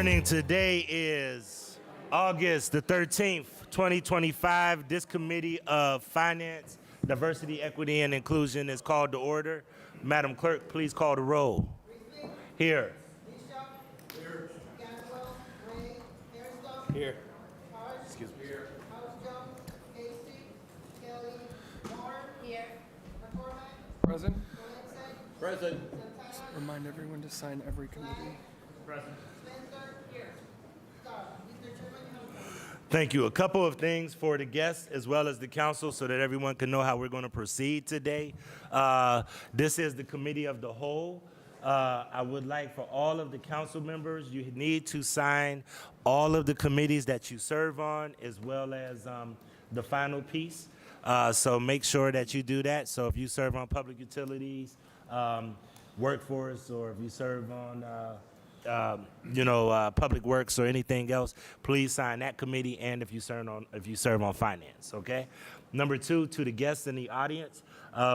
morning. Today is August the 13th, 2025. This Committee of Finance, Diversity, Equity, and Inclusion is called to order. Madam Clerk, please call the roll. Here. Here. Ganwell, Ray, Hairston, Here. Hart, Excuse me. House Jones, Casey, Kelly, Moore, Here. McCormick, Present. Valencia, Present. Santana, Remind everyone to sign every committee. Present. Spencer, here. Scott, Mr. Chairman, you have a vote. Thank you. A couple of things for the guests as well as the council so that everyone can know how we're going to proceed today. This is the Committee of the Whole. I would like for all of the council members, you need to sign all of the committees that you serve on as well as the final piece. So make sure that you do that. So if you serve on public utilities, workforce, or if you serve on public works or anything else, please sign that committee. And if you serve on finance, okay. Number two, to the guests in the audience,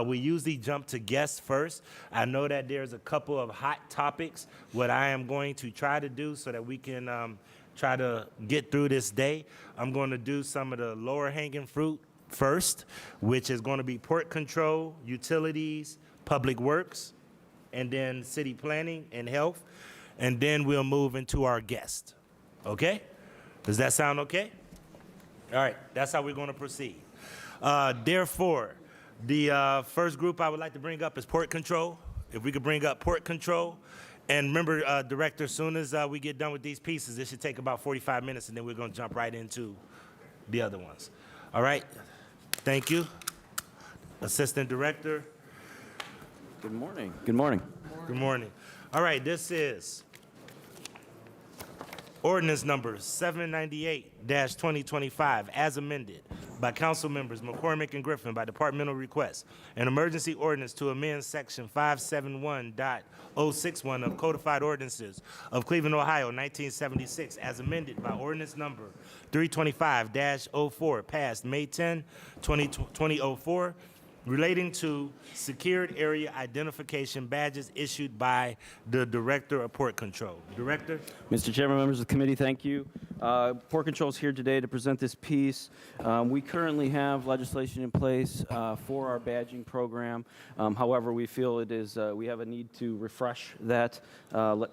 we usually jump to guests first. I know that there's a couple of hot topics. What I am going to try to do so that we can try to get through this day, I'm going to do some of the lower hanging fruit first, which is going to be port control, utilities, public works, and then city planning and health. And then we'll move into our guest. Okay? Does that sound okay? All right, that's how we're going to proceed. Therefore, the first group I would like to bring up is port control. If we could bring up port control. And remember, Director, as soon as we get done with these pieces, it should take about 45 minutes, and then we're going to jump right into the other ones. All right? Thank you. Assistant Director. Good morning. Good morning. Good morning. All right, this is ordinance number 798-2025 as amended by council members McCormick and Griffin by departmental request. An emergency ordinance to amend section 571.061 of codified ordinances of Cleveland, Ohio, 1976 as amended by ordinance number 325-04 passed May 10, 2004, relating to secured area identification badges issued by the Director of Port Control. Director? Mr. Chairman, members of the committee, thank you. Port Control is here today to present this piece. We currently have legislation in place for our badging program. However, we feel it is we have a need to refresh that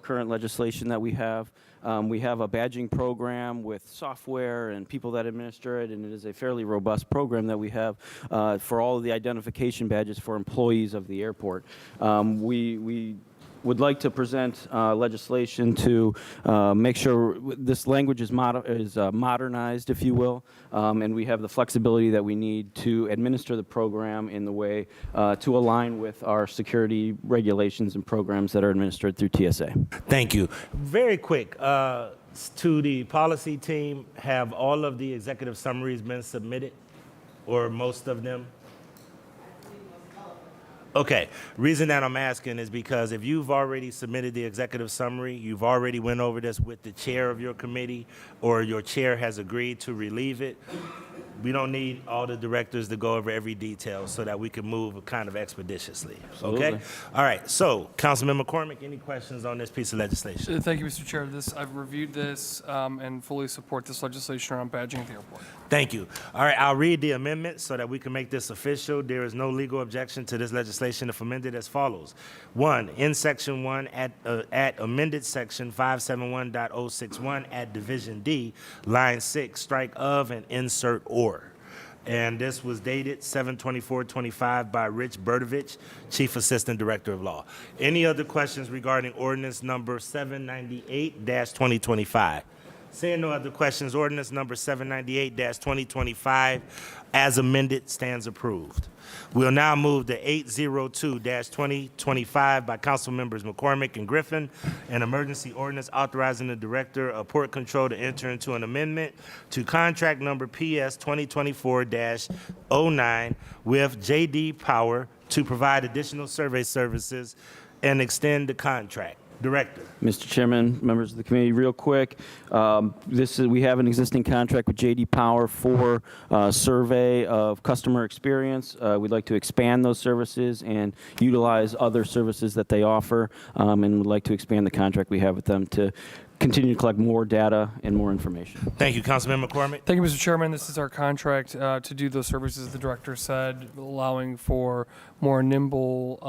current legislation that we have. We have a badging program with software and people that administer it, and it is a fairly robust program that we have for all of the identification badges for employees of the airport. We would like to present legislation to make sure this language is modernized, if you will, and we have the flexibility that we need to administer the program in the way to align with our security regulations and programs that are administered through TSA. Thank you. Very quick, to the policy team, have all of the executive summaries been submitted, or most of them? Okay, reason that I'm asking is because if you've already submitted the executive summary, you've already went over this with the chair of your committee, or your chair has agreed to relieve it, we don't need all the directors to go over every detail so that we can move kind of expeditiously. Absolutely. Okay? All right, so Councilman McCormick, any questions on this piece of legislation? Thank you, Mr. Chair. I've reviewed this and fully support this legislation around badging at the airport. Thank you. All right, I'll read the amendment so that we can make this official. There is no legal objection to this legislation if amended as follows. 1, in section 1 at amended section 571.061 at division D, line 6, strike of and insert or. And this was dated 7/24/25 by Rich Berdovich, Chief Assistant Director of Law. Any other questions regarding ordinance number 798-2025? Seeing no other questions, ordinance number 798-2025 as amended stands approved. We'll now move to 802-2025 by council members McCormick and Griffin, an emergency ordinance authorizing the Director of Port Control to enter into an amendment to contract number PS 2024-09 with JD Power to provide additional survey services and extend the contract. Director. Mr. Chairman, members of the committee, real quick, we have an existing contract with JD Power for survey of customer experience. We'd like to expand those services and utilize other services that they offer, and would like to expand the contract we have with them to continue to collect more data and more information. Thank you, Councilman McCormick. Thank you, Mr. Chairman. This is our contract to do those services the director said, allowing for more nimble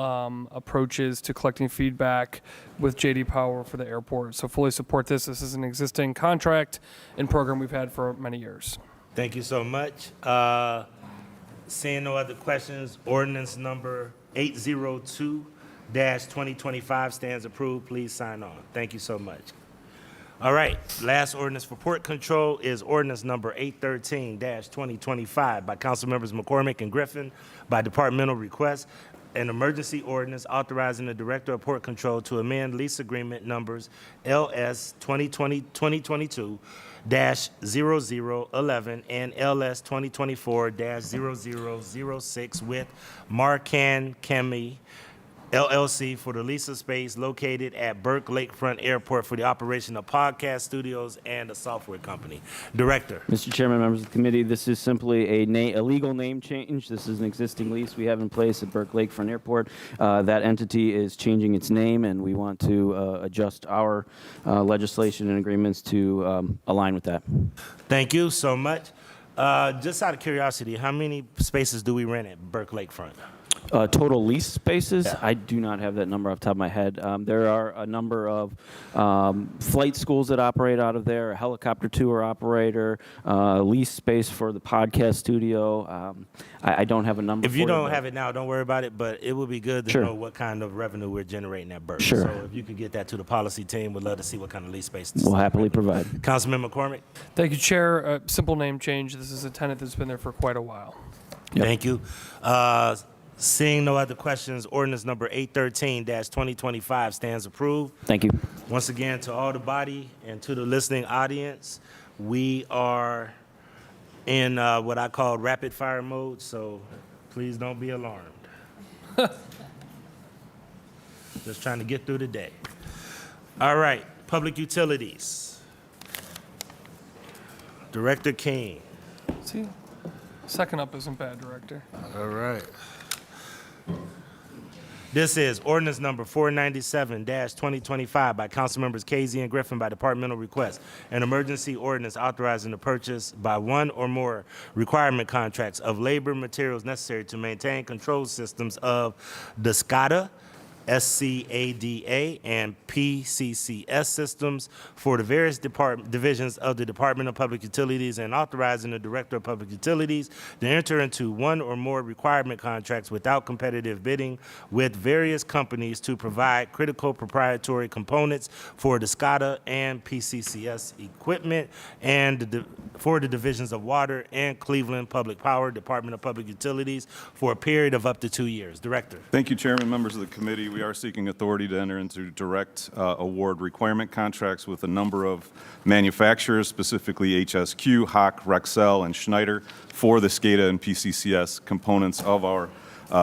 approaches to collecting feedback with JD Power for the airport. So fully support this. This is an existing contract and program we've had for many years. Thank you so much. Seeing no other questions, ordinance number 802-2025 stands approved. Please sign on. Thank you so much. All right, last ordinance for port control is ordinance number 813-2025 by Council Members McCormick and Griffin by departmental request. An emergency ordinance authorizing the Director of Port Control to amend lease agreement numbers LS 2020-2022-0011 and LS 2024-0006 with Marcan Chemi LLC for the lease of space located at Burke Lakefront Airport for the operation of podcast studios and a software company. Director. Mr. Chairman, members of the committee, this is simply a legal name change. This is an existing lease we have in place at Burke Lakefront Airport. That entity is changing its name, and we want to adjust our legislation and agreements to align with that. Thank you so much. Just out of curiosity, how many spaces do we rent at Burke Lakefront? Total lease spaces, Yeah. I do not have that number off the top of my head. There are a number of flight schools that operate out of there, a helicopter tour operator, lease space for the podcast studio. I don't have a number If you for don't but- have it now, don't worry about it, but it would be good to Sure. know what kind of revenue we're generating at Burke. Sure. So if you could get that to the policy team, we'd love to see what kind of lease space. We'll happily provide. Councilman McCormick, Thank you, Chair. Simple name change. This is a tenant that's been there for quite a while. Yep. thank you. Seeing no other questions, ordinance number 813-2025 stands approved. Thank you. Once again, to all the body and to the listening audience, we are in what I call rapid fire mode, so please don't be alarmed. Just trying to get through the day. All right, public utilities. Director King. See, second up isn't bad, Director. All right. This is ordinance number 497-2025 by Councilmembers Casey and Griffin by departmental request. An emergency ordinance authorizing the purchase by one or more requirement contracts of labor materials necessary to maintain control systems of the SCADA, SCADA, and PCCS systems for the various divisions of the Department of Public Utilities and authorizing the Director of Public Utilities to enter into one or more requirement contracts without competitive bidding with various companies to provide critical proprietary components for the SCADA and PCCS equipment and for the divisions of Water and Cleveland Public Power, Department of Public Utilities, for a period of up to 2 years. Director. Thank you, Chairman, members of the committee. We are seeking authority to enter into direct award requirement contracts with a number of manufacturers, specifically HSQ, Hach, Rexel, and Schneider, for the SCADA and PCCS components of our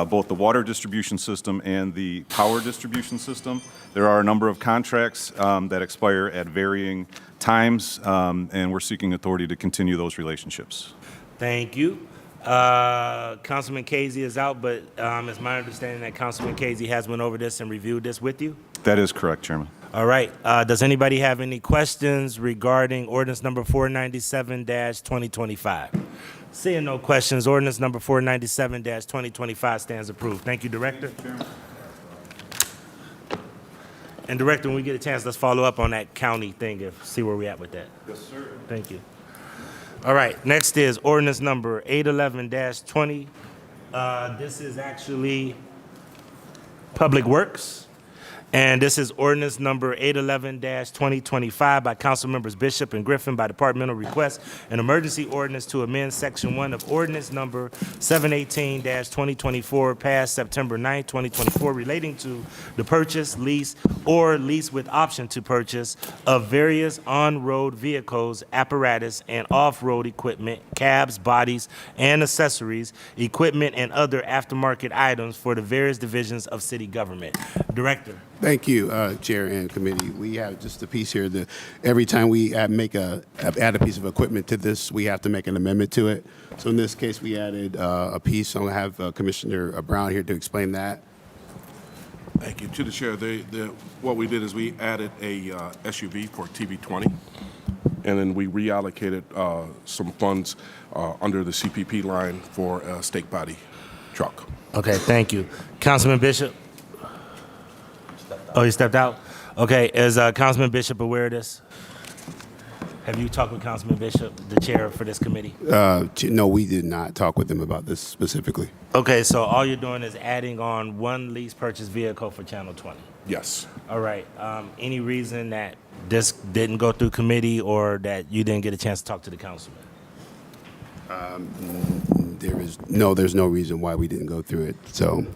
both the water distribution system and the power distribution system. There are a number of contracts that expire at varying times, and we're seeking authority to continue those relationships. Thank you. Councilman Casey is out, but it's my understanding that Councilman Casey has went over this and reviewed this with you. That is correct, Chairman. All right. Does anybody have any questions regarding ordinance number 497-2025? Seeing no questions, ordinance number 497-2025 stands approved. Thank you, Director. And Director, when we get a chance, let's follow up on that county thing and see where we're at with that. Yes, sir. Thank you. All right, next is ordinance number 811-20. This is actually Public Works. And this is ordinance number 811-2025 by Council Members Bishop and Griffin by departmental request. An emergency ordinance to amend section 1 of ordinance number 718-2024 passed September 9, 2024 relating to the purchase, lease, or lease with option to purchase of various on-road vehicles, apparatus, and off-road equipment, cabs, bodies, and accessories, equipment, and other aftermarket items for the various divisions of city government. Director. Thank you, Chair and Committee. We have just a piece here that every time we add a piece of equipment to this, we have to make an amendment to it. So in this case, we added a piece. I'm going to have Commissioner Brown here to explain that. Thank you. To the chair, what we did is we added a SUV for TB20, and then we reallocated some funds under the CPP line for a stake body truck. Okay, thank you. Councilman Bishop? Oh, he stepped out? Okay, is Councilman Bishop aware of this? Have you talked with Councilman Bishop, the chair for this committee? No, we did not talk with them about this specifically. Okay, so all you're doing is adding on one lease purchase vehicle for Channel 20. Yes. All right. Any reason that this didn't go through committee or that you didn't get a chance to talk to the councilman? There's no reason why we didn't go through it. So,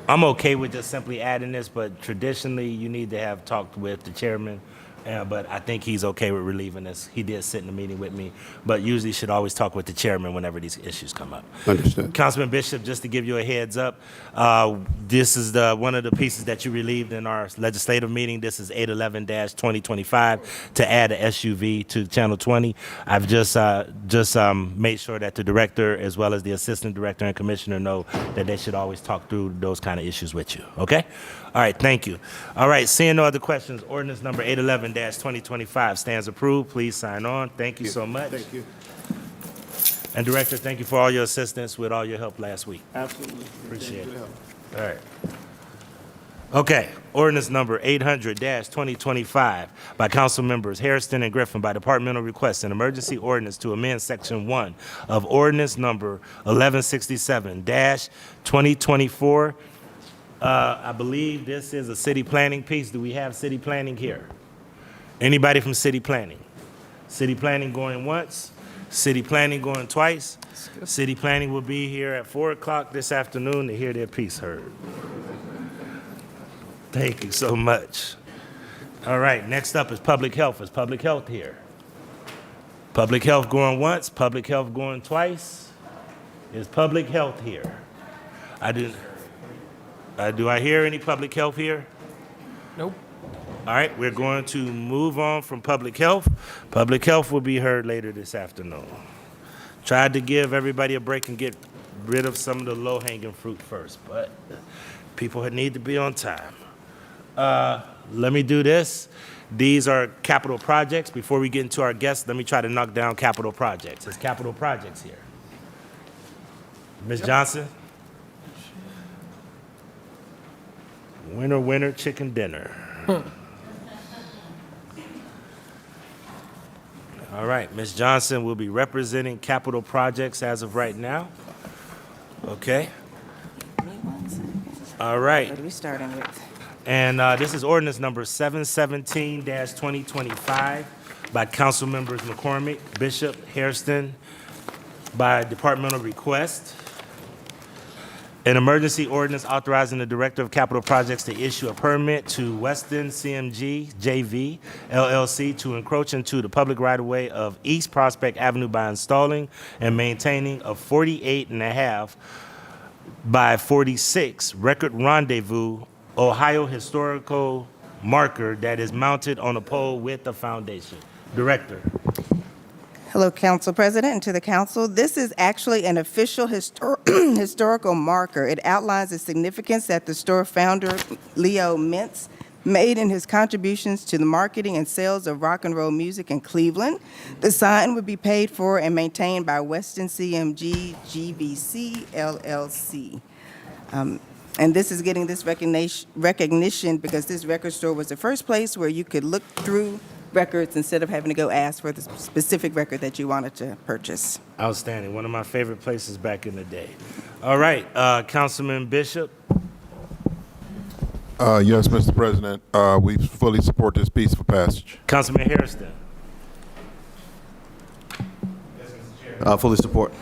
I'm okay with just simply adding this, but traditionally you need to have talked with the chairman. But I think he's okay with relieving this. He did sit in the meeting with me, but usually should always talk with the chairman whenever these issues come up. understood. Councilman Bishop, just to give you a heads up, this is one of the pieces that you relieved in our legislative meeting. This is 811-2025 to add a SUV to Channel 20. I've just made sure that the director as well as the assistant director and commissioner know that they should always talk through those kind of issues with you. Okay? All right, thank you. All right, seeing no other questions, ordinance number 811-2025 stands approved. Please sign on. Thank you so much. Thank you. And Director, thank you for all your assistance with all your help last week. Absolutely. Appreciate it. All right. Okay, ordinance number 800-2025 by council members Hairston and Griffin by departmental request, an emergency ordinance to amend section 1 of ordinance number 1167-2024. I believe this is a city planning piece. Do we have city planning here? Anybody from city planning? City planning going once? City planning going twice? City planning will be here at 4 o'clock this afternoon to hear their piece heard. Thank you so much. All right, next up is public health. Is public health here? Public health going once? Public health going twice? Is public health here? Do I hear any public health here? Nope. All right, we're going to move on from public health. Public health will be heard later this afternoon. Tried to give everybody a break and get rid of some of the low-hanging fruit first, but people need to be on time. Let me do this. These are capital projects. Before we get into our guests, let me try to knock down capital projects. There's capital projects here. Ms. Johnson? Winner, winner, chicken dinner. All right, Ms. Johnson will be representing capital projects as of right now. Okay. All right. What are we starting with? And this is ordinance number 717-2025 by council members McCormick, Bishop, Hairston, by departmental request. An emergency ordinance authorizing the Director of Capital Projects to issue a permit to Weston CMG JV LLC to encroach into the public right-of-way of East Prospect Avenue by installing and maintaining a 48.5 by 46 record rendezvous Ohio historical marker that is mounted on a pole with a foundation. Director. Hello, Council President, and to the council. This is actually an official historical marker. It outlines the significance that the store founder, Leo Mintz, made in his contributions to the marketing and sales of rock and roll music in Cleveland. The sign would be paid for and maintained by Weston CMG GVC LLC. And this is getting this recognition because this record store was the first place where you could look through records instead of having to go ask for the specific record that you wanted to purchase. Outstanding. One of my favorite places back in the day. All right, Councilman Bishop. Yes, Mr. President. We fully support this piece for passage. Councilman Hairston. Fully support.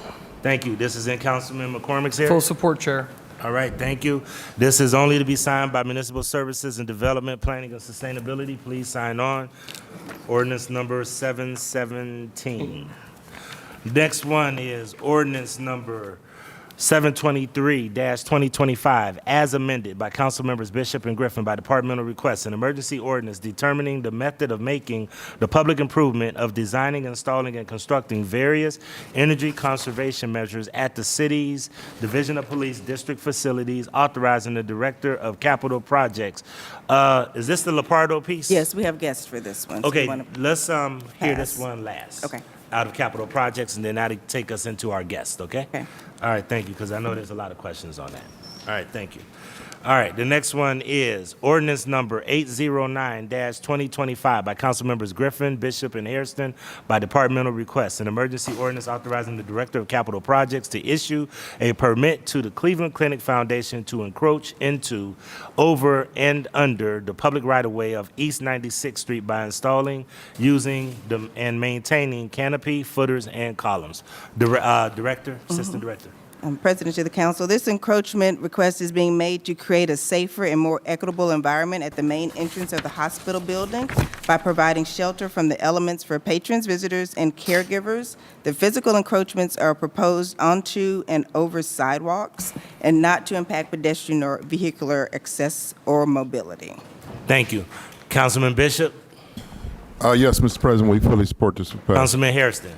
Thank you. This is in Councilman McCormick's area. Full support, Chair. All right, thank you. This is only to be signed by Municipal Services and Development, Planning and Sustainability. Please sign on. Ordinance number 717. Next one is ordinance number 723-2025, as amended by Council Members Bishop and Griffin by departmental request, an emergency ordinance determining the method of making the public improvement of designing, installing, and constructing various energy conservation measures at the city's Division of Police district facilities, authorizing the Director of Capital Projects. Is this the Lepardo piece? Yes, we have guests for this one. so we Okay, wanna- let's hear this pass. one last. Okay. Out of Capital Projects, and then that'll take us into our guest, okay? Okay. All right, thank you, because I know there's a lot of questions on that. All right, thank you. All right, the next one is ordinance number 809-2025 by Council Members Griffin, Bishop, and Hairston by departmental request. An emergency ordinance authorizing the Director of Capital Projects to issue a permit to the Cleveland Clinic Foundation to encroach into, over, and under the public right-of-way of East 96th Street by installing, using, and maintaining canopy, footers, and columns. Director, Assistant Director. President to the Council, this encroachment request is being made to create a safer and more equitable environment at the main entrance of the hospital building by providing shelter from the elements for patrons, visitors, and caregivers. The physical encroachments are proposed onto and over sidewalks and not to impact pedestrian or vehicular access or mobility. Thank you. Councilman Bishop, Yes, Mr. President, we fully support this. Councilman Hairston.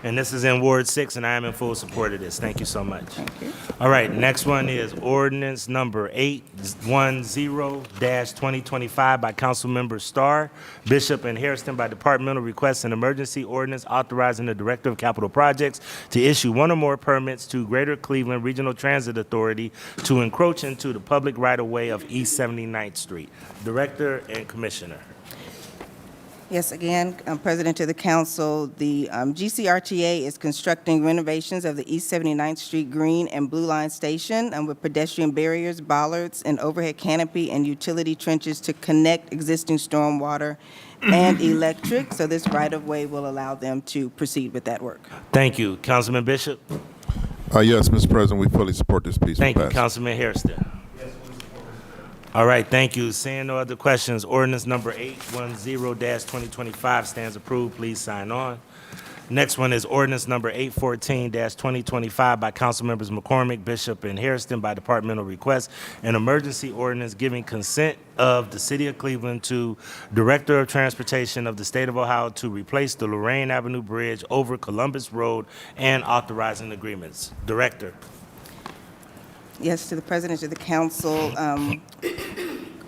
And this is in Ward 6, and I am in full support of this. Thank you so much. Thank you. All right, next one is ordinance number 810-2025 by Councilmember Starr, Bishop, and Hairston by departmental request, an emergency ordinance authorizing the Director of Capital Projects to issue one or more permits to Greater Cleveland Regional Transit Authority to encroach into the public right-of-way of East 79th Street. Director and Commissioner. Yes, again, President to the Council, the GCRTA is constructing renovations of the East 79th Street Green and Blue Line Station with pedestrian barriers, bollards, and overhead canopy and utility trenches to connect existing stormwater and electric. So this right-of-way will allow them to proceed with that work. Thank you. Councilman Bishop. Yes, Mr. President, we fully support this piece. Thank for you. passage. Councilman Hairston. All right, thank you. Seeing no other questions, ordinance number 810-2025 stands approved. Please sign on. Next one is ordinance number 814-2025 by Councilmembers McCormick, Bishop, and Hairston by departmental request, an emergency ordinance giving consent of the City of Cleveland to Director of Transportation of the State of Ohio to replace the Lorraine Avenue Bridge over Columbus Road and authorizing agreements. Director. Yes, to the President of the Council,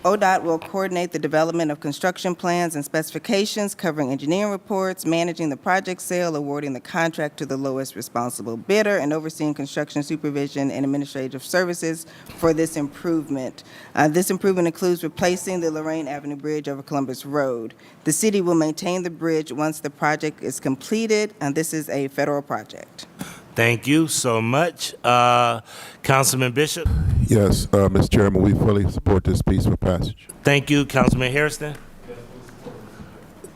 ODOT will coordinate the development of construction plans and specifications covering engineering reports, managing the project sale, awarding the contract to the lowest responsible bidder, and overseeing construction supervision and administrative services for this improvement. This improvement includes replacing the Lorraine Avenue Bridge over Columbus Road. The city will maintain the bridge once the project is completed, and this is a federal project. Thank you so much. Councilman Bishop. Yes, Mr. Chairman, we fully support this piece for passage. Thank you. Councilman Hairston.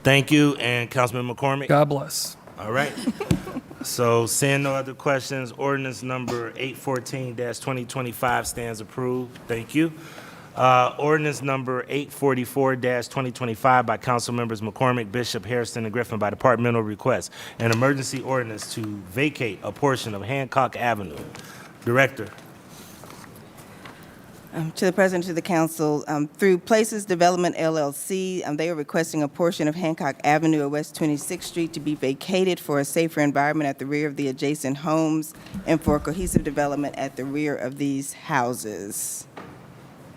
Thank you. And Councilman McCormick. God bless. All right. So seeing no other questions, ordinance number 814-2025 stands approved. Thank you. Ordinance number 844-2025 by Council Members McCormick, Bishop, Hairston, and Griffin by departmental request. An emergency ordinance to vacate a portion of Hancock Avenue. Director. To the President of the Council, through Places Development LLC, they are requesting a portion of Hancock Avenue at West 26th Street to be vacated for a safer environment at the rear of the adjacent homes and for cohesive development at the rear of these houses.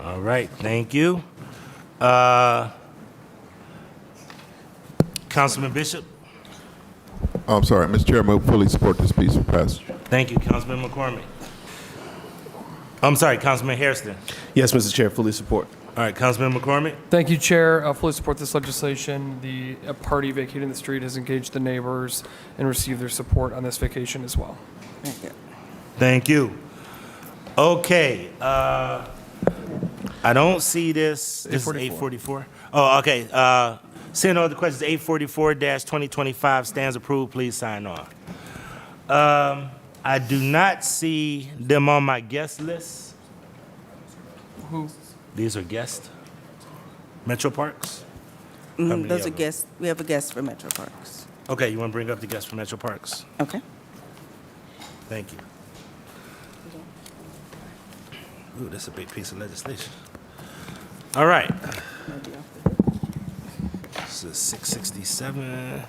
All right. Thank you. Councilman Bishop. I'm sorry, Mr. Chairman, we fully support this piece for passage. Thank you. Councilman McCormick. I'm sorry, Councilman Hairston. Yes, Mr. Chair, fully support. All right, Councilman McCormick. Thank you, Chair. Fully support this legislation. The party vacating the street has engaged the neighbors and received their support on this vacation as well. Thank you. Thank you. Okay. I don't see this. This is 844. Oh, okay. Seeing no other questions, 844-2025 stands approved. Please sign on. I do not see them on my guest list. Who? These are guests. Metro Parks? many Those of are them? guests. We have a guest for Metro Parks. Okay, you want to bring up the guests from Metro Parks? Okay. Thank you. Ooh, that's a big piece of legislation. All right. This is 667.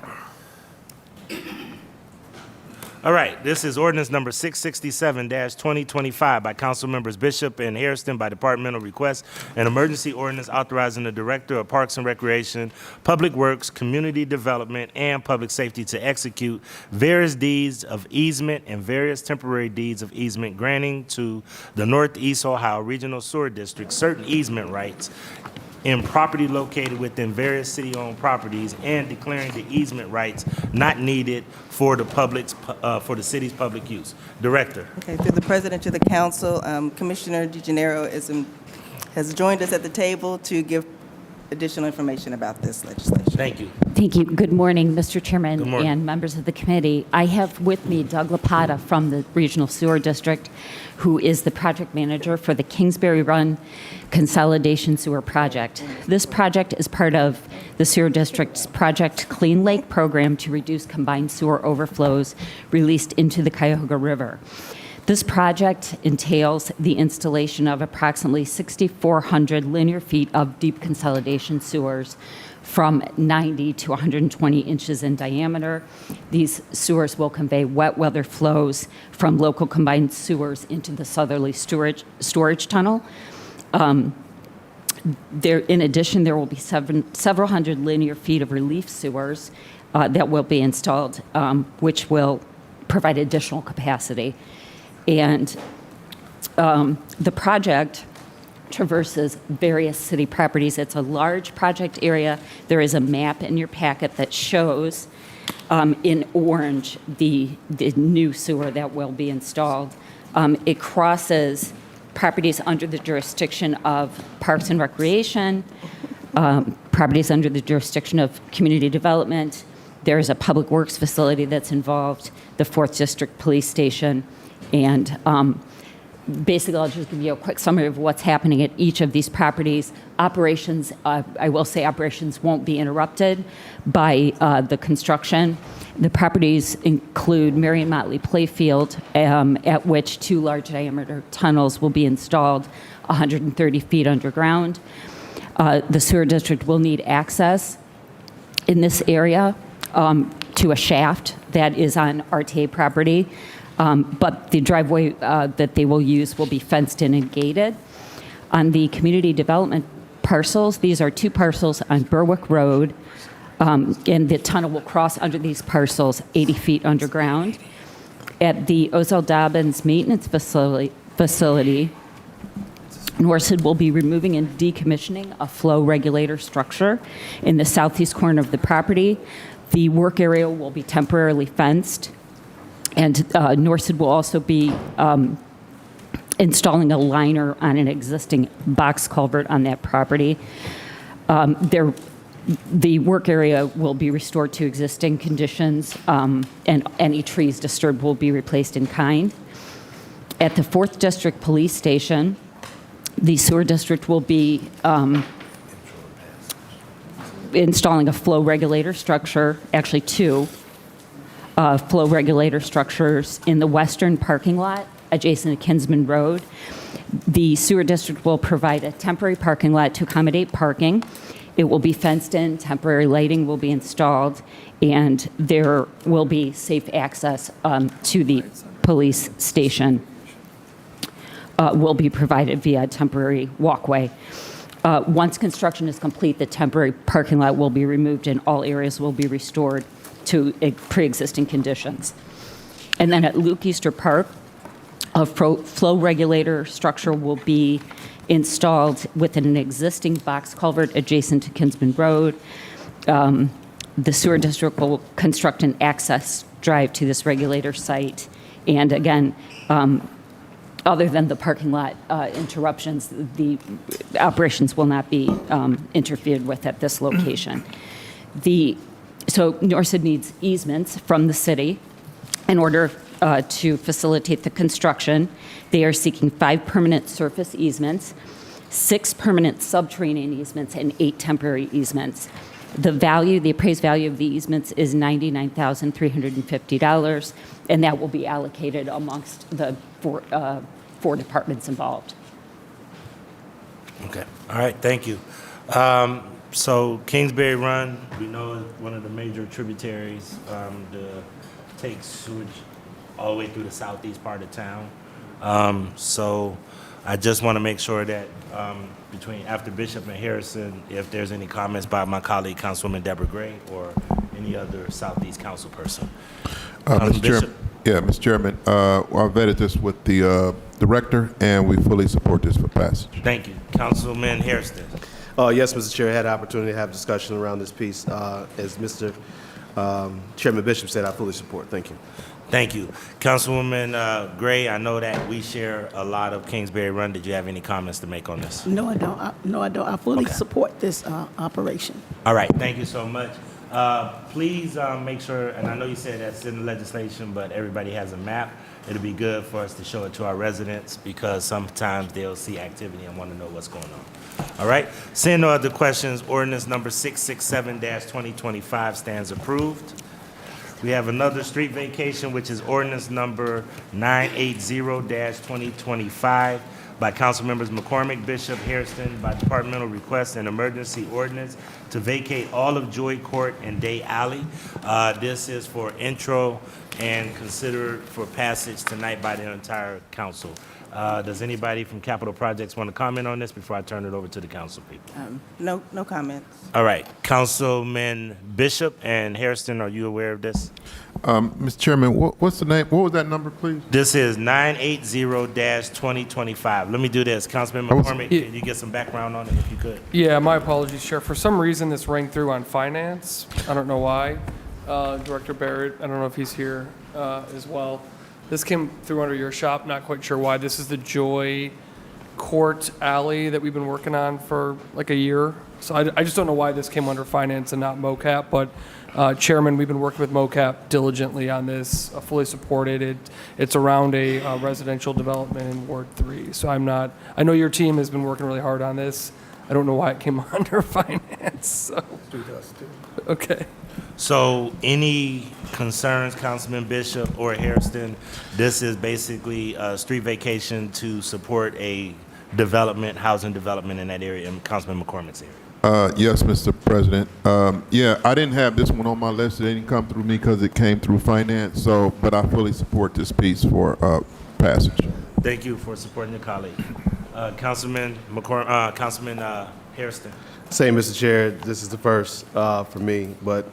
All right, this is ordinance number 667-2025 by council members Bishop and Hairston by departmental request, an emergency ordinance authorizing the Director of Parks and Recreation, Public Works, Community Development, and Public Safety to execute various deeds of easement and various temporary deeds of easement granting to the Northeast Ohio Regional Sewer District certain easement rights in property located within various city-owned properties and declaring the easement rights not needed for the city's public use. Director. Okay, through the president to the council, Commissioner DeGennaro has joined us at the table to give additional information about this legislation. Thank you. Thank you. Good morning, Mr. Chairman Good morning. and members of the committee. I have with me Doug Lapata from the Regional Sewer District, who is the project manager for the Kingsbury Run Consolidation Sewer Project. This project is part of the Sewer District's Project Clean Lake program to reduce combined sewer overflows released into the Cuyahoga River. This project entails the installation of approximately 6,400 linear feet of deep consolidation sewers from 90 to 120 inches in diameter. These sewers will convey wet weather flows from local combined sewers into the southerly storage tunnel. In addition, there will be several hundred linear feet of relief sewers that will be installed, which will provide additional capacity. And the project traverses various city properties. It's a large project area. There is a map in your packet that shows in orange the new sewer that will be installed. It crosses properties under the jurisdiction of Parks and Recreation, properties under the jurisdiction of Community Development. There is a Public Works facility that's involved, the 4th District Police Station, and basically, I'll just give you a quick summary of what's happening at each of these properties. Operations, I will say operations won't be interrupted by the construction. The properties include Marion Motley Playfield, at which 2 large diameter tunnels will be installed 130 feet underground. The sewer district will need access in this area to a shaft that is on RTA property. But the driveway that they will use will be fenced in and gated. On the community development parcels, these are 2 parcels on Berwick Road, and the tunnel will cross under these parcels 80 feet underground. At the Ozell Dobbins Maintenance Facility, Norsid will be removing and decommissioning a flow regulator structure in the southeast corner of the property. The work area will be temporarily fenced. And Norsid will also be installing a liner on an existing box culvert on that property. The work area will be restored to existing conditions, and any trees disturbed will be replaced in kind. At the 4th District Police Station, the sewer district will be installing a flow regulator structure, actually 2 flow regulator structures in the western parking lot adjacent to Kinsman Road. The sewer district will provide a temporary parking lot to accommodate parking. It will be fenced in, temporary lighting will be installed, and there will be safe access to the police station. Will be provided via a temporary walkway. Once construction is complete, the temporary parking lot will be removed and all areas will be restored to pre-existing conditions. And then at Luke Easter Park, a flow regulator structure will be installed within an existing box culvert adjacent to Kinsman Road. The sewer district will construct an access drive to this regulator site. And again, other than the parking lot interruptions, the operations will not be interfered with at this location. So Norsid needs easements from the city in order to facilitate the construction. They are seeking 5 permanent surface easements, 6 permanent subterranean easements, and 8 temporary easements. The appraised value of the easements is $99,350, and that will be allocated amongst the four departments involved. Okay. All right. Thank you. So Kingsbury Run, we know is one of the major tributaries to take sewage all the way through the southeast part of town. So I just want to make sure that after Bishop and Harrison, if there's any comments by my colleague Councilwoman Deborah Gray or any other southeast council person. Mr. Bishop? Chairman, Mr. Chairman, I vetted this with the director, and we fully support this for passage. Thank you. Councilman Hairston. Yes, Mr. Chair, I had the opportunity to have discussion around this piece. As Mr. Chairman Bishop said, I fully support. Thank you. Thank you. Councilwoman Gray, I know that we share a lot of Kingsbury Run. Did you have any comments to make on this? No, I don't. I fully Okay. support this operation. All right, thank you so much. Please make sure, and I know you said that's in the legislation, but everybody has a map. It'll be good for us to show it to our residents because sometimes they'll see activity and want to know what's going on. All right, seeing no other questions, ordinance number 667-2025 stands approved. We have another street vacation, which is ordinance number 980-2025 by council members McCormick, Bishop, Hairston, by departmental request and emergency ordinance to vacate all of Joy Court and Day Alley. This is for intro and considered for passage tonight by the entire council. Does anybody from Capital Projects want to comment on this before I turn it over to the council people? No comments. All right, Councilman Bishop and Hairston, are you aware of this? Mr. Chairman, what's the name? What was that number, please? This is 980-2025. Let me do this. Councilman McCormick, can you get some background on it if you could? Yeah, my apologies, Chair. For some reason, this rang through on finance. I don't know why. Director Barrett, I don't know if he's here as well. This came through under your shop, not quite sure why. This is the Joy Court Alley that we've been working on for like a year. So I just don't know why this came under finance and not MOCAP, but Chairman, we've been working with MOCAP diligently on this, fully supported it. It's around a residential development in Ward 3. So I know your team has been working really hard on this. I don't know why it came under finance, so. Okay. So any concerns, Councilman Bishop or Hairston? This is basically a street vacation to support a development, housing development in that area, in Councilman McCormick's area. Yes, Mr. President. Yeah, I didn't have this one on my list. It didn't come through me because it came through finance. So, but I fully support this piece for passage. Thank you for supporting your colleague. Councilman Hairston. Same, Mr. Chair. This is the first for me, but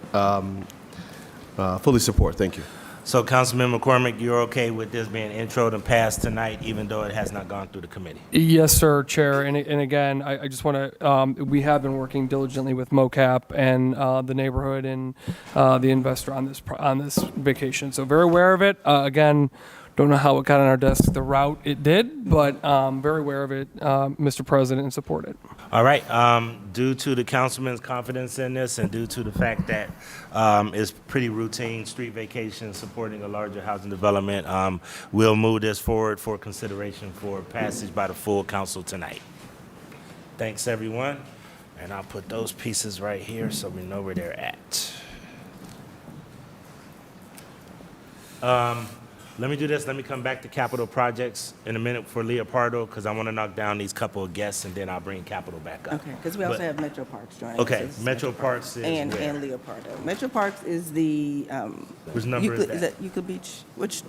fully support. Thank you. So Councilman McCormick, you're okay with this being introed and passed tonight, even though it has not gone through the committee? Yes, sir, Chair. And again, I just want to, we have been working diligently with MOCAP and the neighborhood and the investor on this vacation. So very aware of it. Again, don't know how it got on our desk the route it did, but very aware of it, Mr. President, and support it. All right. Due to the councilman's confidence in this and due to the fact that it's pretty routine street vacation supporting a larger housing development, we'll move this forward for consideration for passage by the full council tonight. Thanks, everyone. And I'll put those pieces right here so we know where they're at. Let me do this. Let me come back to capital projects in a minute for Leopardo because I want to knock down these couple of guests and then I'll bring capital back up. Okay, because we also But- have Metro Parks joining us. Okay, It's Metro Parks is and where? Leopardo. Metro Parks is the Which number is that? Euclid Beach? Which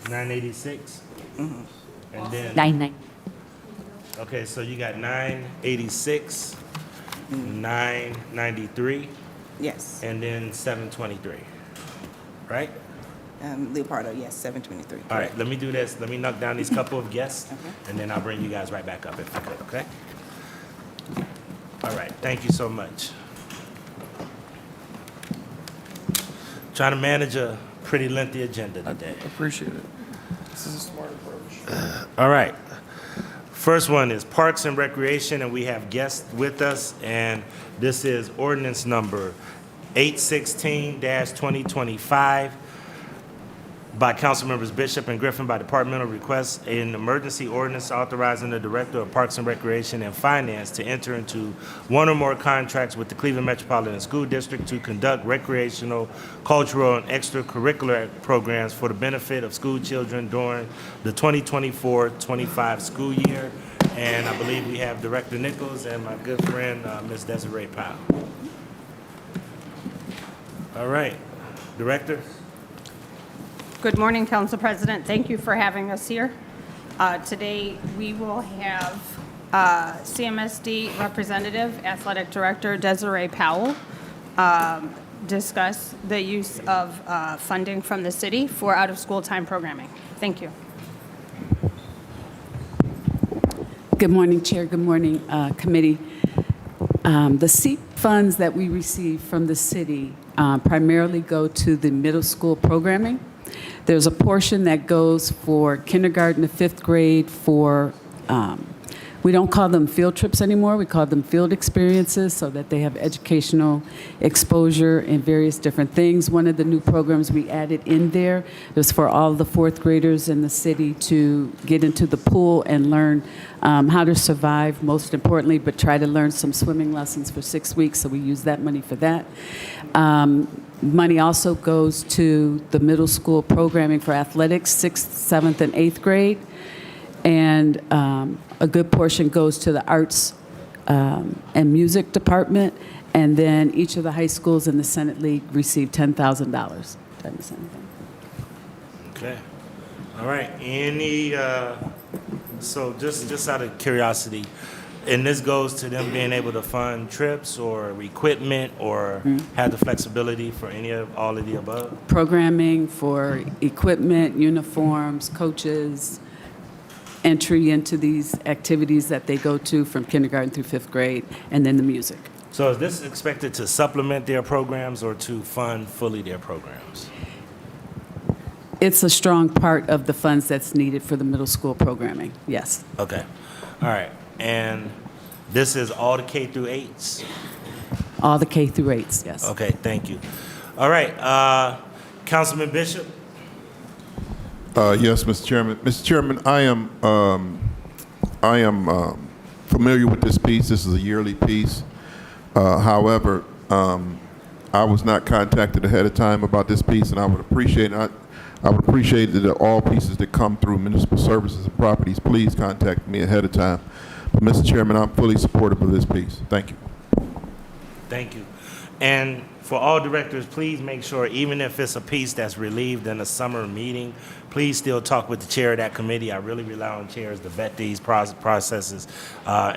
986? And then, 99. okay, so you got 986, 993, yes, and then 723, right? Leopardo. Yes, 723. All right, let me do this. Let me knock down these couple of guests, Okay. and then I'll bring you guys right back up if I could, okay? All right, thank you so much. Trying to manage a pretty lengthy agenda today. Appreciate it. This is a smart approach. All right. First one is Parks and Recreation, and we have guests with us, and this is ordinance number 816-2025 by Council Members Bishop and Griffin by departmental request, an emergency ordinance authorizing the Director of Parks and Recreation and Finance to enter into one or more contracts with the Cleveland Metropolitan School District to conduct recreational, cultural, and extracurricular programs for the benefit of school children during the 2024-25 school year. And I believe we have Director Nichols and my good friend, Ms. Desiree Powell. All right, Director. Good morning, Council President. Thank you for having us here. Today, we will have CMSD Representative, Athletic Director Desiree Powell, discuss the use of funding from the city for out-of-school time programming. Thank you. Good morning, Chair. Good morning, Committee. The SEEP funds that we receive from the city primarily go to the middle school programming. There's a portion that goes for kindergarten to fifth grade for, we don't call them field trips anymore, we call them field experiences so that they have educational exposure in various different things. One of the new programs we added in there was for all the fourth graders in the city to get into the pool and learn how to survive, most importantly, but try to learn some swimming lessons for 6 weeks, so we use that money for that. Money also goes to the middle school programming for athletics, 6th, 7th, and 8th grade. And a good portion goes to the arts and music department. And then each of the high schools in the Senate League receive $10,000. Did I miss anything? Okay. All right. Any, so just out of curiosity, and this goes to them being able to fund trips or equipment or have the flexibility for any of all of the above? Programming for equipment, uniforms, coaches, entry into these activities that they go to from kindergarten through 5th grade, and then the music. So is this expected to supplement their programs or to fund fully their programs? It's a strong part of the funds that's needed for the middle school programming, yes. Okay. All right. And this is all the K through 8s? All the K through 8s, yes. Okay, thank you. All right. Councilman Bishop? Yes, Mr. Chairman. Mr. Chairman, I am familiar with this piece. This is a yearly piece. However, I was not contacted ahead of time about this piece, and I would appreciate that all pieces that come through municipal services and properties, please contact me ahead of time. But, Mr. Chairman, I'm fully supportive of this piece. Thank you. Thank you. And for all directors, please make sure, even if it's a piece that's relieved in a summer meeting, please still talk with the chair of that committee. I really rely on chairs to vet these processes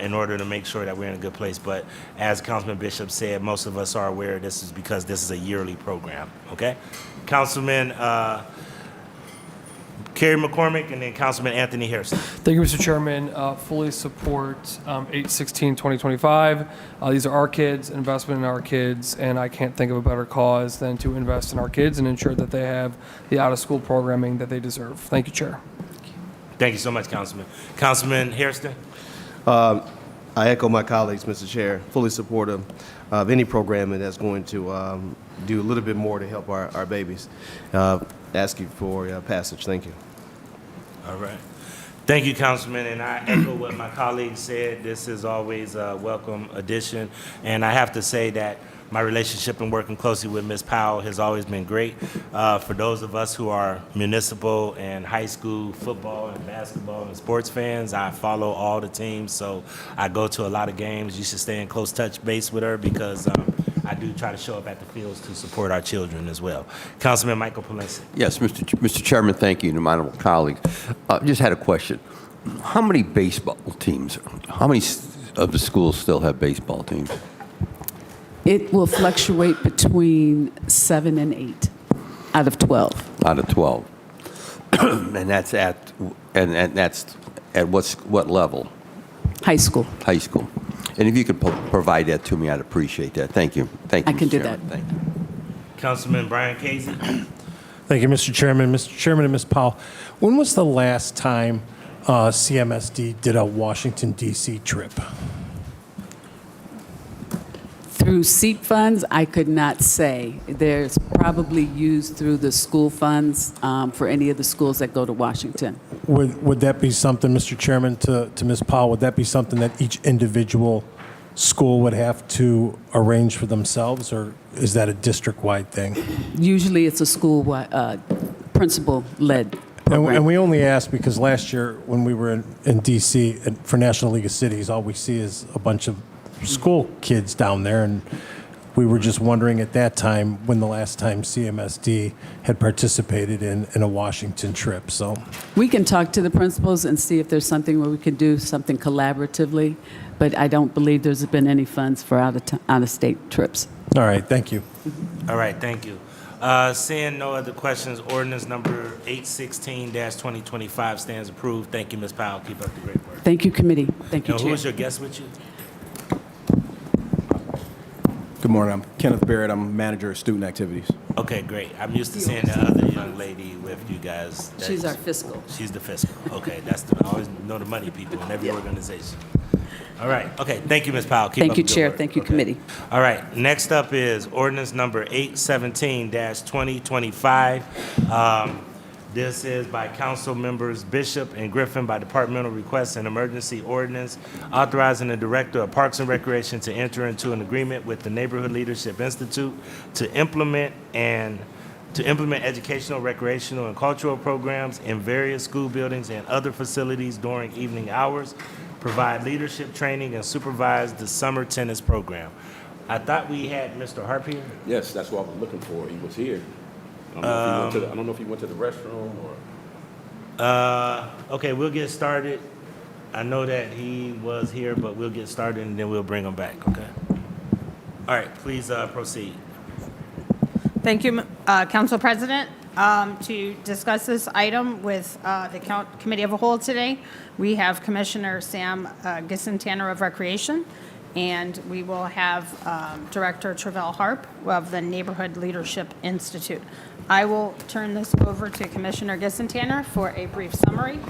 in order to make sure that we're in a good place. But as Councilman Bishop said, most of us are aware this is because this is a yearly program, okay? Councilman Kerry McCormick and then Councilman Anthony Harrison. Thank you, Mr. Chairman. Fully support 8/16/2025. These are our kids, investment in our kids, and I can't think of a better cause than to invest in our kids and ensure that they have the out-of-school programming that they deserve. Thank you, Chair. Thank you so much, Councilman. Councilman Hairston? I echo my colleagues, Mr. Chair, fully supportive of any programming that's going to do a little bit more to help our babies. Ask you for passage. Thank you. All right. Thank you, Councilman, and I echo what my colleagues said. This is always a welcome addition, and I have to say that my relationship and working closely with Ms. Powell has always been great. For those of us who are municipal and high school football and basketball and sports fans, I follow all the teams, so I go to a lot of games. You should stay in close touch base with her because I do try to show up at the fields to support our children as well. Councilman Michael Polensky. Yes, Mr. Chairman, thank you, and my honorable colleague. Just had a question. How many baseball teams, how many of the schools still have baseball teams? It will fluctuate between 7 and 8 out of 12. Out of 12. And that's at what level? High school. High school. And if you could provide that to me, I'd appreciate that. Thank you. Thank you. I can Mr. do Chairman. that. Thank you. Councilman Brian Casey. Thank you, Mr. Chairman. Mr. Chairman and Ms. Powell, when was the last time CMSD did a Washington, D.C. trip? Through SEEP funds, I could not say. There's probably used through the school funds for any of the schools that go to Washington. Would that be something, Mr. Chairman, to Ms. Powell, would that be something that each individual school would have to arrange for themselves, or is that a district-wide thing? Usually it's a school principal-led program. And we only asked because last year when we were in D.C. For National League of Cities, all we see is a bunch of school kids down there, and we were just wondering at that time when the last time CMSD had participated in a Washington trip. So We can talk to the principals and see if there's something where we can do something collaboratively, but I don't believe there's been any funds for out-of-state trips. all right, thank you. All right, thank you. Seeing no other questions, ordinance number 816-2025 stands approved. Thank you, Ms. Powell. Keep up the great work. Thank you, committee. Thank you, Now, Chair. who is your guest with you? Good morning. I'm Kenneth Barrett. I'm manager of student activities. Okay, great. I'm used to seeing the other young lady with you guys. She's our fiscal. She's the fiscal. Okay, I always know the money people in every organization. All right. Okay. Thank you, Ms. Powell. Keep Thank up you, the good Chair. work. Thank you, Okay. committee. All right. Next up is ordinance number 817-2025. This is by council members Bishop and Griffin by departmental request and emergency ordinance authorizing the director of Parks and Recreation to enter into an agreement with the Neighborhood Leadership Institute to implement educational, recreational, and cultural programs in various school buildings and other facilities during evening hours, provide leadership training, and supervise the summer tennis program. I thought we had Mr. Harp here. Yes, that's what I was looking for. He was here. I don't know if he went to the restroom or. Okay, we'll get started. I know that he was here, but we'll get started and then we'll bring him back, okay? All right, please proceed. Thank you, Council President. To discuss this item with the Committee of a Whole today, we have Commissioner Sam Gisson-Tanner of Recreation, and we will have Director Travell Harp of the Neighborhood Leadership Institute. I will turn this over to Commissioner Gisson-Tanner for a brief summary,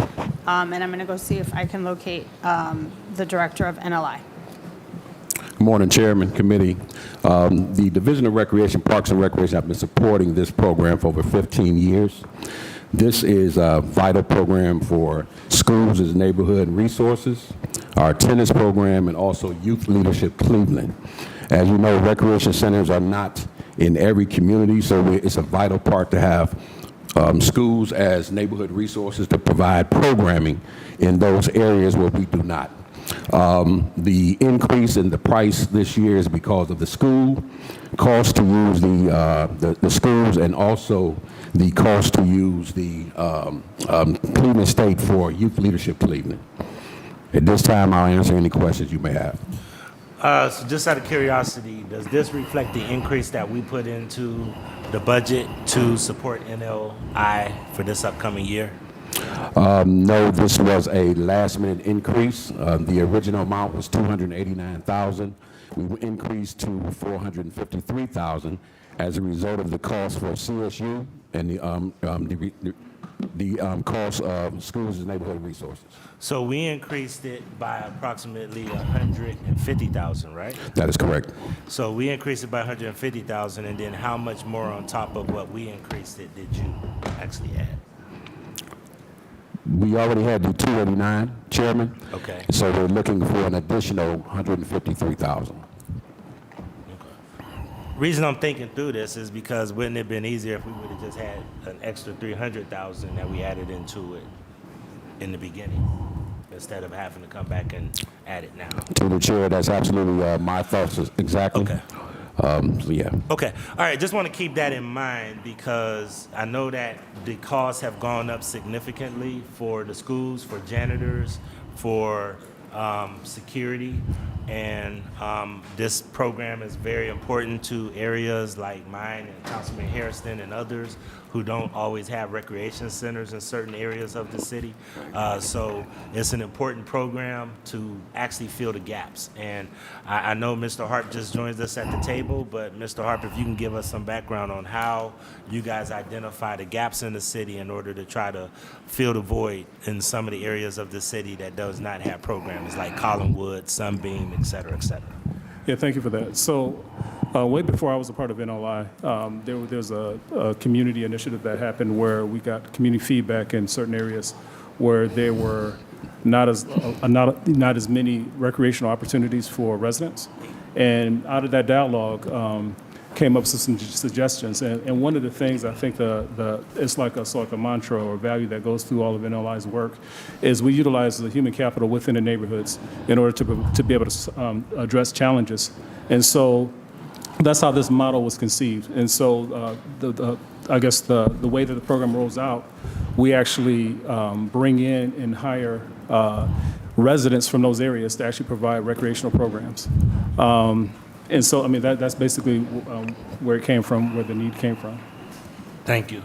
and I'm going to go see if I can locate the Director of NLI. Good morning, Chairman, Committee. The Division of Recreation, Parks and Recreation have been supporting this program for over 15 years. This is a vital program for schools as neighborhood resources, our tennis program, and also Youth Leadership Cleveland. As you know, recreation centers are not in every community, so it's a vital part to have schools as neighborhood resources to provide programming in those areas where we do not. The increase in the price this year is because of the school cost to use the schools, and also the cost to use the Cleveland State for Youth Leadership Cleveland. At this time, I'll answer any questions you may have. So just out of curiosity, does this reflect the increase that we put into the budget to support NLI for this upcoming year? No, this was a last-minute increase. The original amount was $289,000. We increased to $453,000 as a result of the cost for CSU and the cost of schools and neighborhood resources. So we increased it by approximately $150,000, right? That is correct. So we increased it by $150,000, and then how much more on top of what we increased it did you actually add? We already had the 289, Chairman. Okay. So we're looking for an additional 153,000. Reason I'm thinking through this is because wouldn't it have been easier if we would have just had an extra $300,000 that we added into it in the beginning instead of having to come back and add it now? To the Chair, that's absolutely my thoughts exactly. Okay. So yeah. Okay. All right. Just want to keep that in mind because I know that the costs have gone up significantly for the schools, for janitors, for security, and this program is very important to areas like mine and Councilman Harrison and others who don't always have recreation centers in certain areas of the city. So it's an important program to actually fill the gaps. And I know Mr. Harp just joins us at the table, but Mr. Harp, if you can give us some background on how you guys identify the gaps in the city in order to try to fill the void in some of the areas of the city that does not have programs like Collinwood, Sunbeam, et cetera, et cetera. Yeah, thank you for that. So, way before I was a part of NLI, there's a community initiative that happened where we got community feedback in certain areas where there were not as many recreational opportunities for residents. And out of that dialogue came up with some suggestions. And one of the things I think it's like a mantra or value that goes through all of NLI's work is we utilize the human capital within the neighborhoods in order to be able to address challenges. And so that's how this model was conceived. And so I guess the way that the program rolls out, we actually bring in and hire residents from those areas to actually provide recreational programs. And so, I mean, that's basically where it came from, where the need came from. Thank you.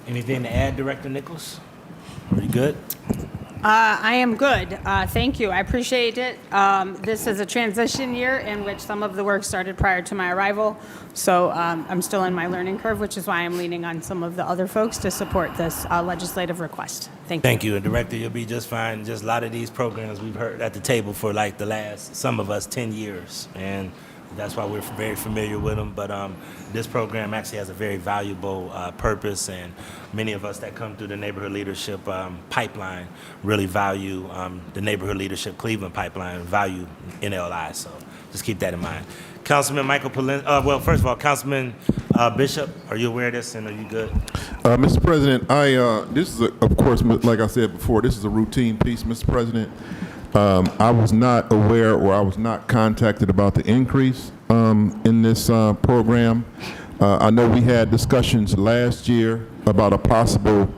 Anything to add, Director Nichols? Are you good? I am good. Thank you. I appreciate it. This is a transition year in which some of the work started prior to my arrival. So I'm still in my learning curve, which is why I'm leaning on some of the other folks to support this legislative request. Thank you. Thank you. And Director, you'll be just fine. Just a lot of these programs we've heard at the table for like the last, some of us, 10 years. And that's why we're very familiar with them. But this program actually has a very valuable purpose, and many of us that come through the Neighborhood Leadership Pipeline really value the Neighborhood Leadership Cleveland Pipeline, value NLI. So just keep that in mind. Councilman Michael Polin, well, first of all, Councilman Bishop, are you aware of this, and are you good? Mr. President, this is, of course, like I said before, this is a routine piece, Mr. President. I was not aware, or I was not contacted about the increase in this program. I know we had discussions last year about a possible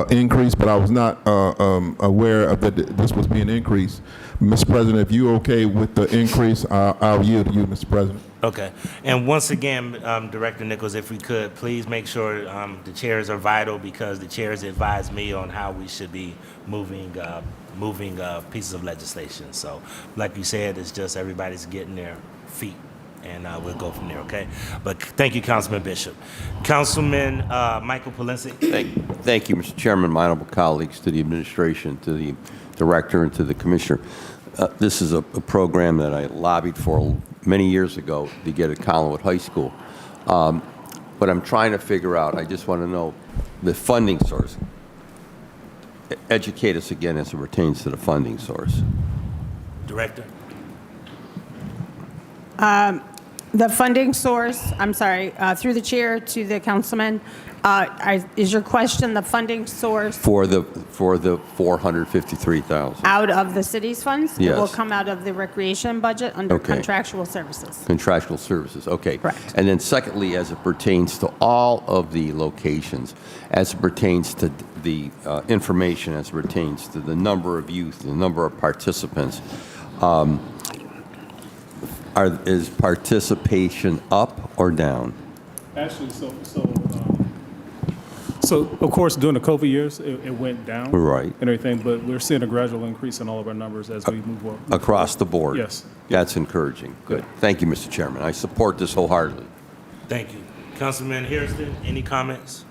increase, but I was not aware of that this was being increased. Mr. President, if you're okay with the increase, I'll yield to you, Mr. President. Okay. And once again, Director Nichols, if we could, please make sure the chairs are vital, because the chairs advise me on how we should be moving pieces of legislation. So like you said, it's just everybody's getting their feet, and we'll go from there, okay? But thank you, Councilman Bishop. Councilman Michael Polinsky. Thank you, Mr. Chairman, my honorable colleagues, to the administration, to the director, and to the commissioner. This is a program that I lobbied for many years ago to get at Collinwood High School. But I'm trying to figure out, I just want to know the funding source. Educate us again as it pertains to the funding source. Director. The funding source, I'm sorry, through the chair to the councilman, is your question the funding source For the 453,000. out of the city's funds? Yes. It will come out of the recreation budget under Okay. contractual services. Contractual services, okay. Correct. And then secondly, as it pertains to all of the locations, as it pertains to the information, as it pertains to the number of youth, the number of participants, is participation up or down? Actually, so of course, during the COVID years, it went down. Right. And everything, but we're seeing a gradual increase in all of our numbers as we move on. Across the board? Yes. That's encouraging. Good. Thank you, Mr. Chairman. I support this wholeheartedly. Thank you. Councilman Hairston, any comments?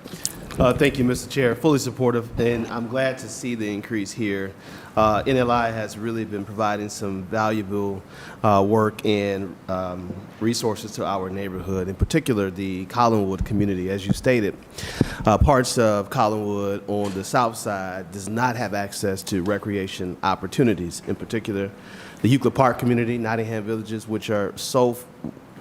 Thank you, Mr. Chair. Fully supportive, and I'm glad to see the increase here. NLI has really been providing some valuable work and resources to our neighborhood, in particular the Collinwood community. As you stated, parts of Collinwood on the south side does not have access to recreation opportunities, in particular the Euclid Park community, Nottingham Villages, which are so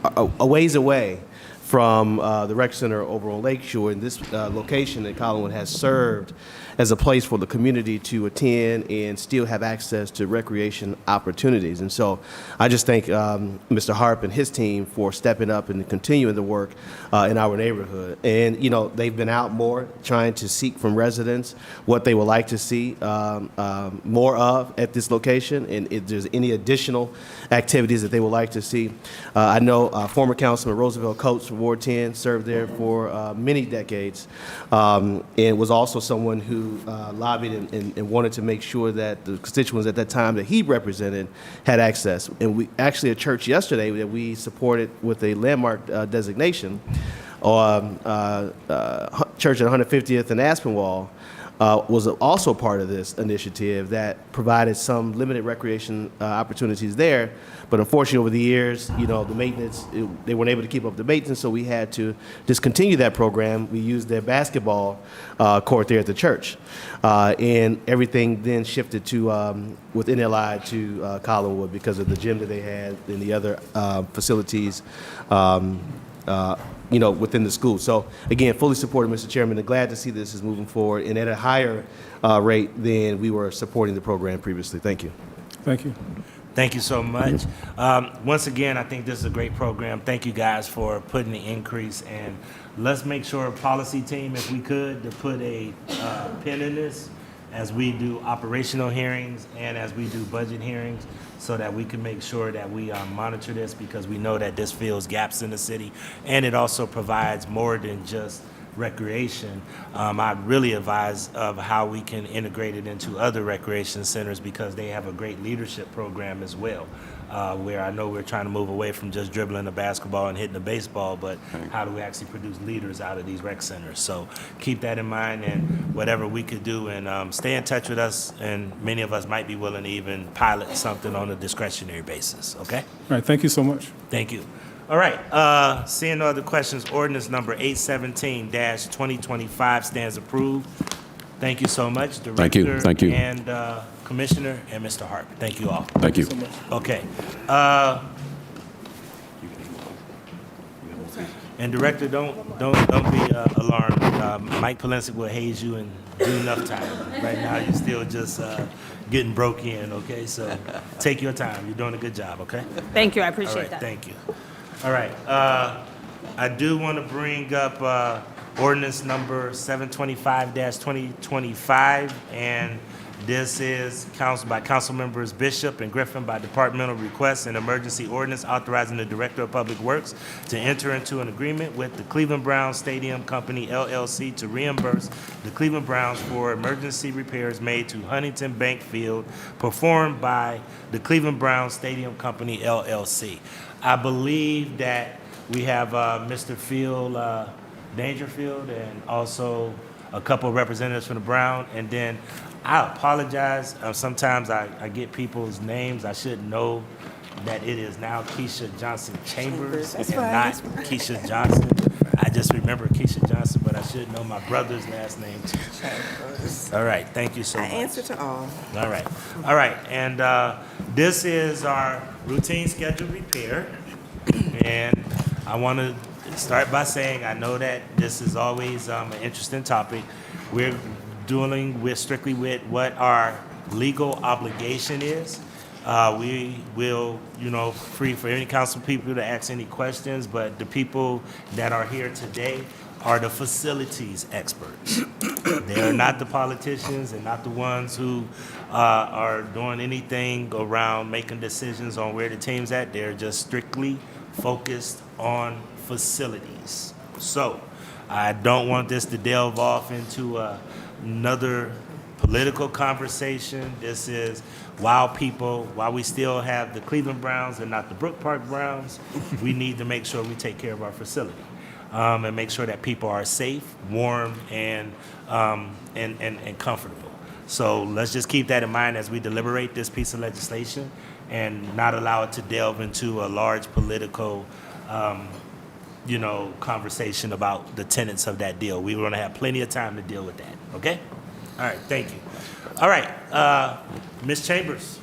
a ways away from the rec center over on Lakeshore. And this location at Collinwood has served as a place for the community to attend and still have access to recreation opportunities. And so I just thank Mr. Harp and his team for stepping up and continuing the work in our neighborhood. And, you know, they've been out more trying to seek from residents what they would like to see more of at this location, and if there's any additional activities that they would like to see. I know former Councilman Roosevelt Coates from Ward 10 served there for many decades, and was also someone who lobbied and wanted to make sure that the constituents at that time that he represented had access. And we actually, at church yesterday, that we supported with a landmark designation, church at 150th and Aspinwall, was also part of this initiative that provided some limited recreation opportunities there. But unfortunately, over the years, the maintenance, they weren't able to keep up the maintenance, so we had to discontinue that program. We used their basketball court there at the church. And everything then shifted to, with NLI to Collinwood because of the gym that they had and the other facilities, within the school. So again, fully supported, Mr. Chairman, and glad to see this is moving forward and at a higher rate than we were supporting the program previously. Thank you. Thank you. Thank you so much. Once again, I think this is a great program. Thank you guys for putting the increase, and let's make sure policy team, if we could, to put a pin in this as we do operational hearings and as we do budget hearings, so that we can make sure that we monitor this, because we know that this fills gaps in the city, and it also provides more than just recreation. I'd really advise of how we can integrate it into other recreation centers, because they have a great leadership program as well, where I know we're trying to move away from just dribbling the basketball and hitting the baseball, but how do we actually produce leaders out of these rec centers? So keep that in mind, and whatever we could do, and stay in touch with us, and many of us might be willing to even pilot something on a discretionary basis, okay? All right, thank you so much. Thank you. All right, seeing no other questions, ordinance number 817-2025 stands approved. Thank you so much, Director. Thank you. And Commissioner and Mr. Hart. Thank you all. Thank you. Okay. And Director, don't be alarmed. Mike Polensek will haze you in due enough time. Right now, you're still just getting broke in, okay? So take your time. You're doing a good job, okay? Thank you, I appreciate All right, that. thank you. All right, I do want to bring up ordinance number 725-2025, and this is by Council Members Bishop and Griffin by departmental request, an emergency ordinance authorizing the Director of Public Works to enter into an agreement with the Cleveland Browns Stadium Company, LLC, to reimburse the Cleveland Browns for emergency repairs made to Huntington Bank Field performed by the Cleveland Browns Stadium Company, LLC. I believe that we have Mr. Phil Dangerfield and also a couple of representatives from the Brown. And then I apologize. Sometimes I get people's names. I should know that it is now Keisha Johnson Chambers and not Keisha Johnson. I just remember Keisha Johnson, but I should know my brother's last name too. All right, thank you so much. I answer to all. All right, and this is our routine scheduled repair, and I want to start by saying I know that this is always an interesting topic. We're dealing strictly with what our legal obligation is. We will, free for any council people to ask any questions, but the people that are here today are the facilities experts. They are not the politicians and not the ones who are doing anything around making decisions on where the team's at. They're just strictly focused on facilities. So I don't want this to delve off into another political conversation. This is while we still have the Cleveland Browns and not the Brook Park Browns, we need to make sure we take care of our facility and make sure that people are safe, warm, and comfortable. So let's just keep that in mind as we deliberate this piece of legislation and not allow it to delve into a large political conversation about the tenets of that deal. We're going to have plenty of time to deal with that, okay? All right, thank you. All right, Ms. Chambers.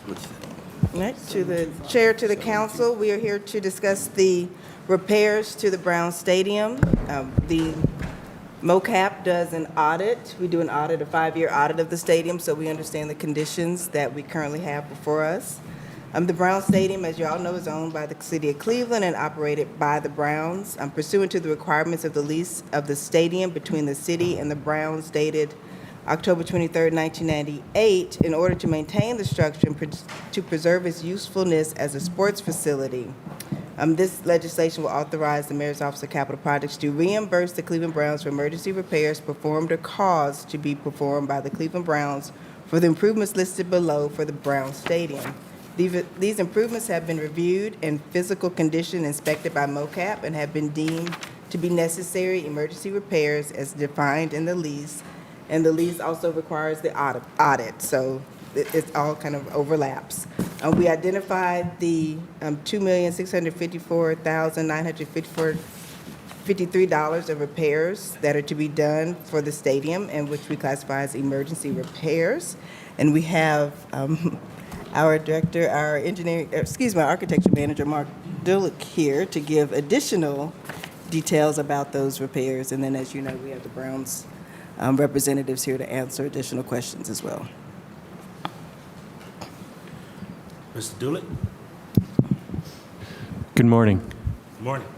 Next, to the chair, to the council, we are here to discuss the repairs to the Brown Stadium. The MOCAP does an audit. We do an audit, a 5-year audit of the stadium, so we understand the conditions that we currently have before us. The Brown Stadium, as you all know, is owned by the city of Cleveland and operated by the Browns. Pursuant to the requirements of the lease of the stadium between the city and the Browns dated October 23, 1998, in order to maintain the structure and to preserve its usefulness as a sports facility. This legislation will authorize the Mayor's Office of Capital Projects to reimburse the Cleveland Browns for emergency repairs performed or caused to be performed by the Cleveland Browns for the improvements listed below for the Brown Stadium. These improvements have been reviewed and physical condition inspected by MOCAP and have been deemed to be necessary emergency repairs as defined in the lease and the lease also requires the audit. So it all kind of overlaps. We identified the $2,654,953 of repairs that are to be done for the stadium, and which we classify as emergency repairs. And we have our director, our architecture manager, Mark Dulick, here to give additional details about those repairs. And then, as you know, we have the Browns representatives here to answer additional questions as well. Mr. Dulick? Good morning. Good morning.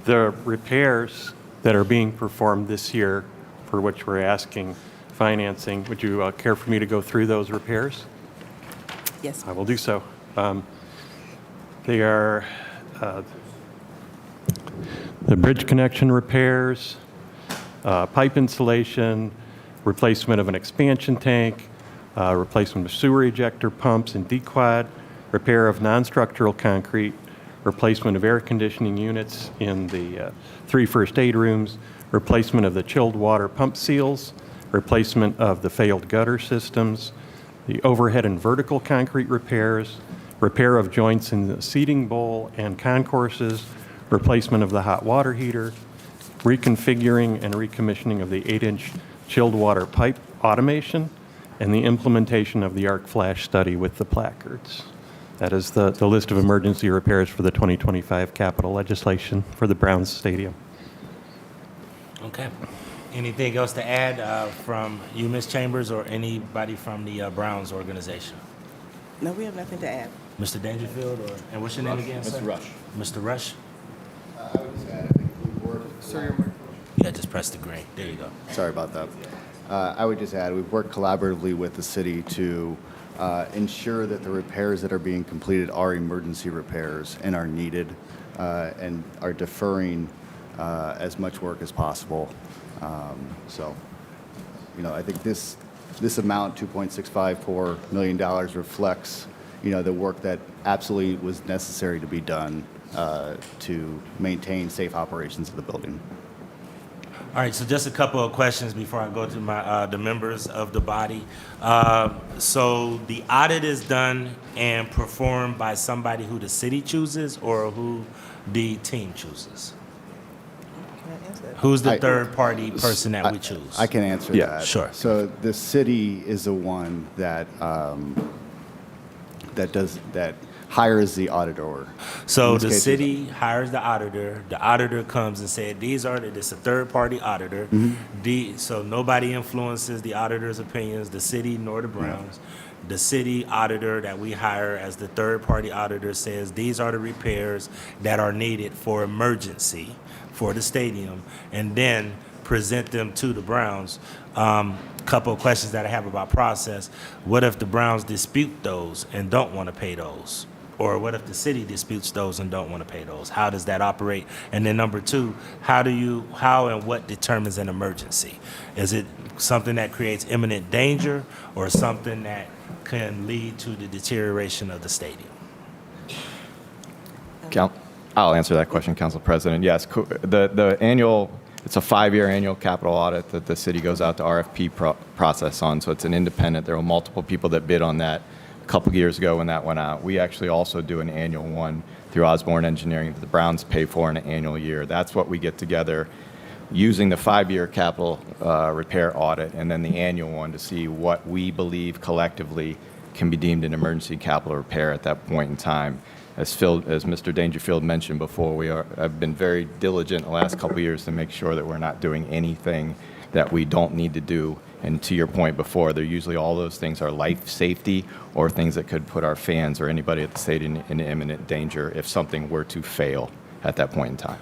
The repairs that are being performed this year, for which we're asking financing, would you care for me to go through those repairs? Yes. I will do so. They are the bridge connection repairs, pipe installation, replacement of an expansion tank, replacement of sewer ejector pumps and dequad, repair of non-structural concrete, replacement of air conditioning units in the 3 first aid rooms, replacement of the chilled water pump seals, replacement of the failed gutter systems, the overhead and vertical concrete repairs, repair of joints in the seating bowl and concourses, replacement of the hot water heater, reconfiguring and recommissioning of the 8-inch chilled water pipe automation, and the implementation of the arc flash study with the placards. That is the list of emergency repairs for the 2025 capital legislation for the Browns Stadium. Okay. Anything else to add from you, Ms. Chambers, or anybody from the Browns organization? No, we have nothing to add. Mr. Dangerfield, and what's your name again, sir? Mr. Rush. Mr. Rush? I would just add, I think we've worked. Yeah, just press the green. There you go. Sorry about that. I would just add, we've worked collaboratively with the city to ensure that the repairs that are being completed are emergency repairs and are needed and are deferring as much work as possible. So, I think this amount, $2.654 million, reflects, the work that absolutely was necessary to be done to maintain safe operations of the building. All right, so just a couple of questions before I go to my the members of the body. So the audit is done and performed by somebody who the city chooses or who the team chooses? Who's the third-party person that we choose? I can answer that. Sure. So the city is the one that that hires the auditor. So In this the case, city hires the auditor comes and said, this is a third-party auditor. So nobody influences the auditor's opinions, the city nor the Browns. The city auditor that we hire as the third-party auditor says, these are the repairs that are needed for emergency for the stadium, and then present them to the Browns. Couple of questions that I have about process. What if the Browns dispute those and don't want to pay those? Or what if the city disputes those and don't want to pay those? How does that operate? And then number two, how and what determines an emergency? Is it something that creates imminent danger or something that can lead to the deterioration of the stadium? I'll answer that question, Council President. Yes, the annual, it's a 5-year annual capital audit that the city goes out to RFP process on, so it's an independent. There were multiple people that bid on that a couple years ago when that went out. We actually also do an annual one through Osborne Engineering that the Browns pay for in an annual year. That's what we get together using the 5-year capital repair audit and then the annual one to see what we believe collectively can be deemed an emergency capital repair at that point in time. As Mr. Dangerfield mentioned before, I've been very diligent the last couple of years to make sure that we're not doing anything that we don't need to do. And to your point before, they're usually all those things are life safety or things that could put our fans or anybody at the stadium in imminent danger if something were to fail at that point in time.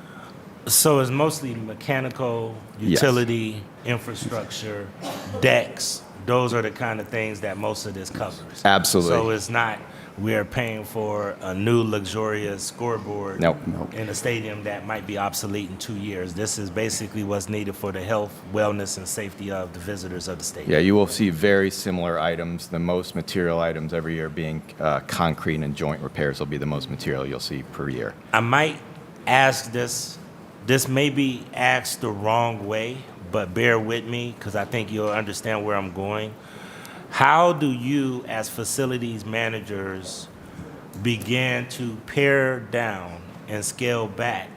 So it's mostly mechanical, utility, infrastructure, decks. Those are the kind of things that most of this covers. Absolutely. So it's not we are paying for a new luxurious scoreboard Nope. in a stadium that might be obsolete in 2 years. This is basically what's needed for the health, wellness, and safety of the visitors of the stadium. Yeah, you will see very similar items. The most material items every year being concrete and joint repairs will be the most material you'll see per year. I might ask this may be asked the wrong way, but bear with me because I think you'll understand where I'm going. How do you, as facilities managers, begin to pare down and scale back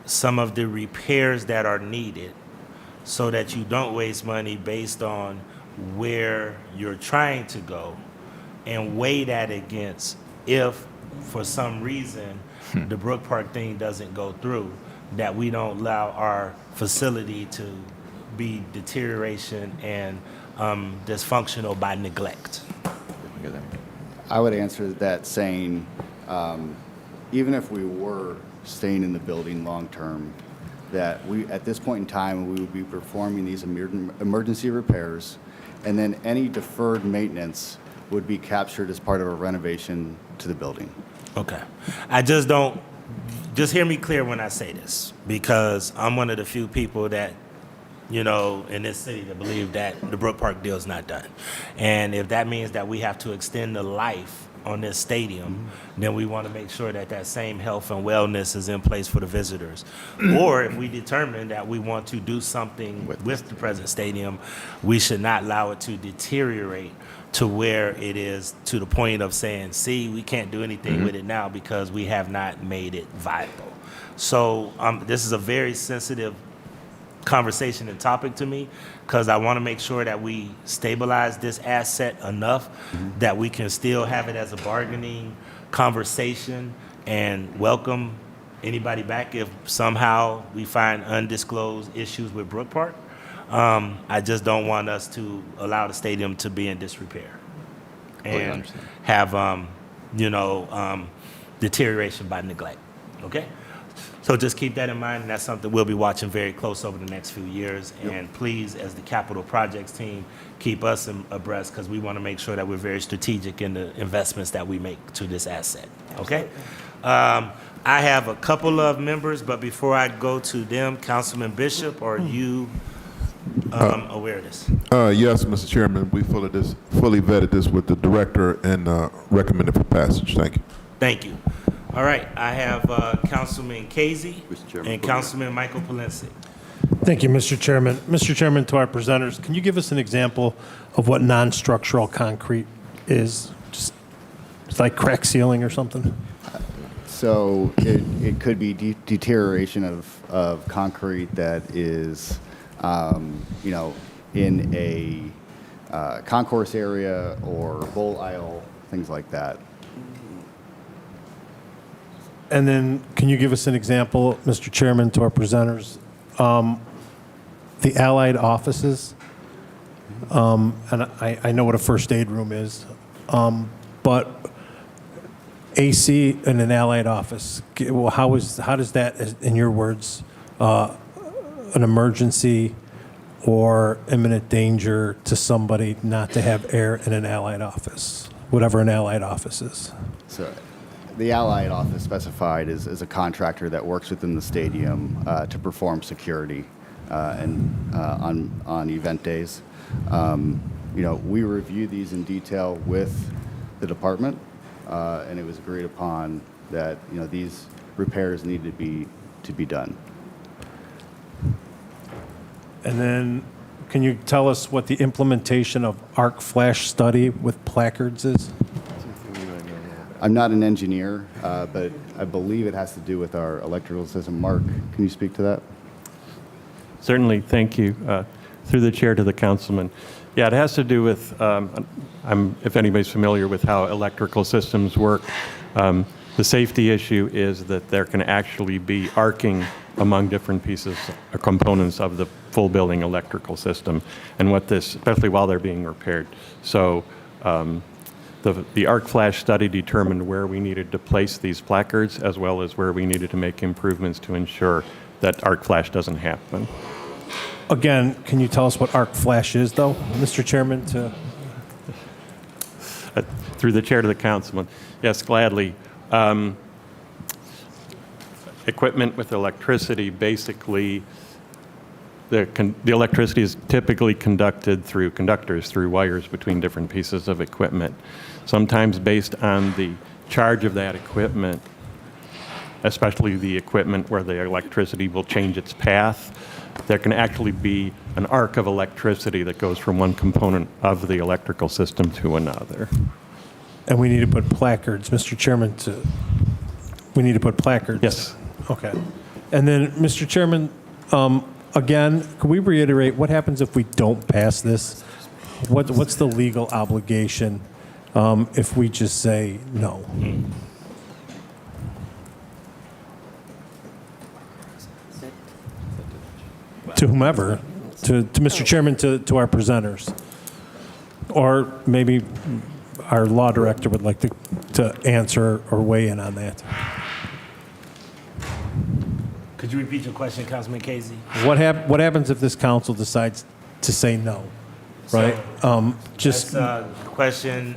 some of the repairs that are needed so that you don't waste money based on where you're trying to go, and weigh that against if, for some reason, the Brook Park thing doesn't go through, that we don't allow our facility to be deterioration and dysfunctional by neglect? I would answer that saying, even if we were staying in the building long-term, that we, at this point in time, we would be performing these emergency repairs, and then any deferred maintenance would be captured as part of a renovation to the building. Okay. Just hear me clear when I say this, because I'm one of the few people that, in this city that believe that the Brook Park deal is not done. And if that means that we have to extend the life on this stadium, then we want to make sure that that same health and wellness is in place for the visitors. Or if we determine that we want to do something with the present stadium, we should not allow it to deteriorate to where it is to the point of saying, see, we can't do anything with it now because we have not made it viable. So this is a very sensitive conversation and topic to me, because I want to make sure that we stabilize this asset enough that we can still have it as a bargaining conversation and welcome anybody back if somehow we find undisclosed issues with Brook Park. I just don't want us to allow the stadium to be in disrepair and have deterioration by neglect. Okay? So just keep that in mind, and that's something we'll be watching very close over the next few years. And please, as the capital projects team, keep us abreast, because we want to make sure that we're very strategic in the investments that we make to this asset. Okay? I have a couple of members, but before I go to them, Councilman Bishop, are you aware of this? Yes, Mr. Chairman, we fully vetted this with the director and recommended for passage. Thank you. Thank you. All right, I have Councilman Casey and Councilman Michael Palencia. Thank you, Mr. Chairman. Mr. Chairman, to our presenters, can you give us an example of what non-structural concrete is? Just it's like crack sealing or something? So it could be deterioration of concrete that is, in a concourse area or bowl aisle, things like that. And then, can you give us an example, Mr. Chairman, to our presenters? The allied offices, and I know what a first aid room is, but AC in an allied office, well, how does that, in your words, an emergency or imminent danger to somebody not to have air in an allied office, whatever an allied office is? So the Allied office specified is a contractor that works within the stadium to perform security and on event days. We review these in detail with the department, and it was agreed upon that these repairs need to be done. And then, can you tell us what the implementation of arc flash study with placards is? I'm not an engineer, but I believe it has to do with our electrical system. Mark, can you speak to that? Certainly, thank you. Through the chair to the councilman. Yeah, it has to do with, if anybody's familiar with how electrical systems work, the safety issue is that there can actually be arcing among different pieces or components of the full building electrical system, and what this, especially while they're being repaired. So the arc flash study determined where we needed to place these placards, as well as where we needed to make improvements to ensure that arc flash doesn't happen. Again, can you tell us what arc flash is, though, Mr. Chairman? Through the chair to the councilman. Yes, gladly. Equipment with electricity, basically, the electricity is typically conducted through conductors, through wires between different pieces of equipment. Sometimes based on the charge of that equipment, especially the equipment where the electricity will change its path, there can actually be an arc of electricity that goes from one component of the electrical system to another. And we need to put placards, Mr. Chairman, we need to put placards. Yes. Okay. And then, Mr. Chairman, again, could we reiterate what happens if we don't pass this? What's the legal obligation if we just say no? To whomever, to Mr. Chairman, to our presenters. Or maybe our law director would like to answer or weigh in on that. Could you repeat your question, Councilman Casey? What happens if this council decides to say no? Right? Just question,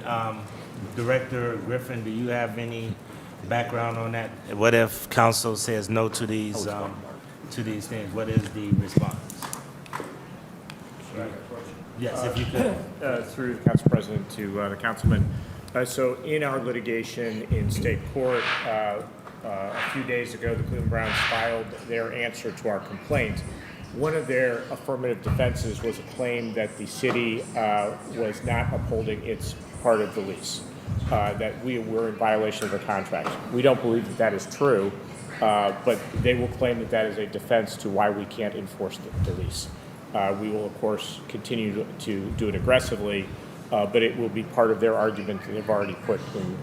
Director Griffin, do you have any background on that? What if council says no to these things? What is the response? Right. Yes, if you could. Through the Council President to the Councilman. So in our litigation in state court, a few days ago, the Cleveland Browns filed their answer to our complaint. One of their affirmative defenses was a claim that the city was not upholding its part of the lease, that we were in violation of the contract. We don't believe that that is true, but they will claim that that is a defense to why we can't enforce the lease. We will, of course, continue to do it aggressively, but it will be part of their argument that they've already put in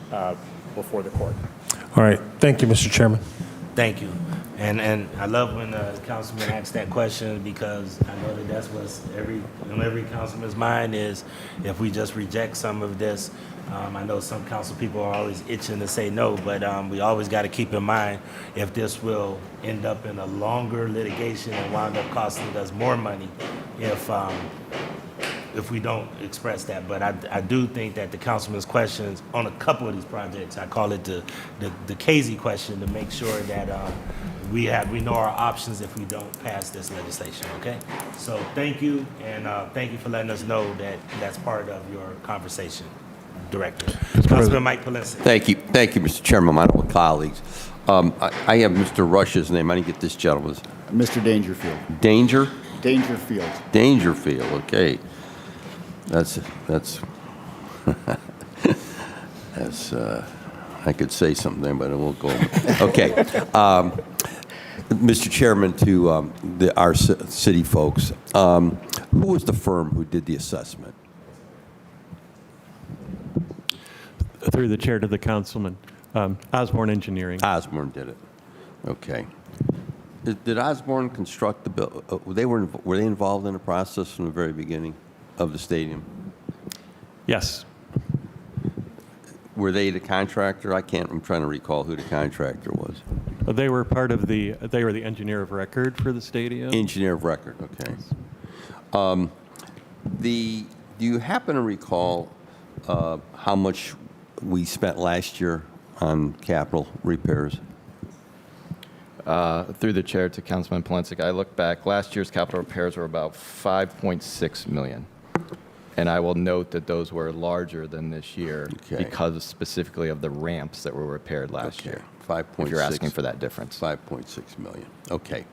before the court. All right. Thank you, Mr. Chairman. Thank you. And I love when the councilman asks that question, because I know that that's what's on every councilman's mind is if we just reject some of this. I know some council people are always itching to say no, but we always got to keep in mind if this will end up in a longer litigation and wind up costing us more money if we don't express that. But I do think that the councilman's questions on a couple of these projects, I call it the Casey question, to make sure that we know our options if we don't pass this legislation, okay? So thank you, and thank you for letting us know that that's part of your conversation, Director. Councilman Mike Polensek. Thank you, Mr. Chairman, my honorable colleagues. I have Mr. Rush's name. I didn't get this gentleman's. Mr. Dangerfield. Danger? Dangerfield. Dangerfield, okay. That's I could say something, but I won't go. Okay. Mr. Chairman, to our city folks, who was the firm who did the assessment? Through the chair to the councilman, Osborne Engineering. Osborne did it. Okay. Did Osborne construct the bill? Were they involved in the process from the very beginning of the stadium? Yes. Were they the contractor? I'm trying to recall who the contractor was. They were they were the engineer of record for the stadium. Engineer of record, okay. Do you happen to recall how much we spent last year on capital repairs? Through the chair to Councilman Polensek, I look back, last year's capital repairs were about $5.6 million. And I will note that those were larger than this year because specifically of the ramps that were repaired last year. 5.6. If you're asking for that difference. 5.6 million. Okay.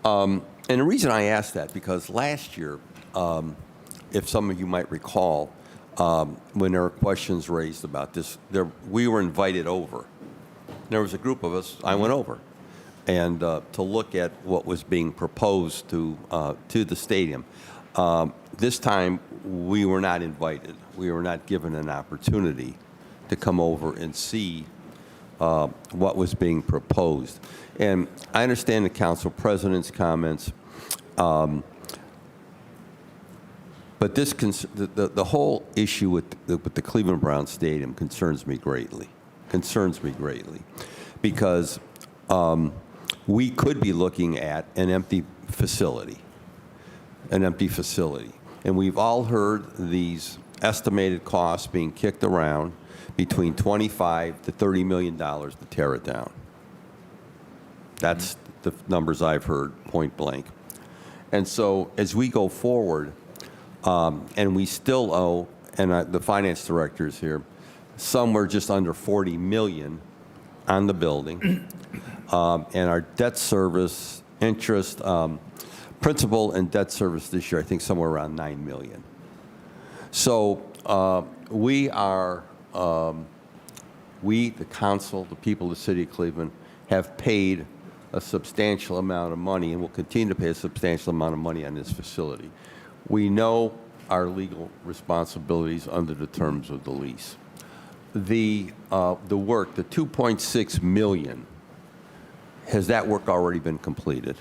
And the reason I asked that, because last year, if some of you might recall, when there were questions raised about this, we were invited over. There was a group of us, I went over, and to look at what was being proposed to the stadium. This time, we were not invited. We were not given an opportunity to come over and see what was being proposed. And I understand the council president's comments, but the whole issue with the Cleveland Browns Stadium concerns me greatly. Because we could be looking at an empty facility. And we've all heard these estimated costs being kicked around between $25 to $30 million to tear it down. That's the numbers I've heard, point blank. And so as we go forward, and we still owe, and the finance director is here, somewhere just under $40 million on the building. And our debt service, interest, principal and debt service this year, I think somewhere around $9 million. So we are, we, the council, the people of the city of Cleveland, have paid a substantial amount of money and will continue to pay a substantial amount of money on this facility. We know our legal responsibilities under the terms of the lease. The work, the $2.6 million, has that work already been completed?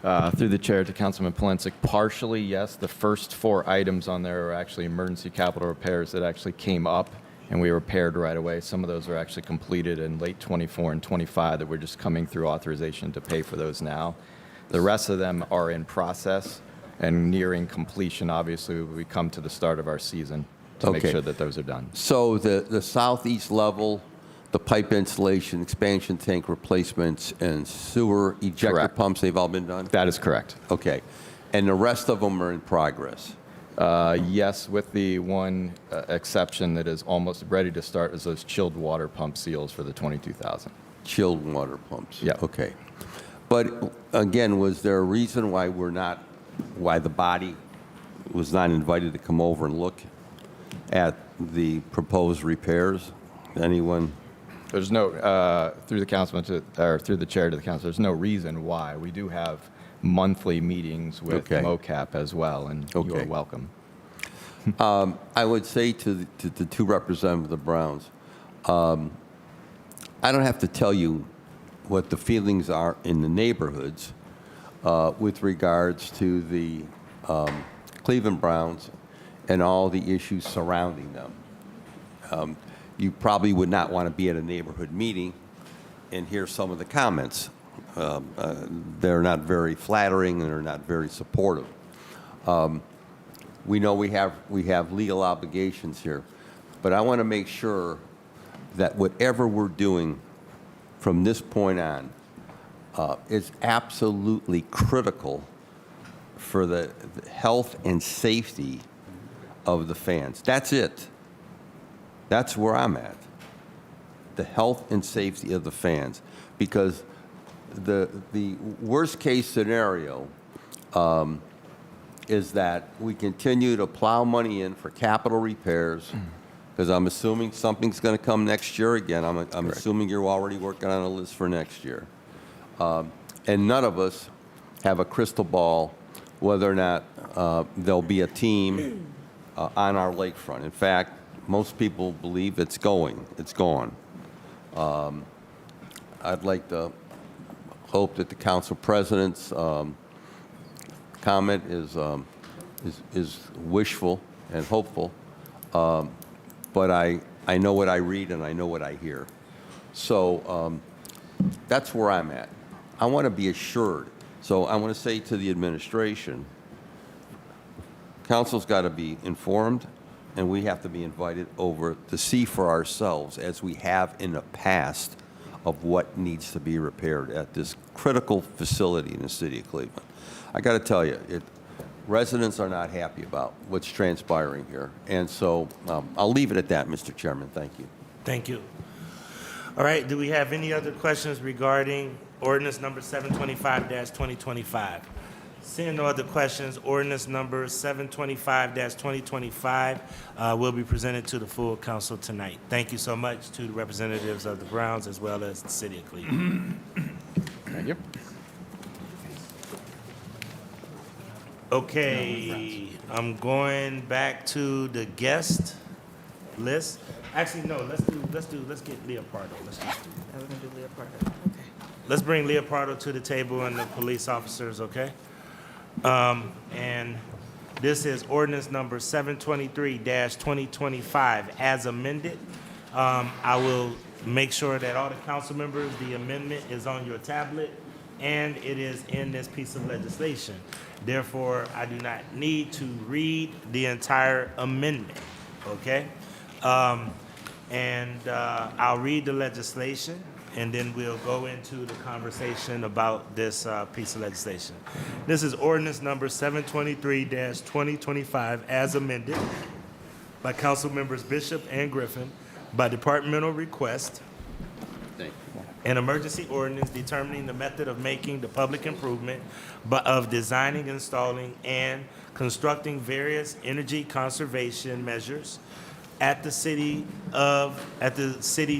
Through the chair to Councilman Polensek, partially, yes. The first 4 items on there are actually emergency capital repairs that actually came up and we repaired right away. Some of those are actually completed in late 24 and 25 that we're just coming through authorization to pay for those now. The rest of them are in process and nearing completion. Obviously, we come to the start of our season to make sure that those are done. So the southeast level, the pipe installation, expansion tank replacements, and sewer ejector pumps, they've all been done? That is correct. Okay. And the rest of them are in progress? Yes, with the one exception that is almost ready to start is those chilled water pump seals for the 22,000. Chilled water pumps? Yeah. Okay. But again, was there a reason why why the body was not invited to come over and look at the proposed repairs? Anyone? There's no, through the councilman or through the chair to the council, there's no reason why. We do have monthly meetings with MOCAP as well, and you are welcome. I would say to the two representatives of the Browns, I don't have to tell you what the feelings are in the neighborhoods with regards to the Cleveland Browns and all the issues surrounding them. You probably would not want to be at a neighborhood meeting and hear some of the comments. They're not very flattering and they're not very supportive. We know we have legal obligations here, but I want to make sure that whatever we're doing from this point on is absolutely critical for the health and safety of the fans. That's it. That's where I'm at. The health and safety of the fans. Because the worst case scenario is that we continue to plow money in for capital repairs, because I'm assuming something's going to come next year again. I'm assuming you're already working on a list for next year. And none of us have a crystal ball whether or not there'll be a team on our lakefront. In fact, most people believe it's going. It's gone. I'd like to hope that the council president's comment is wishful and hopeful, but I know what I read and I know what I hear. So that's where I'm at. I want to be assured. So I want to say to the administration, council's got to be informed, and we have to be invited over to see for ourselves, as we have in the past, of what needs to be repaired at this critical facility in the city of Cleveland. I got to tell you, residents are not happy about what's transpiring here. And so I'll leave it at that, Mr. Chairman. Thank you. Thank you. All right, do we have any other questions regarding ordinance number 725-2025? Seeing no other questions, ordinance number 725-2025 will be presented to the full council tonight. Thank you so much to the representatives of the Browns as well as the city of Cleveland. Thank you. Okay, I'm going back to the guest list. Actually, no, let's get Leopardo. Let's just do. We're gonna do Leopardo. Okay. Let's bring Leopardo to the table and the police officers, okay? And this is ordinance number 723-2025 as amended. I will make sure that all the council members, the amendment is on your tablet and it is in this piece of legislation. Therefore, I do not need to read the entire amendment, okay? I'll read the legislation, and then we'll go into the conversation about this piece of legislation. This is ordinance number 723-2025 as amended by Council Members Bishop and Griffin by departmental request. An emergency ordinance determining the method of making the public improvement of designing, installing, and constructing various energy conservation measures at the city's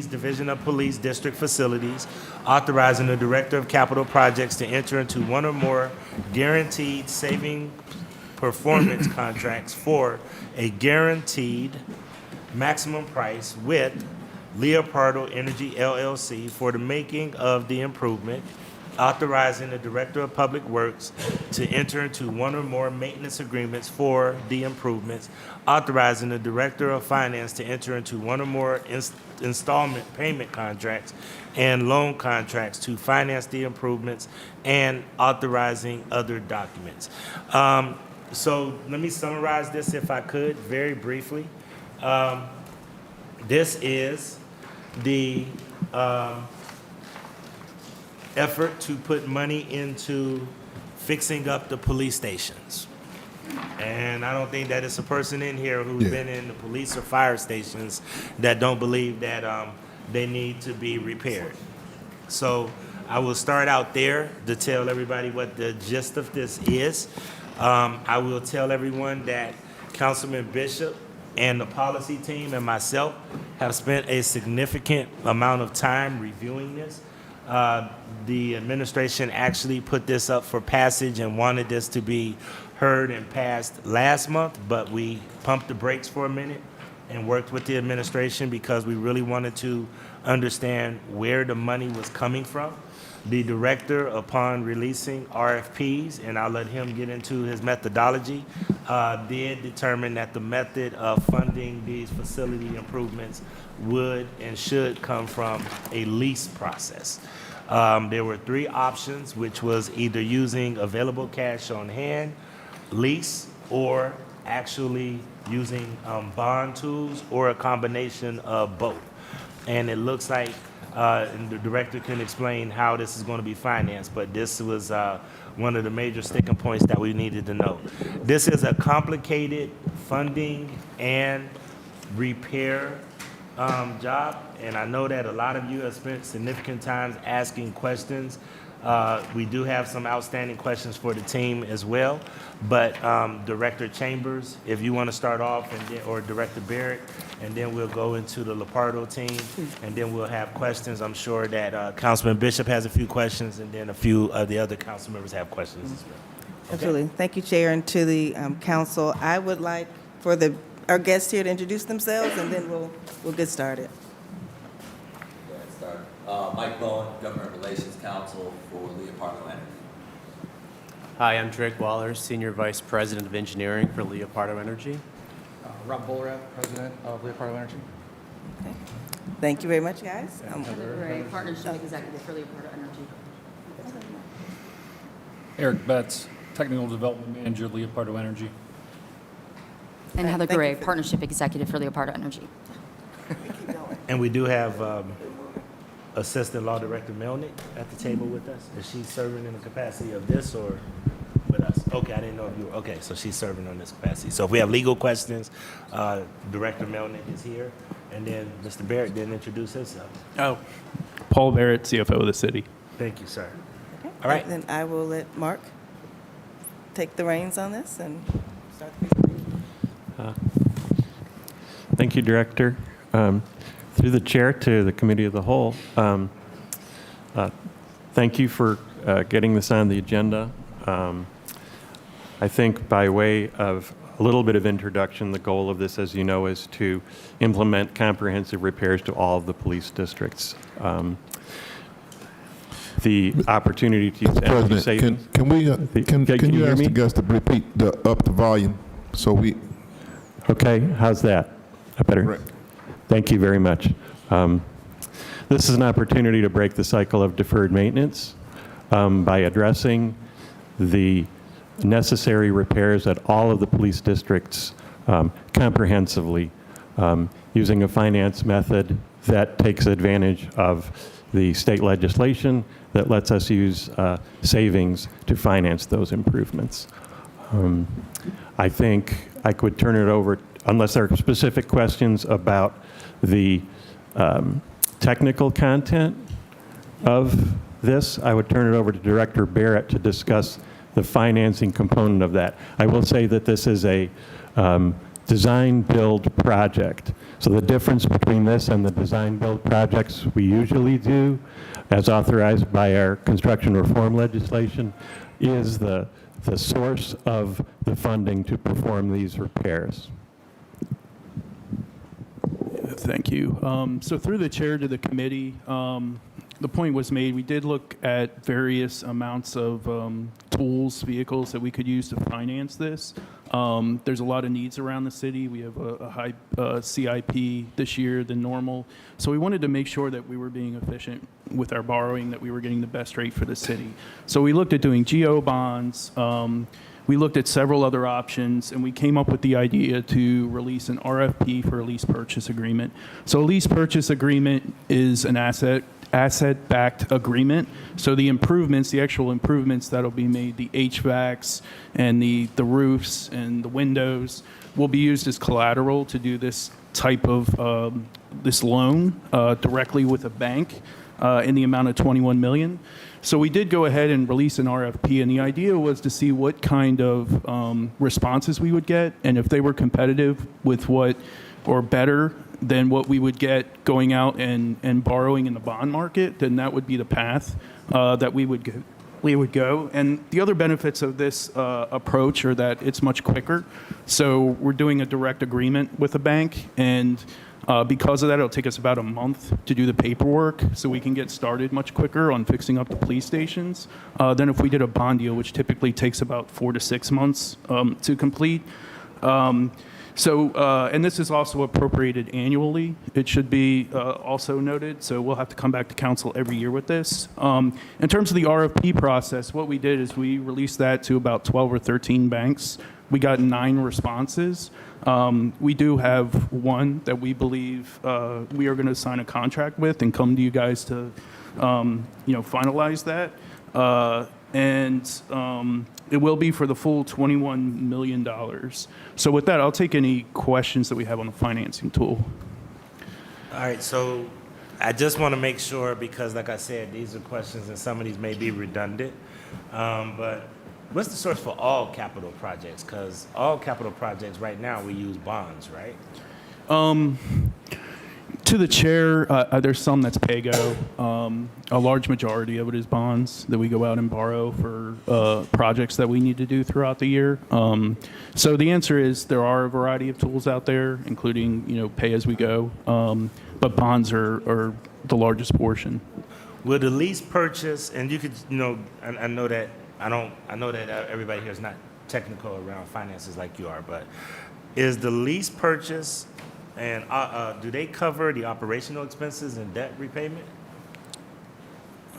Division of Police District facilities, authorizing the Director of Capital Projects to enter into one or more guaranteed saving performance contracts for a guaranteed maximum price with Leopardo Energy LLC for the making of the improvement, authorizing the Director of Public Works to enter into one or more maintenance agreements for the improvements, authorizing the Director of Finance to enter into one or more installment payment contracts and loan contracts to finance the improvements, and authorizing other documents. So let me summarize this, if I could, very briefly. This is the effort to put money into fixing up the police stations. And I don't think that it's a person in here who's been in the police or fire stations that don't believe that they need to be repaired. So I will start out there to tell everybody what the gist of this is. I will tell everyone that Councilman Bishop and the policy team and myself have spent a significant amount of time reviewing this. The administration actually put this up for passage and wanted this to be heard and passed last month, but we pumped the brakes for a minute and worked with the administration because we really wanted to understand where the money was coming from. The director, upon releasing RFPs, and I'll let him get into his methodology, did determine that the method of funding these facility improvements would and should come from a lease process. There were three options, which was either using available cash on hand, lease, or actually using bond tools, or a combination of both. And it looks like, and the director can explain how this is going to be financed, but this was one of the major sticking points that we needed to know. This is a complicated funding and repair job, and I know that a lot of you have spent significant time asking questions. We do have some outstanding questions for the team as well, but Director Chambers, if you want to start off, and then, or Director Barrett, and then we'll go into the Lepardo team, and then we'll have questions. I'm sure that Councilman Bishop has a few questions, and then a few of the other council members have questions as well. Okay? Absolutely. Thank you, Chair, and to the council. I would like for our guests here to introduce themselves, and then we'll get started. Mike Bowen, Government Relations Counsel for Leopardo Energy. Hi, I'm Drake Waller, Senior Vice President of Engineering for Leopardo Energy. Rob Bolrath, President of Leopardo Energy. Okay. Thank you very much, guys. Heather Gray, Partnership Executive for Leopardo Energy. Eric Betts, Technical Development Manager, Leopardo Energy. And Heather Gray, Partnership Executive for Leopardo Energy. And we do have Assistant Law Director Melnick at the table with us. Is she serving in the capacity of this or with us? Okay, I didn't know if you were, okay, so she's serving on this capacity. So if we have legal questions, Director Melnick is here. And then Mr. Barrett didn't introduce himself. Oh, Paul Barrett, CFO of the city. Thank you, sir. Okay. All right. Then I will let Mark take the reins on this and start the presentation. Thank you, Director. Through the chair to the Committee of the Whole, thank you for getting this on the agenda. I think by way of a little bit of introduction, the goal of this, as you know, is to implement comprehensive repairs to all of the police districts. The opportunity to use energy savings. Can you ask the guests to repeat up the volume so we? Okay, how's that? Better. Right. Thank you very much. This is an opportunity to break the cycle of deferred maintenance. by addressing the necessary repairs at all of the police districts comprehensively, using a finance method that takes advantage of the state legislation that lets us use savings to finance those improvements. I think I could turn it over, unless there are specific questions about the technical content of this, I would turn it over to Director Barrett to discuss the financing component of that. I will say that this is a design-build project. So the difference between this and the design-build projects we usually do, as authorized by our construction reform legislation, is the source of the funding to perform these repairs. Thank you. So through the chair to the committee, the point was made, we did look at various amounts of tools, vehicles that we could use to finance this. There's a lot of needs around the city. We have a high CIP this year than normal. So we wanted to make sure that we were being efficient with our borrowing, that we were getting the best rate for the city. So we looked at doing GO bonds. We looked at several other options, and we came up with the idea to release an RFP for a lease purchase agreement. So a lease purchase agreement is an asset-backed agreement. So the improvements, the actual improvements that'll be made, the HVACs and the roofs and the windows, will be used as collateral to do this type of this loan directly with a bank in the amount of $21 million. So we did go ahead and release an RFP, and the idea was to see what kind of responses we would get, and if they were competitive with what, or better than what we would get going out and borrowing in the bond market, then that would be the path that we would go. And the other benefits of this approach are that it's much quicker. So we're doing a direct agreement with a bank, and because of that, it'll take us about a month to do the paperwork, so we can get started much quicker on fixing up the police stations than if we did a bond deal, which typically takes about 4 to 6 months to complete. And this is also appropriated annually. It should be also noted, so we'll have to come back to council every year with this. In terms of the RFP process, what we did is we released that to about 12 or 13 banks. We got 9 responses. We do have one that we believe we are going to sign a contract with and come to you guys to, finalize that. It will be for the full $21 million. So with that, I'll take any questions that we have on the financing tool. All right, so I just want to make sure, because like I said, these are questions and some of these may be redundant, but what's the source for all capital projects? Because all capital projects right now, we use bonds, right? To the chair, there's some that's PAYGO. A large majority of it is bonds that we go out and borrow for projects that we need to do throughout the year. So the answer is there are a variety of tools out there, including pay as we go, but bonds are the largest portion. Will the lease purchase, and you could, I know that everybody here is not technical around finances like you are, but is the lease purchase and do they cover the operational expenses and debt repayment?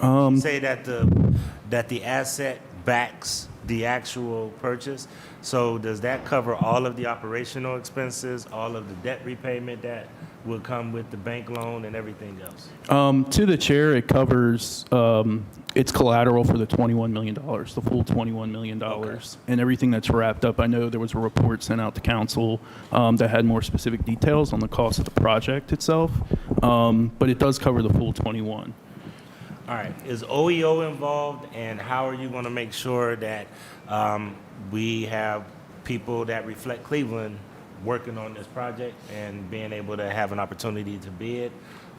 You say that the asset backs the actual purchase. So does that cover all of the operational expenses, all of the debt repayment that will come with the bank loan and everything else? To the chair, it covers it's collateral for the $21 million, the full $21 million, and everything that's wrapped up. I know there was a report sent out to council that had more specific details on the cost of the project itself, but it does cover the full 21. All right. Is OEO involved, and how are you going to make sure that we have people that reflect Cleveland working on this project and being able to have an opportunity to bid?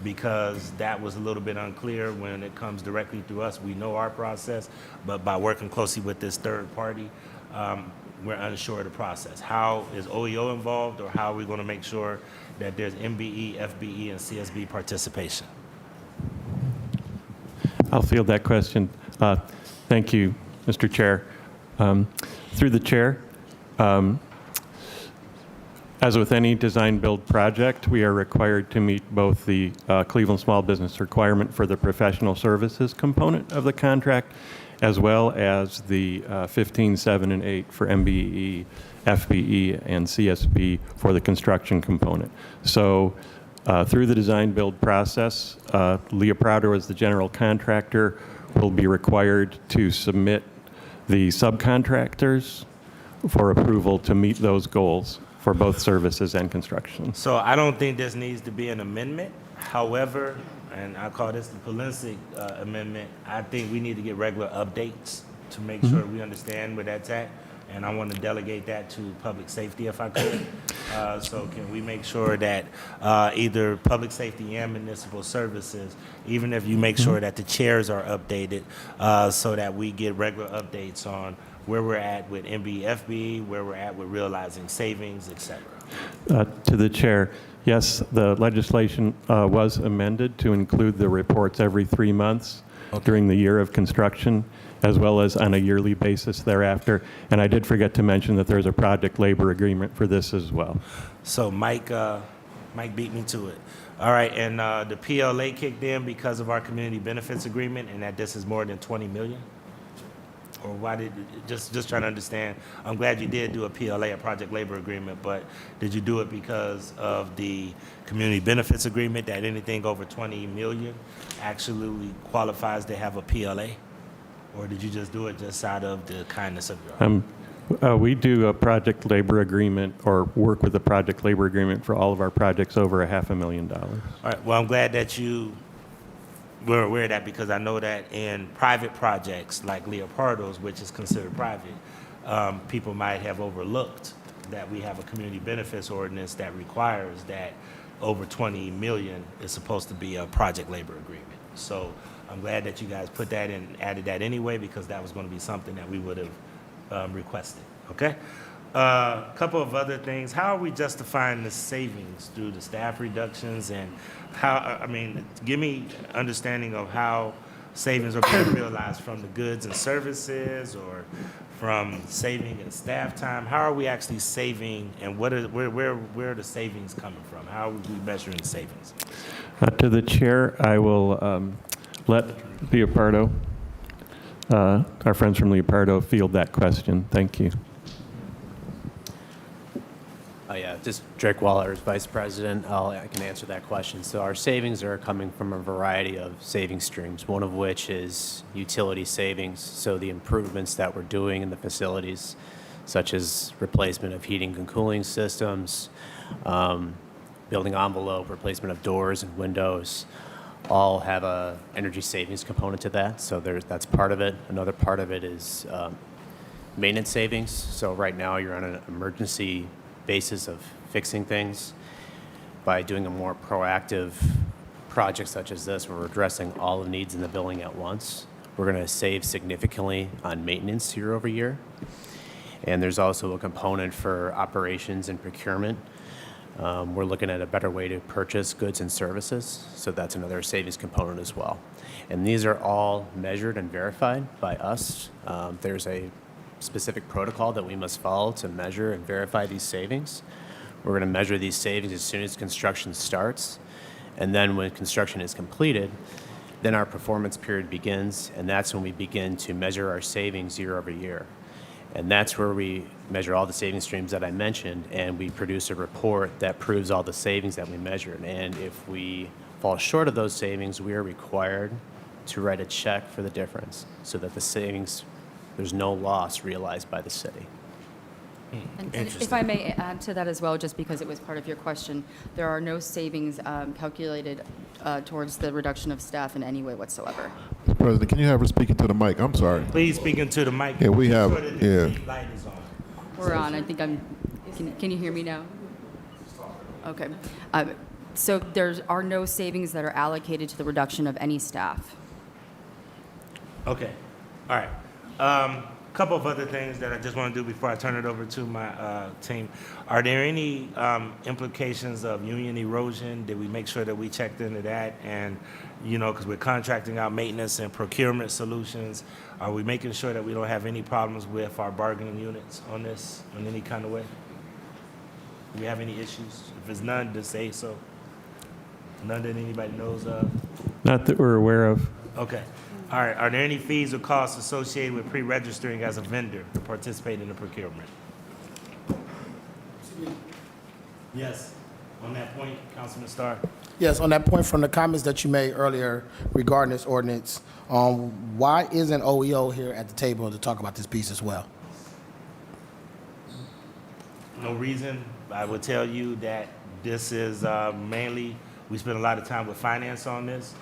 Because that was a little bit unclear when it comes directly through us. We know our process, but by working closely with this third party, we're unsure of the process. How is OEO involved, or how are we going to make sure that there's MBE, FBE, and CSB participation? I'll field that question. Thank you, Mr. Chair. Through the chair, As with any design-build project, we are required to meet both the Cleveland Small Business requirement for the professional services component of the contract, as well as the 15, 7, and 8 for MBE, FBE, and CSB for the construction component. So through the design-build process, Leopardo, as the general contractor, will be required to submit the subcontractors for approval to meet those goals for both services and construction. So I don't think this needs to be an amendment. However, and I call this the Polensek amendment, I think we need to get regular updates to make sure we understand where that's at. And I want to delegate that to public safety if I could. So can we make sure that either public safety and municipal services, even if you make sure that the chairs are updated, so that we get regular updates on where we're at with MBFB, where we're at with realizing savings, et cetera. To the chair, yes, the legislation was amended to include the reports every 3 months during the year of construction, as well as on a yearly basis thereafter. And I did forget to mention that there's a project labor agreement for this as well. So Mike beat me to it. All right, and the PLA kicked in because of our community benefits agreement, and that this is more than 20 million? Or why did, just trying to understand, I'm glad you did do a PLA, a project labor agreement, but did you do it because of the community benefits agreement, that anything over 20 million actually qualifies to have a PLA? Or did you just do it just out of the kindness of your heart? We do a project labor agreement, or work with a project labor agreement for all of our projects over $500,000. All right, well, I'm glad that you were aware of that, because I know that in private projects like Leopardo's, which is considered private, people might have overlooked that we have a community benefits ordinance that requires that over 20 million is supposed to be a project labor agreement. So I'm glad that you guys put that in, added that anyway, because that was going to be something that we would have requested, okay? A couple of other things. How are we justifying the savings through the staff reductions, and how, I mean, give me understanding of how savings are being realized from the goods and services, or from saving in staff time? How are we actually saving, and where are the savings coming from? How are we measuring savings? To the chair, I will let Leopardo, our friends from Leopardo, field that question. Thank you. Yeah, just Drake Waller as Vice President. I can answer that question. So our savings are coming from a variety of saving streams, one of which is utility savings. So the improvements that we're doing in the facilities, such as replacement of heating and cooling systems, building envelope, replacement of doors and windows, all have a energy savings component to that. So that's part of it. Another part of it is maintenance savings. So right now you're on an emergency basis of fixing things. By doing a more proactive project such as this, where we're addressing all the needs in the building at once, we're going to save significantly on maintenance year over year. And there's also a component for operations and procurement. We're looking at a better way to purchase goods and services, so that's another savings component as well. And these are all measured and verified by us. There's a specific protocol that we must follow to measure and verify these savings. We're going to measure these savings as soon as construction starts, and then when construction is completed, then our performance period begins, and that's when we begin to measure our savings year over year. And that's where we measure all the savings streams that I mentioned, and we produce a report that proves all the savings that we measured. And if we fall short of those savings, we are required to write a check for the difference, so that the savings, there's no loss realized by the city. And if I may add to that as well, just because it was part of your question, there are no savings calculated towards the reduction of staff in any way whatsoever. Mr. President, can you have her speak into the mic? I'm sorry. Please speak into the mic. Yeah, we have, Make sure that the yeah. light is on. We're on. I think can you hear me now? Okay. So there are no savings that are allocated to the reduction of any staff. Okay. All right. Couple of other things that I just want to do before I turn it over to my team. Are there any implications of union erosion? Did we make sure that we checked into that? And, you know, because we're contracting out maintenance and procurement solutions, are we making sure that we don't have any problems with our bargaining units on this in any kind of way? Do we have any issues? If there's none, just say so. None that anybody knows of? Not that we're aware of. Okay. All right. Are there any fees or costs associated with pre-registering as a vendor to participate in the procurement? Yes. On that point, Councilman Starr? Yes, on that point from the comments that you made earlier regarding this ordinance, why isn't OEO here at the table to talk about this piece as well? No reason. I would tell you that this is mainly, we spend a lot of time with finance on this.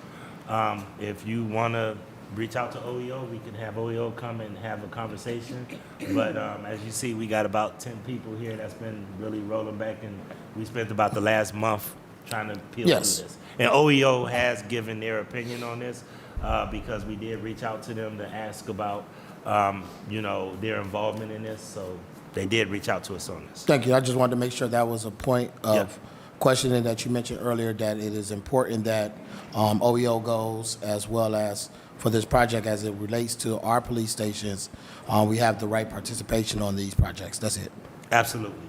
If you want to reach out to OEO, we can have OEO come and have a conversation. But as you see, we got about 10 people here that's been really rolling back, and we spent about the last month trying to peel through this. And OEO has given their opinion on this because we did reach out to them to ask about, you know, their involvement in this. So they did reach out to us on this. Thank you. I just wanted to make sure that was a point of questioning that you mentioned earlier, that it is important that OEO goes, as well as for this project as it relates to our police stations, we have the right participation on these projects. That's it. Absolutely.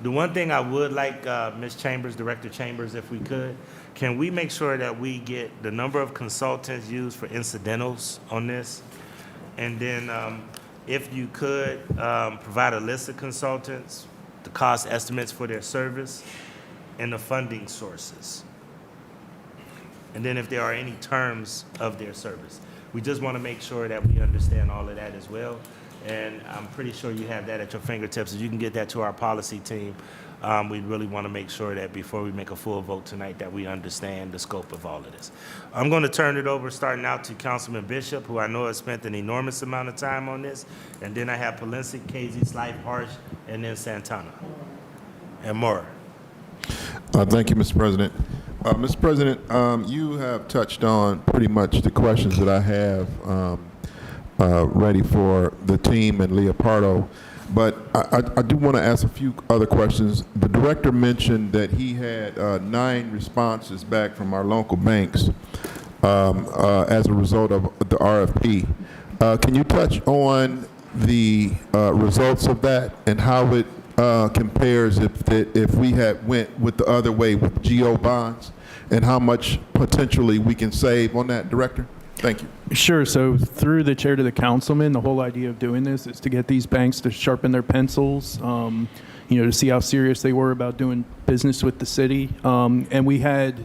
The one thing I would like, Ms. Chambers, Director Chambers, if we could, can we make sure that we get the number of consultants used for incidentals on this? And then if you could provide a list of consultants, the cost estimates for their service, and the funding sources. And then if there are any terms of their service. We just want to make sure that we understand all of that as well. And I'm pretty sure you have that at your fingertips. If you can get that to our policy team, we really want to make sure that before we make a full vote tonight that we understand the scope of all of this. I'm going to turn it over starting out to Councilman Bishop, who I know has spent an enormous amount of time on this. And then I have Polensek, Casey, Slife, Harsh, and then Santana. And more. Thank you, Mr. President. Mr. President, you have touched on pretty much the questions that I have ready for the team and Leopardo, but I do want to ask a few other questions. The director mentioned that he had 9 responses back from our local banks as a result of the RFP. Can you touch on the results of that and how it compares if we had went with the other way with GO bonds, and how much potentially we can save on that, Director? Thank you. Sure. So through the chair to the councilman, the whole idea of doing this is to get these banks to sharpen their pencils, you know, to see how serious they were about doing business with the city. And we had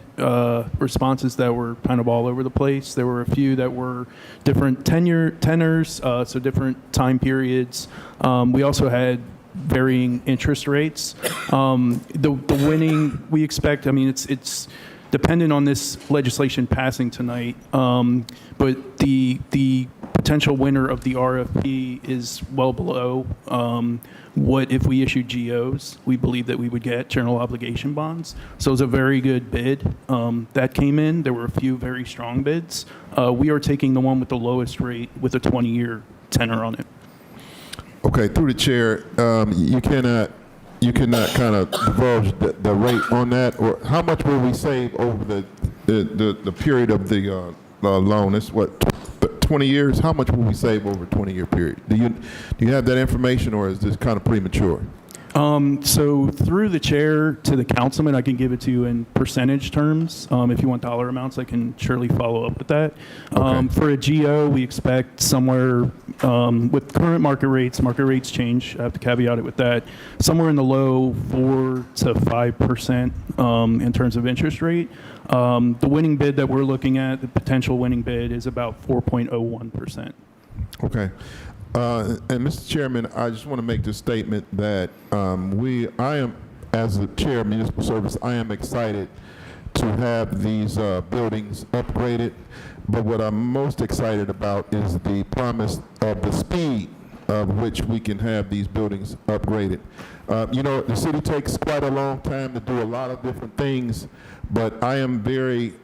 responses that were kind of all over the place. There were a few that were different tenors, so different time periods. We also had varying interest rates. The winning, we expect, I mean, it's dependent on this legislation passing tonight, but the potential winner of the RFP is well below what if we issued GOs, we believe that we would get general obligation bonds. So it was a very good bid that came in. There were a few very strong bids. We are taking the one with the lowest rate with a 20-year tenor on it. Okay, through the chair, you cannot kind of divulge the rate on that, or how much will we save over the period of the loan? It's what, 20 years? How much will we save over a 20-year period? Do you have that information, or is this kind of premature? So through the chair to the councilman, I can give it to you in percentage terms. If you want dollar amounts, I can surely follow up with that. Okay. For a GO, we expect somewhere with current market rates change. I have to caveat it with that. Somewhere in the low 4 to 5% in terms of interest rate. The winning bid that we're looking at, the potential winning bid, is about 4.01%. Okay. And Mr. Chairman, I just want to make this statement that I am, as the chair of municipal service, I am excited to have these buildings upgraded. But what I'm most excited about is the promise of the speed of which we can have these buildings upgraded. You know, the city takes quite a long time to do a lot of different things, but I am very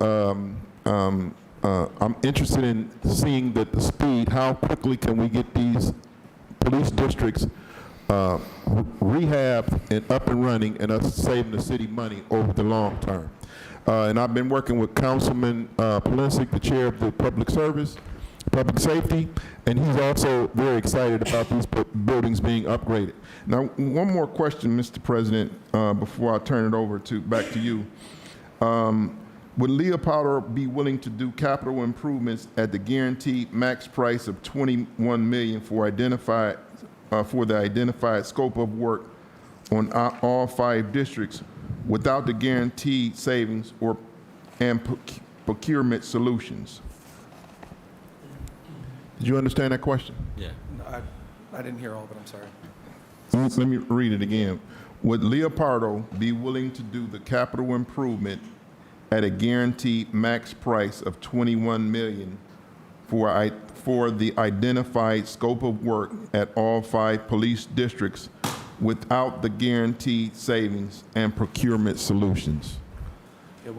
I'm interested in seeing the speed. How quickly can we get these police districts rehabbed and up and running, and us saving the city money over the long term? And I've been working with Councilman Polensek, the chair of the Public Service, public safety, and he's also very excited about these buildings being upgraded. Now, one more question, Mr. President, before I turn it over back to you. Would Leopoldo be willing to do capital improvements at the guaranteed max price of $21 million for the identified scope of work on all 5 districts without the guaranteed savings and procurement solutions? Did you understand that question? Yeah. I didn't hear all of it, I'm sorry. Let me read it again. Would Leopoldo be willing to do the capital improvement at a guaranteed max price of $21 million for the identified scope of work at all 5 police districts without the guaranteed savings and procurement solutions? Yeah,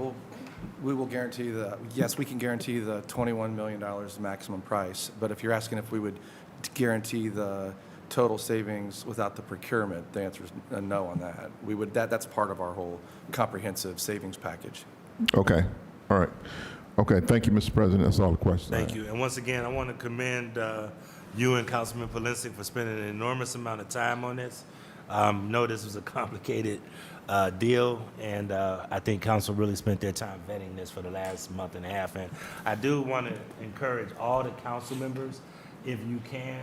we will guarantee yes, we can guarantee the $21 million maximum price, but if you're asking if we would guarantee the total savings without the procurement, the answer is a no on that. That's part of our whole comprehensive savings package. Okay, all right. Okay, thank you, Mr. President. That's all the questions I have. Thank you. And once again, I want to commend you and Councilman Polinsky for spending an enormous amount of time on this. Know this was a complicated deal, and I think council really spent their time vetting this for the last month and a half. And I do want to encourage all the council members, if you can,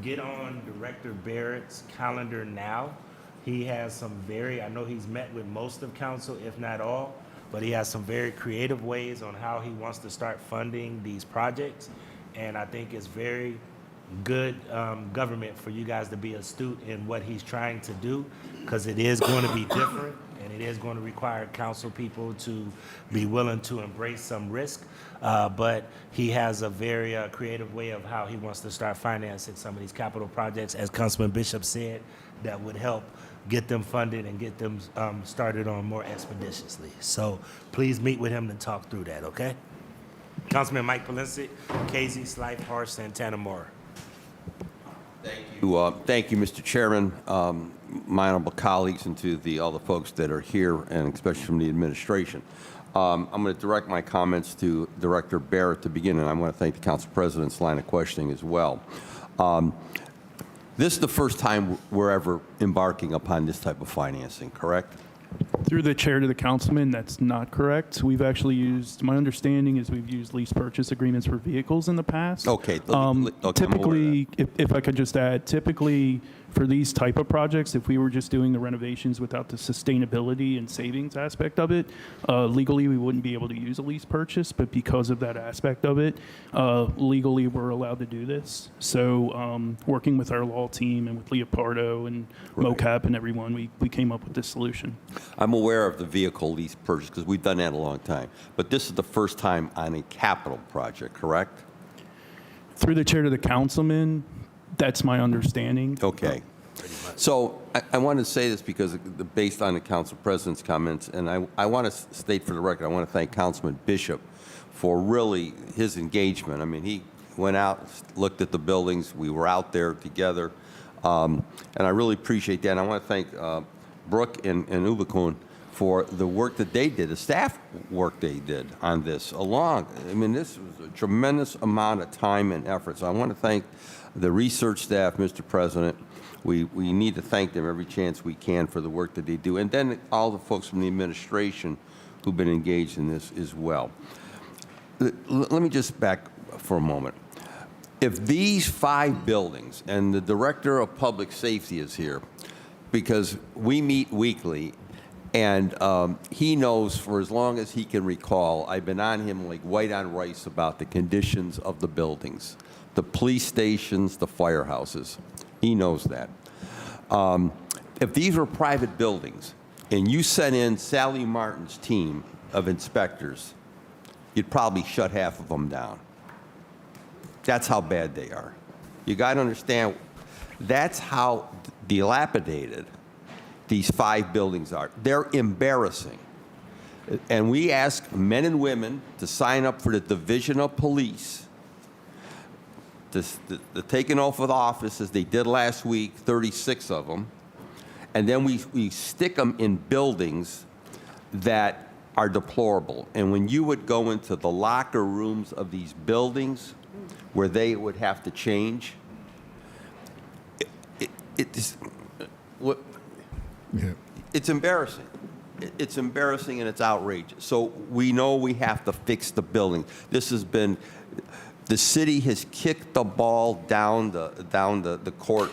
get on Director Barrett's calendar now. He has some I know he's met with most of council, if not all, but he has some very creative ways on how he wants to start funding these projects. And I think it's very good government for you guys to be astute in what he's trying to do, because it is going to be different and it is going to require council people to be willing to embrace some risk. But he has a very creative way of how he wants to start financing some of these capital projects, as Councilman Bishop said, that would help get them funded and get them started on more expeditiously. So please meet with him to talk through that, okay? Councilman Mike Polinsky, Casey, Slife, Harsh, Santana Mora. Thank you, Mr. Chairman, my honorable colleagues, and to all the folks that are here, and especially from the administration. I'm going to direct my comments to Director Barrett to begin, and I want to thank the Council President's line of questioning as well. This is the first time we're ever embarking upon this type of financing, correct? Through the chair to the councilman, that's not correct. We've actually used, my understanding is we've used lease purchase agreements for vehicles in the past. Okay. Typically, if I could just add, typically for these type of projects, if we were just doing the renovations without the sustainability and savings aspect of it, legally we wouldn't be able to use a lease purchase, but because of that aspect of it, legally we're allowed to do this. So working with our law team and with Leopardo and MOCAP and everyone, we came up with this solution. I'm aware of the vehicle lease purchase because we've done that a long time, but this is the first time on a capital project, correct? Through the chair to the councilman, that's my understanding. Okay. So I want to say this because based on the Council President's comments, and I want to state for the record, I want to thank Councilman Bishop for really his engagement. I mean, he went out, looked at the buildings, we were out there together, and I really appreciate that. And I want to thank Brooke and Ubikun for the work that they did, the staff work they did on this along. I mean, this was a tremendous amount of time and effort. So I want to thank the research staff, Mr. President. We need to thank them every chance we can for the work that they do. And then all the folks from the administration who've been engaged in this as well. Let me just back for a moment. If these 5 buildings, and the Director of Public Safety is here, because we meet weekly, and he knows for as long as he can recall, I've been on him like white on rice about the conditions of the buildings, the police stations, the firehouses. He knows that. If these were private buildings and you sent in Sally Martin's team of inspectors, you'd probably shut half of them down. That's how bad they are. You got to understand, that's how dilapidated these 5 buildings are. They're embarrassing. And we ask men and women to sign up for the Division of Police, the taking off of the office as they did last week, 36 of them, and then we stick them in buildings that are deplorable. And when you would go into the locker rooms of these buildings, where they would have to change. It's embarrassing. It's embarrassing and it's outrageous. So we know we have to fix the building. This has been, the city has kicked the ball down the court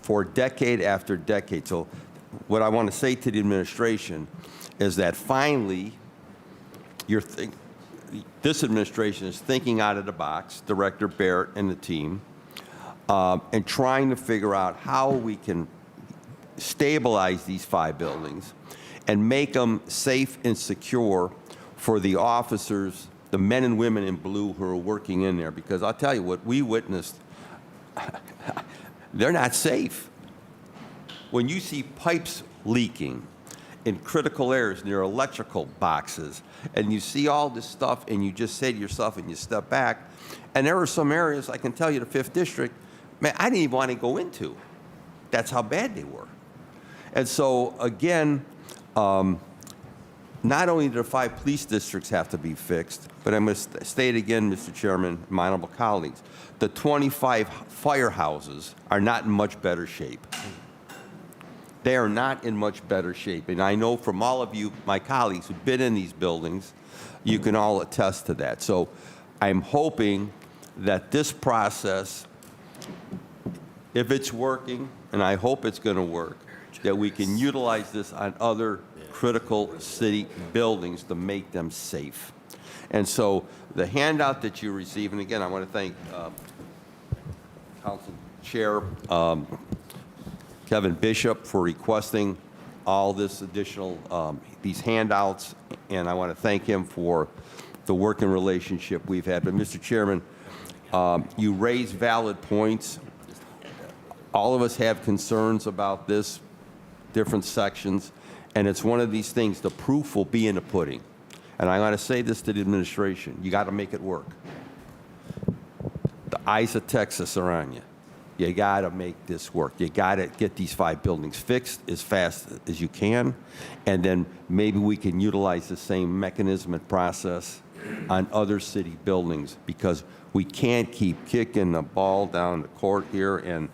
for decade after decade. So what I want to say to the administration is that finally, this administration is thinking out of the box, Director Barrett and the team, and trying to figure out how we can stabilize these 5 buildings and make them safe and secure for the officers, the men and women in blue who are working in there. Because I'll tell you what we witnessed, they're not safe. When you see pipes leaking in critical areas near electrical boxes, and you see all this stuff, and you just say to yourself, and you step back, and there are some areas, I can tell you, the 5th District, man, I didn't even want to go into. That's how bad they were. And so, again, not only do the 5 police districts have to be fixed, but I must state again, Mr. Chairman, my honorable colleagues, the 25 firehouses are not in much better shape. They are not in much better shape. And I know from all of you, my colleagues who've been in these buildings, you can all attest to that. So I'm hoping that this process, if it's working, and I hope it's going to work, that we can utilize this on other critical city buildings to make them safe. And so the handout that you receive, and again, I want to thank Council Chair Kevin Bishop for requesting all this additional, these handouts, and I want to thank him for the working relationship we've had. But Mr. Chairman, you raise valid points. All of us have concerns about this, different sections, and it's one of these things, the proof will be in the pudding. And I want to say this to the administration, you got to make it work. The eyes of Texas are on you. You got to make this work. You got to get these 5 buildings fixed as fast as you can, and then maybe we can utilize the same mechanism and process on other city buildings, because we can't keep kicking the ball down the court here. And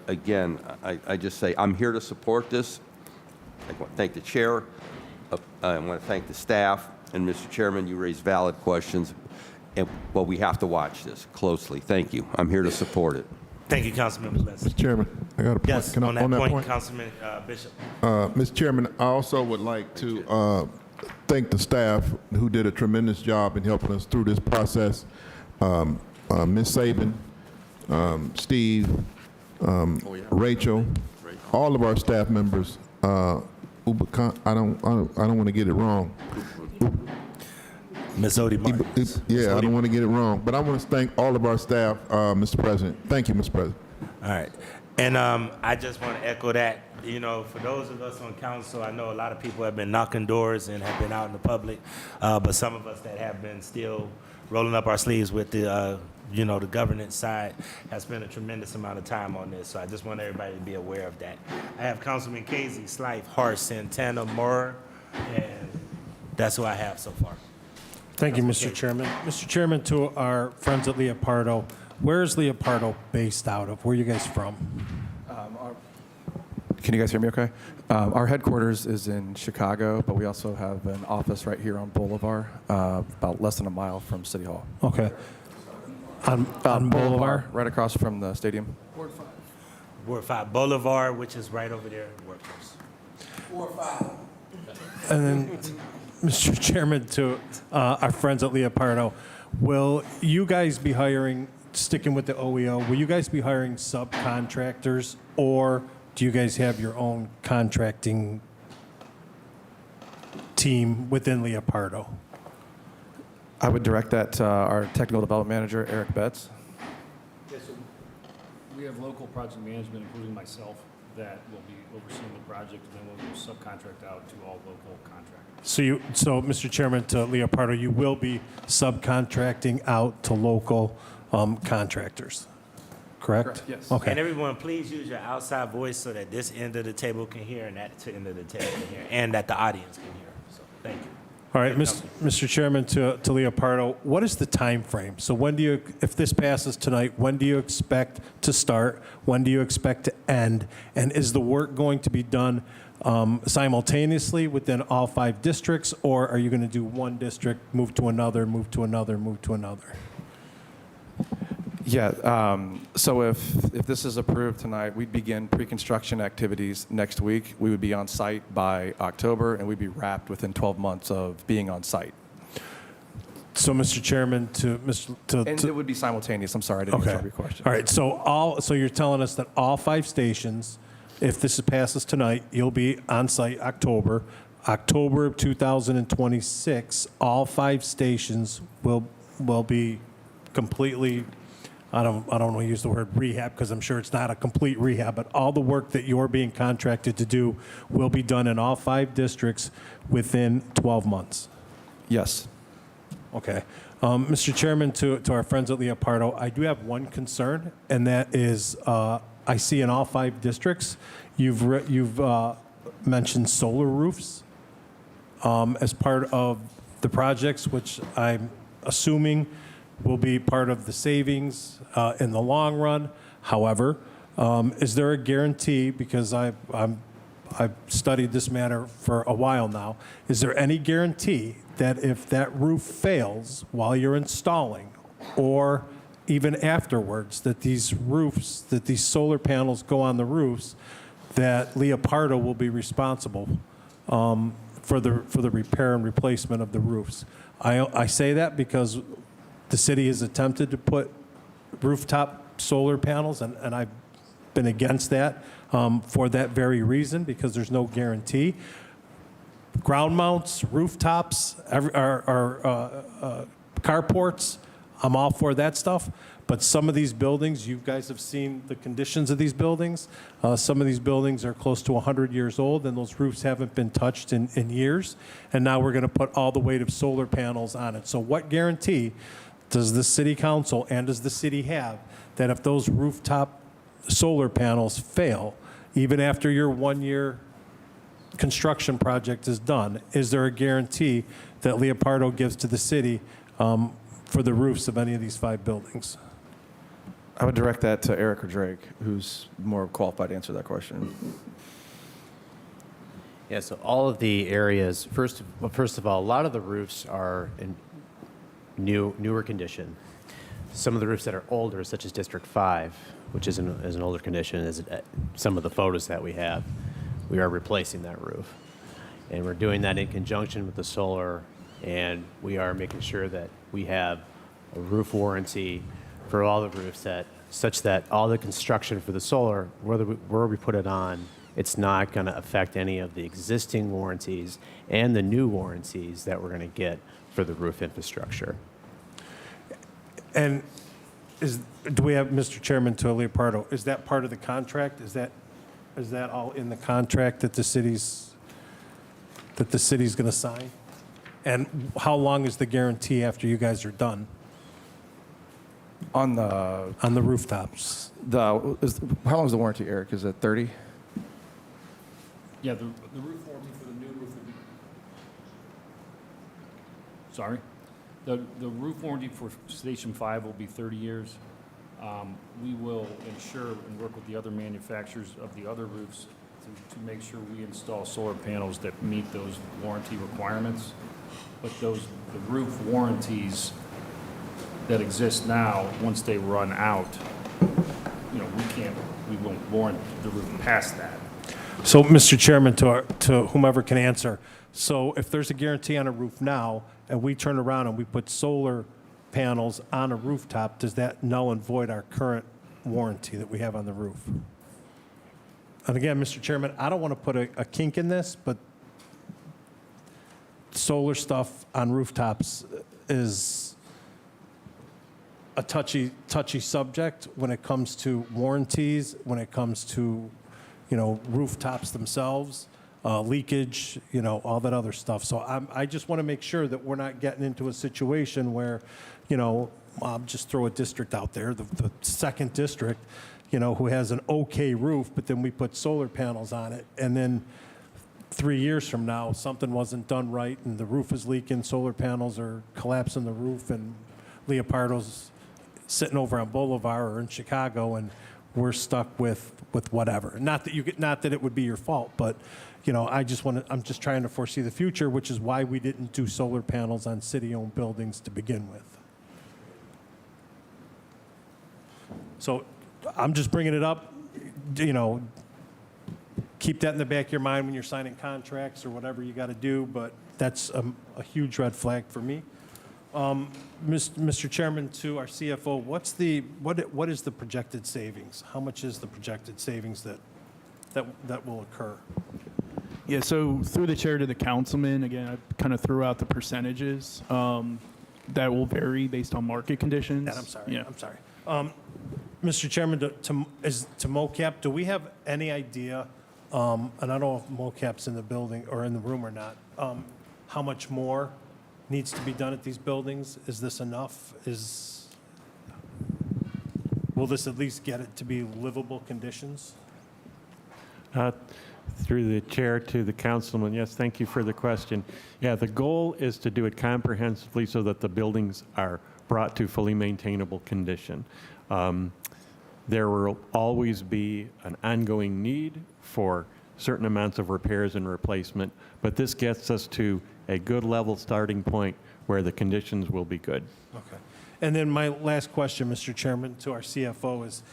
again, I just say I'm here to support this. I want to thank the chair. I want to thank the staff. And Mr. Chairman, you raised valid questions, but we have to watch this closely. Thank you. I'm here to support it. Thank you, Councilman Leslie. Mr. Chairman, I got a point. Yes, Can I- on that point, Councilman Bishop. Mr. Chairman, I also would like to thank the staff who did a tremendous job in helping us through this process. Ms. Saban, Steve, Rachel, all of our staff members. I don't want to get it wrong. Ms. Odie Martins. Yeah, I don't want to get it wrong, but I want to thank all of our staff, Mr. President. Thank you, Mr. President. All right. And I just want to echo that. You know, for those of us on council, I know a lot of people have been knocking doors and have been out in the public, but some of us that have been still rolling up our sleeves with the, you know, the governance side has spent a tremendous amount of time on this. So I just want everybody to be aware of that. I have Councilman Casey, Slife, Hart, Santana, Moore, and that's who I have so far. Thank you, Mr. Chairman. Mr. Chairman, to our friends at Leopardo, where is Leopardo based out of? Where are you guys from? Can you guys hear me okay? Our headquarters is in Chicago, but we also have an office right here on Boulevard, about less than a mile from City Hall. Okay. On Boulevard? Right across from the stadium. Ward 5 Boulevard, which is right over there in Workforce. Ward 5. And then, Mr. Chairman, to our friends at Leopardo, will you guys be hiring, sticking with the OEO, will you guys be hiring subcontractors, or do you guys have your own contracting team within Leopardo? I would direct that to our technical development manager, Eric Betts. Yes, so we have local project management, including myself, that will be overseeing the project, and then we'll subcontract out to all local contractors. So Mr. Chairman, to Leopardo, you will be subcontracting out to local contractors, correct? Yes. Okay. And everyone, please use your outside voice so that this end of the table can hear and that end of the table can hear, and that the audience can hear. So, thank you. All right, Mr. Chairman, to Leopardo, what is the time frame? So when do you, if this passes tonight, when do you expect to start? When do you expect to end? And is the work going to be done simultaneously within all 5 districts, or are you going to do one district, move to another, move to another, move to another? Yeah, so if this is approved tonight, we'd begin pre-construction activities next week. We would be on site by October, and we'd be wrapped within 12 months of being on site. So, Mr. Chairman, And it would be simultaneous. I'm sorry, I didn't answer your question. All right, so you're telling us that all 5 stations, if this passes tonight, you'll be on site October of 2026, all 5 stations will be completely, I don't want to use the word rehab because I'm sure it's not a complete rehab, but all the work that you're being contracted to do will be done in all 5 districts within 12 months. Yes. Okay. Mr. Chairman, to our friends at Leopardo, I do have one concern, and that is I see in all 5 districts, you've mentioned solar roofs as part of the projects, which I'm assuming will be part of the savings in the long run. However, is there a guarantee, because I've studied this matter for a while now, is there any guarantee that if that roof fails while you're installing or even afterwards, that these roofs, that these solar panels go on the roofs, that Leopardo will be responsible for the repair and replacement of the roofs? I say that because the city has attempted to put rooftop solar panels, and I've been against that for that very reason, because there's no guarantee. Ground mounts, rooftops, carports, I'm all for that stuff. But some of these buildings, you guys have seen the conditions of these buildings. Some of these buildings are close to 100 years old, and those roofs haven't been touched in years. And now we're going to put all the weight of solar panels on it. So what guarantee does the city council and does the city have that if those rooftop solar panels fail, even after your 1-year construction project is done, is there a guarantee that Leopardo gives to the city for the roofs of any of these 5 buildings? I would direct that to Eric or Drake, who's more qualified to answer that question. Yeah, so all of the areas, first of all, a lot of the roofs are in newer condition. Some of the roofs that are older, such as District 5, which is an older condition, is some of the photos that we have, we are replacing that roof. And we're doing that in conjunction with the solar, and we are making sure that we have a roof warranty for all the roofs, such that all the construction for the solar, where we put it on, it's not going to affect any of the existing warranties and the new warranties that we're going to get for the roof infrastructure. And do we have, Mr. Chairman, to Leopardo, is that part of the contract? Is that all in the contract that the city's going to sign? And how long is the guarantee after you guys are done? On the rooftops. How long is the warranty, Eric? Is it 30? Yeah, the roof warranty for the new roof would be, sorry? The roof warranty for Station 5 will be 30 years. We will ensure and work with the other manufacturers of the other roofs to make sure we install solar panels that meet those warranty requirements. But the roof warranties that exist now, once they run out, we won't warrant the roof past that. So, Mr. Chairman, to whomever can answer, so if there's a guarantee on a roof now, and we turn around and we put solar panels on a rooftop, does that null and void our current warranty that we have on the roof? And again, Mr. Chairman, I don't want to put a kink in this, but solar stuff on rooftops is a touchy subject when it comes to warranties, when it comes to, rooftops themselves, leakage, all that other stuff. So I just want to make sure that we're not getting into a situation where, I'll just throw a district out there, the 2nd district, who has an okay roof, but then we put solar panels on it, and then 3 years from now, something wasn't done right and the roof is leaking, solar panels are collapsing the roof, and Leopardo's sitting over on Boulevard or in Chicago, and we're stuck with whatever. Not that it would be your fault, but I'm just trying to foresee the future, which is why we didn't do solar panels on city-owned buildings to begin with. So I'm just bringing it up, keep that in the back of your mind when you're signing contracts or whatever you got to do, but that's a huge red flag for me. Mr. Chairman, to our CFO, what is the projected savings? How much is the projected savings that will occur? Yeah, so through the chair to the councilman, again, I kind of threw out the percentages. That will vary based on market conditions. And I'm sorry. Yeah. I'm sorry. Mr. Chairman, to MoCap, do we have any idea, and I don't know if MoCap's in the building or in the room or not, how much more needs to be done at these buildings? Is this enough? Will this at least get it to be livable conditions? Through the chair to the councilman, yes, thank you for the question. Yeah, the goal is to do it comprehensively so that the buildings are brought to fully maintainable condition. There will always be an ongoing need for certain amounts of repairs and replacement, but this gets us to a good level starting point where the conditions will be good. Okay. And then my last question, Mr. Chairman, to our CFO is,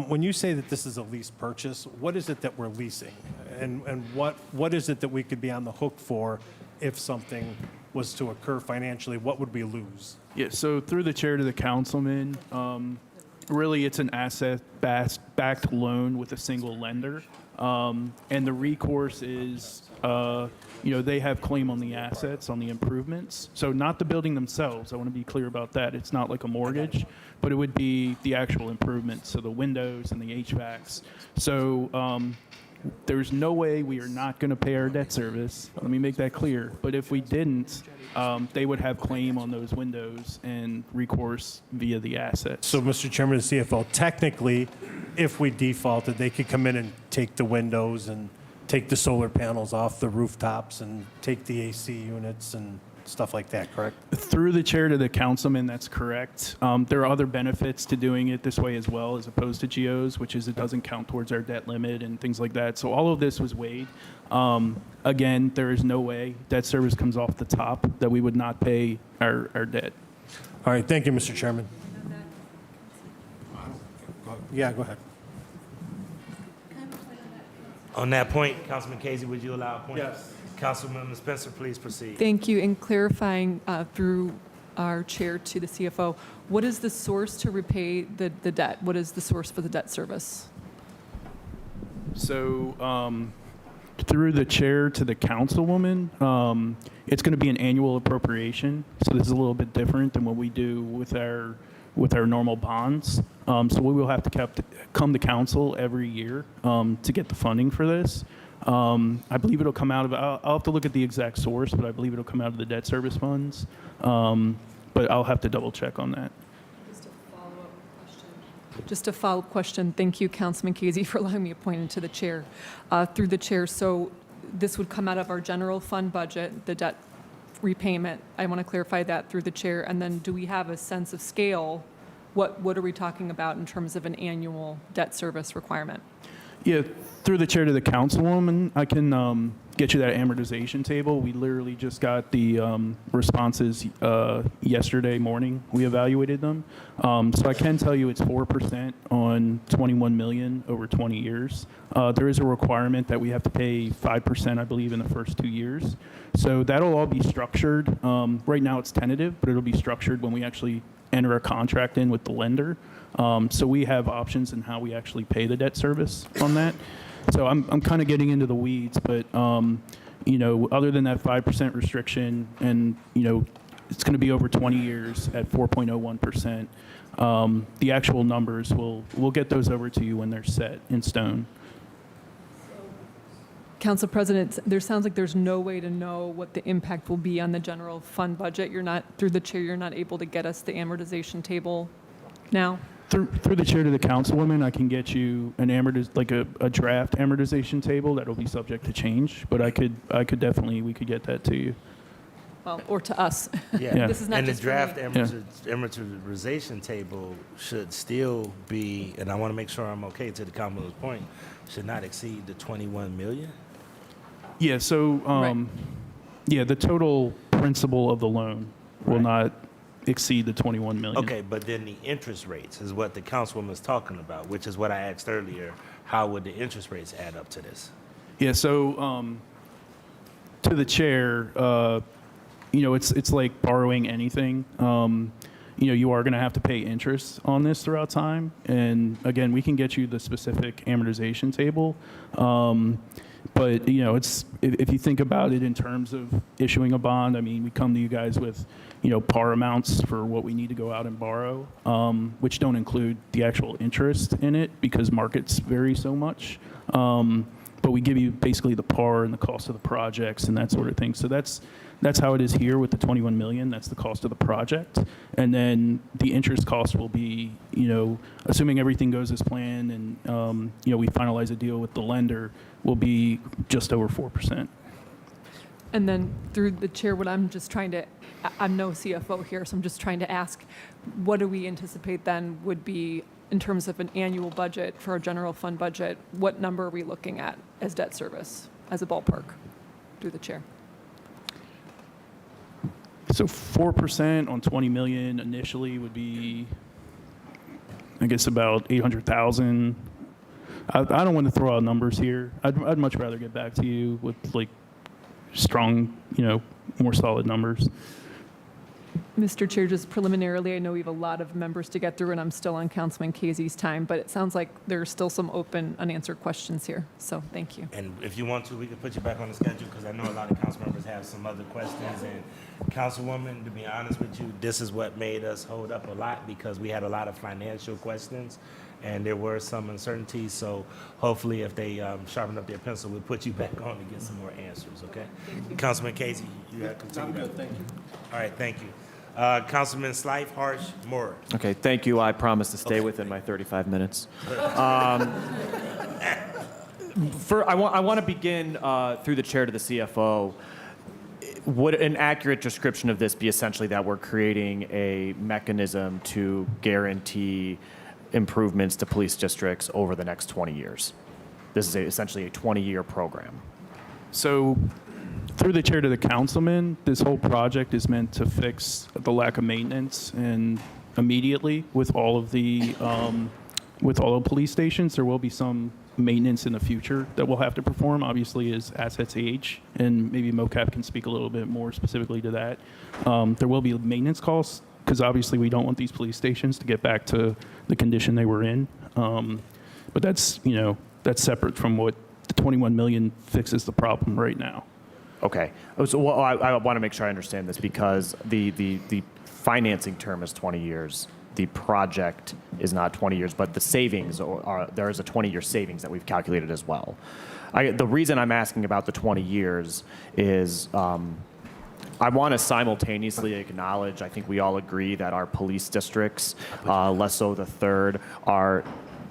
when you say that this is a lease purchase, what is it that we're leasing? And what is it that we could be on the hook for if something was to occur financially? What would we lose? Yeah, so through the chair to the councilman, really it's an asset-backed loan with a single lender. And the recourse is, they have claim on the assets, on the improvements. So not the building themselves. I want to be clear about that. It's not like a mortgage, but it would be the actual improvements, so the windows and the HVACs. So there's no way we are not going to pay our debt service. Let me make that clear. But if we didn't, they would have claim on those windows and recourse via the assets. So, Mr. Chairman, the CFO, technically, if we defaulted, they could come in and take the windows and take the solar panels off the rooftops and take the AC units and stuff like that, correct? Through the chair to the councilman, that's correct. There are other benefits to doing it this way as well, as opposed to GOs, which is it doesn't count towards our debt limit and things like that. So all of this was weighed. Again, there is no way debt service comes off the top that we would not pay our debt. All right, thank you, Mr. Chairman. Yeah, go ahead. On that point, Councilman Casey, would you allow a point? Yes. Councilman Spencer, please proceed. Thank you. In clarifying through our chair to the CFO, what is the source to repay the debt? What is the source for the debt service? So through the chair to the councilwoman, it's going to be an annual appropriation. So this is a little bit different than what we do with our normal bonds. So we will have to come to council every year to get the funding for this. I believe it'll come out of, I'll have to look at the exact source, but I believe it'll come out of the debt service funds. But I'll have to double check on that. Just a follow-up question. Thank you, Councilman Casey, for allowing me to point into the chair. Through the chair, so this would come out of our general fund budget, the debt repayment. I want to clarify that through the chair. And then do we have a sense of scale? What are we talking about in terms of an annual debt service requirement? Yeah, through the chair to the councilwoman, I can get you that amortization table. We literally just got the responses yesterday morning. We evaluated them. So I can tell you it's 4% on 21 million over 20 years. There is a requirement that we have to pay 5%, I believe, in the first 2 years. So that'll all be structured. Right now it's tentative, but it'll be structured when we actually enter a contract in with the lender. So we have options in how we actually pay the debt service on that. So I'm kind of getting into the weeds, but other than that 5% restriction, and it's going to be over 20 years at 4.01%. The actual numbers we'll get those over to you when they're set in stone. Council President, there sounds like there's no way to know what the impact will be on the general fund budget. You're not, through the chair, you're not able to get us the amortization table now? Through the chair to the councilwoman, I can get you an a draft amortization table that'll be subject to change, but I could definitely, we could get that to you. Well, or to us. Yeah. This is not And the just for me. draft amortization table should still be, and I want to make sure I'm okay to the councilman's point, should not exceed the 21 million? Yeah, so, yeah, the total principal of the loan will not exceed the 21 million. Okay, but then the interest rates is what the councilwoman was talking about, which is what I asked earlier. How would the interest rates add up to this? Yeah, so, to the chair, it's like borrowing anything. You are going to have to pay interest on this throughout time. And again, we can get you the specific amortization table. But, if you think about it in terms of issuing a bond, I mean, we come to you guys with, par amounts for what we need to go out and borrow, which don't include the actual interest in it because markets vary so much. But we give you basically the par and the cost of the projects and that sort of thing. So that's how it is here with the 21 million. That's the cost of the project. And then the interest cost will be, assuming everything goes as planned and, we finalize a deal with the lender, will be just over 4%. And then through the chair, what I'm just trying to, I'm no CFO here, so I'm just trying to ask, what do we anticipate then would be, in terms of an annual budget for our general fund budget, what number are we looking at as debt service, as a ballpark, through the chair? So 4% on 20 million initially would be, I guess, about 800,000. I don't want to throw out numbers here. I'd much rather get back to you with like strong, more solid numbers. Mr. Chair, just preliminarily, I know we have a lot of members to get through, and I'm still on Councilman Casey's time, but it sounds like there are still some open, unanswered questions here. So thank you. And if you want to, we can put you back on the schedule because I know a lot of council members have some other questions. And Councilwoman, to be honest with you, this is what made us hold up a lot because we had a lot of financial questions and there were some uncertainties. So hopefully if they sharpen up their pencil, we'll put you back on to get some more answers, okay? Councilman Casey, you have to continue. I'm good, thank you. All right, thank you. Councilman Slife, Harsh, Moore. Okay, thank you. I promise to stay within my 35 minutes. I want to begin through the chair to the CFO. Would an accurate description of this be essentially that we're creating a mechanism to guarantee improvements to police districts over the next 20 years? This is essentially a 20-year program. So through the chair to the councilman, this whole project is meant to fix the lack of maintenance, and immediately with all of the police stations, there will be some maintenance in the future that we'll have to perform, obviously, as assets age, and maybe MoCap can speak a little bit more specifically to that. There will be maintenance costs, because obviously we don't want these police stations to get back to the condition they were in. But that's separate from what the 21 million fixes the problem right now. Okay. So I want to make sure I understand this because the financing term is 20 years. The project is not 20 years, but the savings there is a 20-year savings that we've calculated as well. The reason I'm asking about the 20 years is I want to simultaneously acknowledge, I think we all agree that our police districts, less so the third, are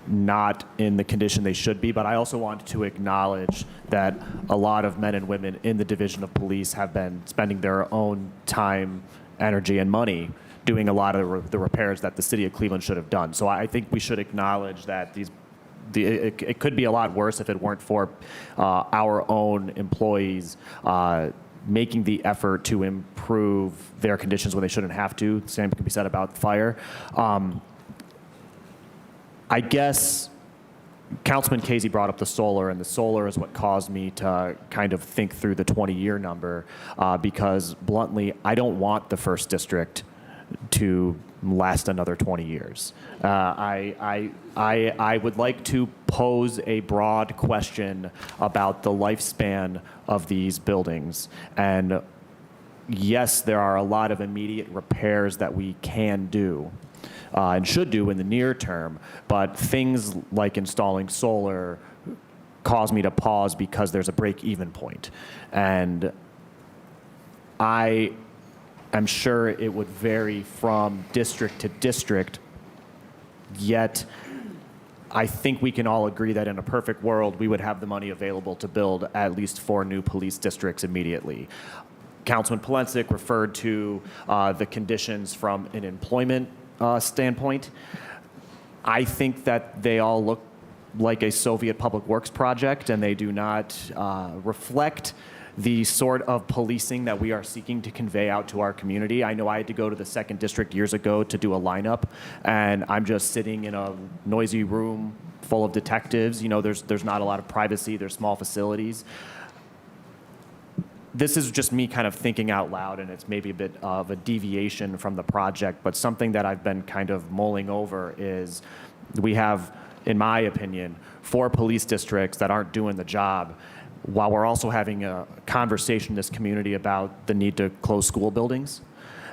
not in the condition they should be, but I also want to acknowledge that a lot of men and women in the Division of Police have been spending their own time, energy, and money doing a lot of the repairs that the city of Cleveland should have done. So I think we should acknowledge that it could be a lot worse if it weren't for our own employees making the effort to improve their conditions when they shouldn't have to. The same can be said about fire. I guess Councilman Casey brought up the solar, and the solar is what caused me to kind of think through the 20-year number because, bluntly, I don't want the first district to last another 20 years. I would like to pose a broad question about the lifespan of these buildings. And yes, there are a lot of immediate repairs that we can do and should do in the near term, but things like installing solar cause me to pause because there's a break-even point. And I'm sure it would vary from district to district Yet, I think we can all agree that in a perfect world, we would have the money available to build at least 4 new police districts immediately. Councilman Polensek referred to the conditions from an employment standpoint. I think that they all look like a Soviet public works project, and they do not reflect the sort of policing that we are seeking to convey out to our community. I know I had to go to the 2nd District years ago to do a lineup, and I'm just sitting in a noisy room full of detectives. You know, there's not a lot of privacy. There's small facilities. This is just me kind of thinking out loud, and it's maybe a bit of a deviation from the project, but something that I've been kind of mulling over is we have, in my opinion, 4 police districts that aren't doing the job, while we're also having a conversation in this community about the need to close school buildings.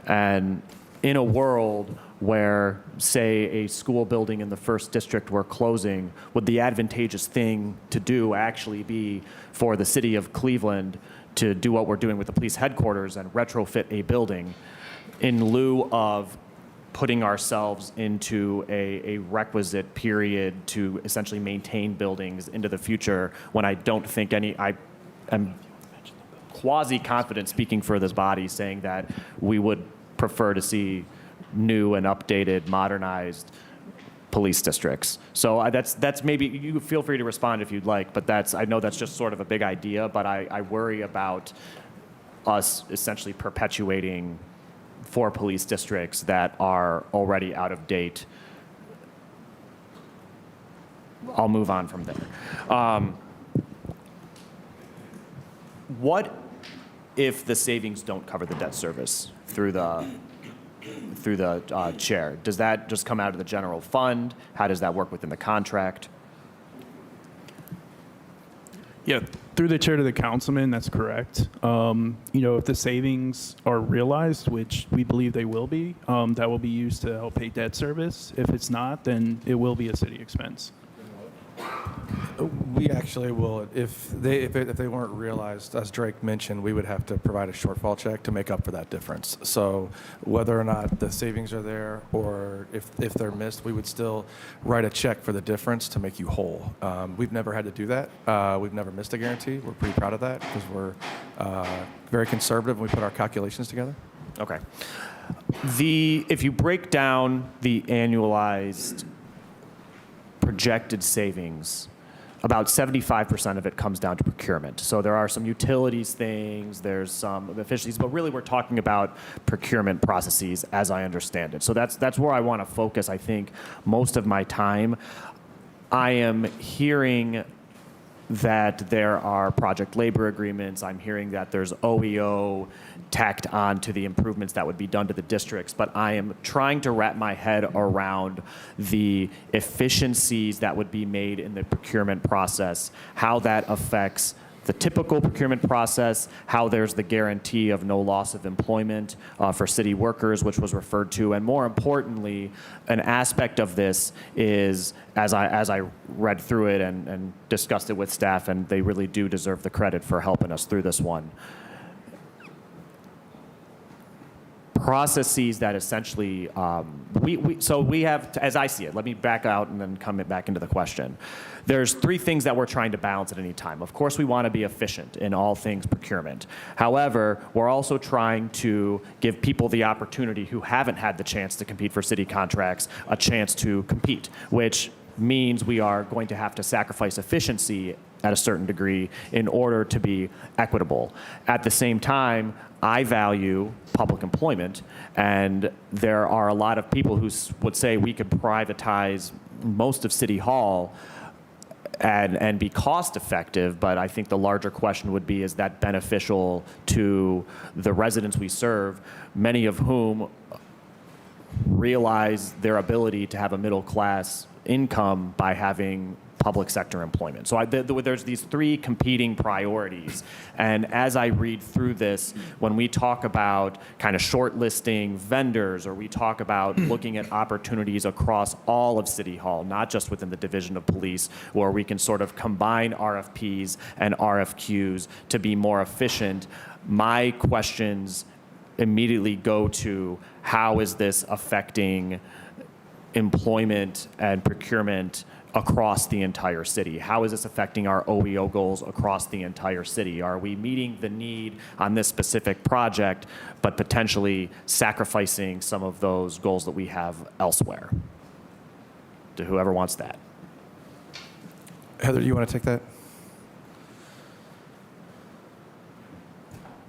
And in a world where, say, a school building in the 1st District were closing, would the advantageous thing to do actually be for the city of Cleveland to do what we're doing with the police headquarters and retrofit a building in lieu of putting ourselves into a requisite period to essentially maintain buildings into the future, when I don't think I am quasi-confident speaking for this body saying that we would prefer to see new and updated, modernized police districts. So that's maybe, you feel free to respond if you'd like, but I know that's just sort of a big idea, but I worry about us essentially perpetuating 4 police districts that are already out of date. I'll move on from there. What if the savings don't cover the debt service through the chair? Does that just come out of the general fund? How does that work within the contract? Yeah, through the chair to the councilman, that's correct. If the savings are realized, which we believe they will be, that will be used to help pay debt service. If it's not, then it will be a city expense. We actually will, if they weren't realized, as Drake mentioned, we would have to provide a shortfall check to make up for that difference. So whether or not the savings are there, or if they're missed, we would still write a check for the difference to make you whole. We've never had to do that. We've never missed a guarantee. We're pretty proud of that because we're very conservative when we put our calculations together. Okay. If you break down the annualized projected savings, about 75% of it comes down to procurement. So there are some utilities things, there's some efficiencies, but really we're talking about procurement processes as I understand it. So that's where I want to focus, I think, most of my time. I am hearing that there are project labor agreements. I'm hearing that there's OEO tacked on to the improvements that would be done to the districts, but I am trying to wrap my head around the efficiencies that would be made in the procurement process, how that affects the typical procurement process, how there's the guarantee of no loss of employment for city workers, which was referred to, and more importantly, an aspect of this is, as I read through it and discussed it with staff, and they really do deserve the credit for helping us through this one, processes that essentially, we have, as I see it, let me back out and then come back into the question. There's 3 things that we're trying to balance at any time. Of course, we want to be efficient in all things procurement. However, we're also trying to give people the opportunity who haven't had the chance to compete for city contracts a chance to compete, which means we are going to have to sacrifice efficiency at a certain degree in order to be equitable. At the same time, I value public employment, and there are a lot of people who would say we could privatize most of City Hall and be cost effective, but I think the larger question would be, is that beneficial to the residents we serve, many of whom realize their ability to have a middle class income by having public sector employment. So there's these 3 competing priorities. And as I read through this, when we talk about kind of shortlisting vendors, or we talk about looking at opportunities across all of City Hall, not just within the Division of Police, where we can sort of combine RFPs and RFQs to be more efficient, my questions immediately go to, how is this affecting employment and procurement across the entire city? How is this affecting our OEO goals across the entire city? Are we meeting the need on this specific project, but potentially sacrificing some of those goals that we have elsewhere? To whoever wants that. Heather, do you want to take that?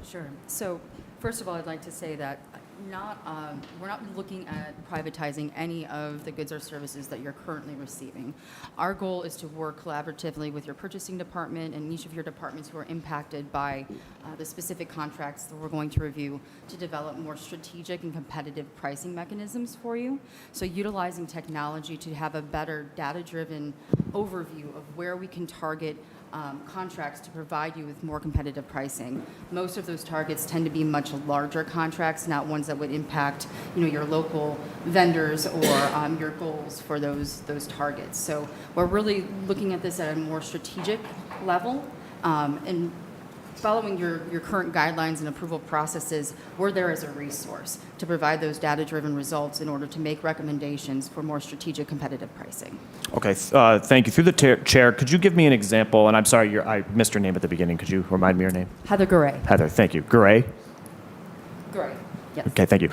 Sure. So first of all, I'd like to say that we're not looking at privatizing any of the goods or services that you're currently receiving. Our goal is to work collaboratively with your purchasing department and each of your departments who are impacted by the specific contracts that we're going to review to develop more strategic and competitive pricing mechanisms for you. So utilizing technology to have a better data-driven overview of where we can target contracts to provide you with more competitive pricing. Most of those targets tend to be much larger contracts, not ones that would impact, your local vendors or your goals for those targets. So we're really looking at this at a more strategic level, and following your current guidelines and approval processes, we're there as a resource to provide those data-driven results in order to make recommendations for more strategic competitive pricing. Okay, thank you. Through the chair, could you give me an example? And I'm sorry, I missed your name at the beginning. Could you remind me your name? Heather Garay. Heather, thank you. Garay? Garay, yes. Okay, thank you.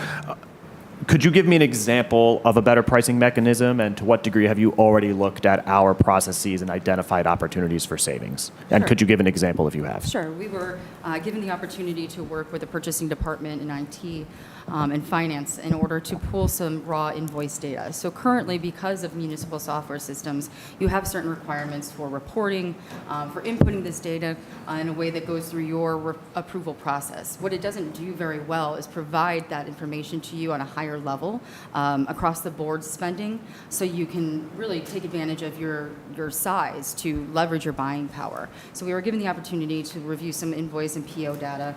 Could you give me an example of a better pricing mechanism, and to what degree have you already looked at our processes and identified opportunities for savings? And Sure. could you give an example if you have? Sure. We were given the opportunity to work with the purchasing department in IT and finance in order to pull some raw invoice data. So currently, because of municipal software systems, you have certain requirements for reporting, for inputting this data in a way that goes through your approval process. What it doesn't do very well is provide that information to you on a higher level across the board spending, so you can really take advantage of your size to leverage your buying power. So we were given the opportunity to review some invoice and PO data.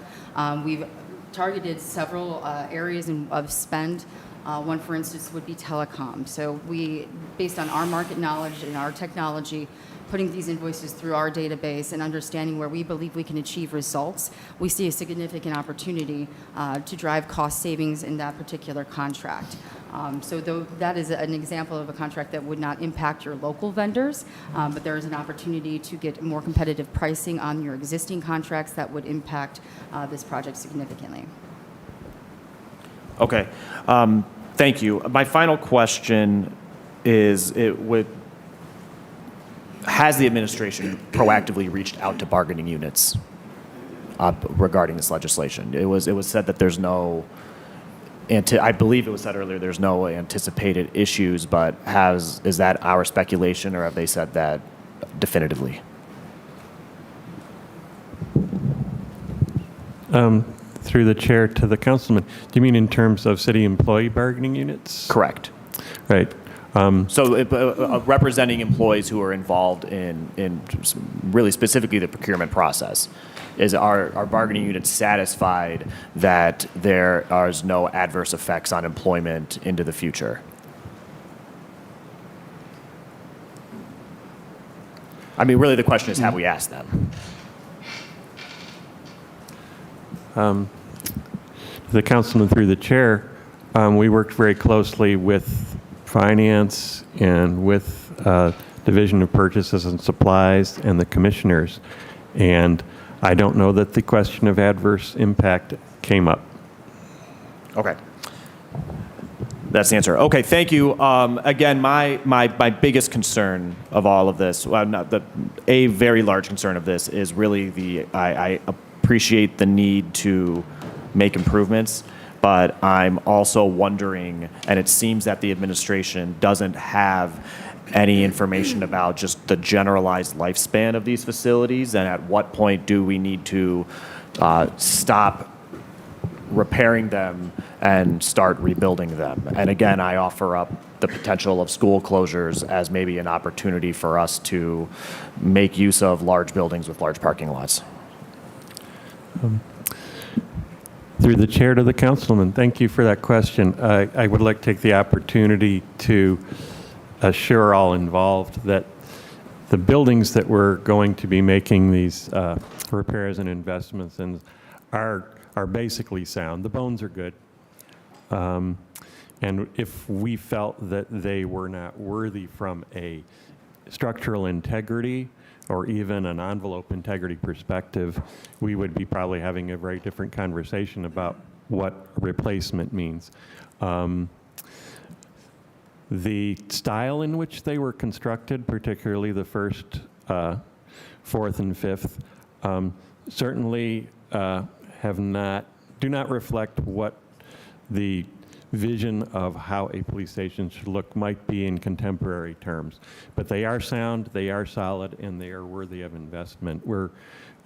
We've targeted several areas of spend. One, for instance, would be telecom. So we, based on our market knowledge and our technology, putting these invoices through our database and understanding where we believe we can achieve results, we see a significant opportunity to drive cost savings in that particular contract. So that is an example of a contract that would not impact your local vendors, but there is an opportunity to get more competitive pricing on your existing contracts that would impact this project significantly. Okay, thank you. My final question is, has the administration proactively reached out to bargaining units regarding this legislation? It was said that there's no, I believe it was said earlier, there's no anticipated issues, but is that our speculation, or have they said that definitively? Through the chair to the councilman, do you mean in terms of city employee bargaining units? Correct. Right. So representing employees who are involved in really specifically the procurement process, are bargaining units satisfied that there are no adverse effects on employment into the future? I mean, really the question is, have we asked them? The councilman through the chair, we worked very closely with Finance and with Division of Purchases and Supplies and the commissioners, and I don't know that the question of adverse impact came up. Okay. That's the answer. Okay, thank you. Again, my biggest concern of all of this, a very large concern of this is really I appreciate the need to make improvements, but I'm also wondering, and it seems that the administration doesn't have any information about just the generalized lifespan of these facilities, and at what point do we need to stop repairing them and start rebuilding them. And again, I offer up the potential of school closures as maybe an opportunity for us to make use of large buildings with large parking lots. Through the chair to the councilman, thank you for that question. I would like to take the opportunity to assure all involved that the buildings that we're going to be making these repairs and investments in are basically sound. The bones are good. And if we felt that they were not worthy from a structural integrity or even an envelope integrity perspective, we would be probably having a very different conversation about what replacement means. The style in which they were constructed, particularly the first, fourth, and fifth, certainly do not reflect what the vision of how a police station should look might be in contemporary terms. But they are sound, they are solid, and they are worthy of investment. We're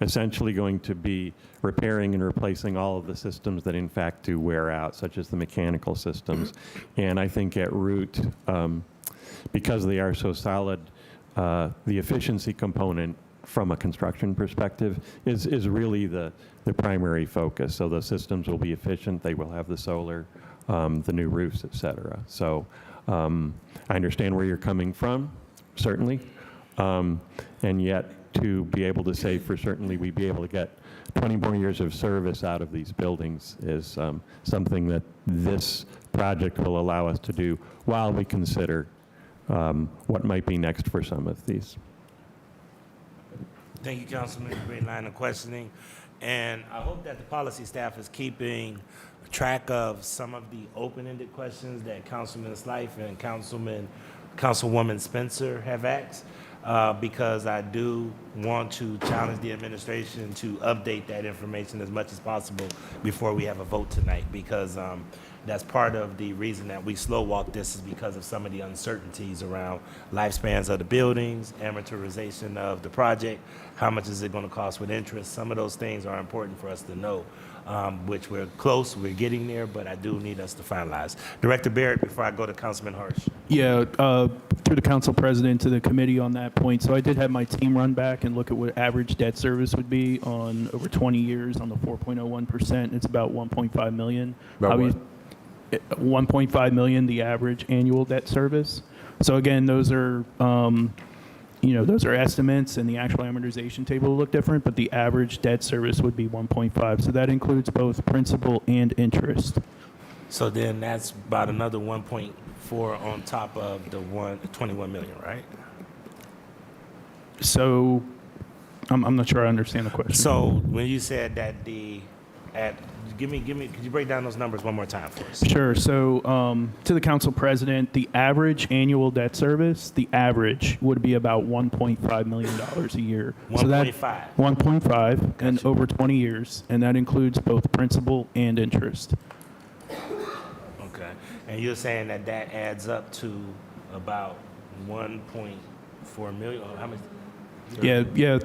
essentially going to be repairing and replacing all of the systems that in fact do wear out, such as the mechanical systems. And I think at root, because they are so solid, the efficiency component from a construction perspective is really the primary focus. So the systems will be efficient, they will have the solar, the new roofs, et cetera. So I understand where you're coming from, certainly, and yet to be able to say for certainly we'd be able to get 20 more years of service out of these buildings is something that this project will allow us to do while we consider what might be next for some of these. Thank you, Councilman. Great line of questioning. And I hope that the policy staff is keeping track of some of the open-ended questions that Councilman Slife and Councilwoman Spencer have asked, because I do want to challenge the administration to update that information as much as possible before we have a vote tonight, because that's part of the reason that we slow walk this is because of some of the uncertainties around lifespans of the buildings, amortization of the project, how much is it going to cost with interest. Some of those things are important for us to know, which we're close, we're getting there, but I do need us to finalize. Director Barrett, before I go to Councilman Harsh. Yeah, through the council president to the committee on that point. So I did have my team run back and look at what average debt service would be on over 20 years on the 4.01%. It's about 1.5 million. About what? 1.5 million, the average annual debt service. So again, those are, those are estimates, and the actual amortization table will look different, but the average debt service would be 1.5. So that includes both principal and interest. So then that's about another 1.4 on top of the 21 million, right? So I'm not sure I understand the question. So when you said that could you break down those numbers one more time for us? Sure. So to the council president, the average annual debt service, the average would be about $1.5 million a year. 1.5. 1.5 and over 20 years, and that includes both principal and interest. Okay. And you're saying that adds up to about 1.4 million, or how much? Yeah.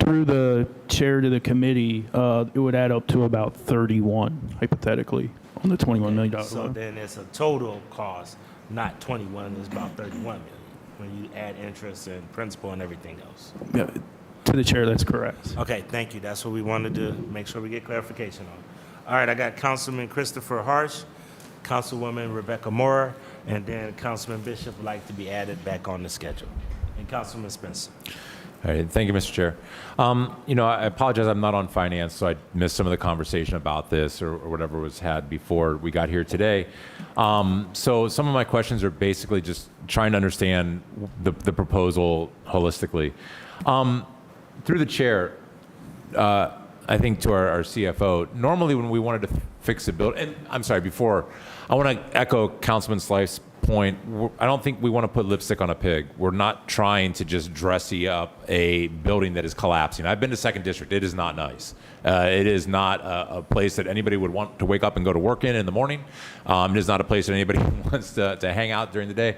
Through the chair to the committee, it would add up to about 31, hypothetically, on the $21 million. So then it's a total cost, not 21, it's about 31 million when you add interest and principal and everything else. Yeah, to the chair, that's correct. Okay, thank you. That's what we wanted to make sure we get clarification on. All right, I got Councilman Christopher Harsh, Councilwoman Rebecca Moore, and then Councilman Bishop would like to be added back on the schedule. And Councilman Spencer. All right, thank you, Mr. Chair. I apologize, I'm not on finance, so I missed some of the conversation about this or whatever was had before we got here today. So some of my questions are basically just trying to understand the proposal holistically. Through the chair, I think to our CFO, normally when we wanted to fix a building, and I'm sorry, before, I want to echo Councilman Slice's point. I don't think we want to put lipstick on a pig. We're not trying to just dressy up a building that is collapsing. I've been to 2nd District. It is not nice. It is not a place that anybody would want to wake up and go to work in the morning. It is not a place that anybody wants to hang out during the day.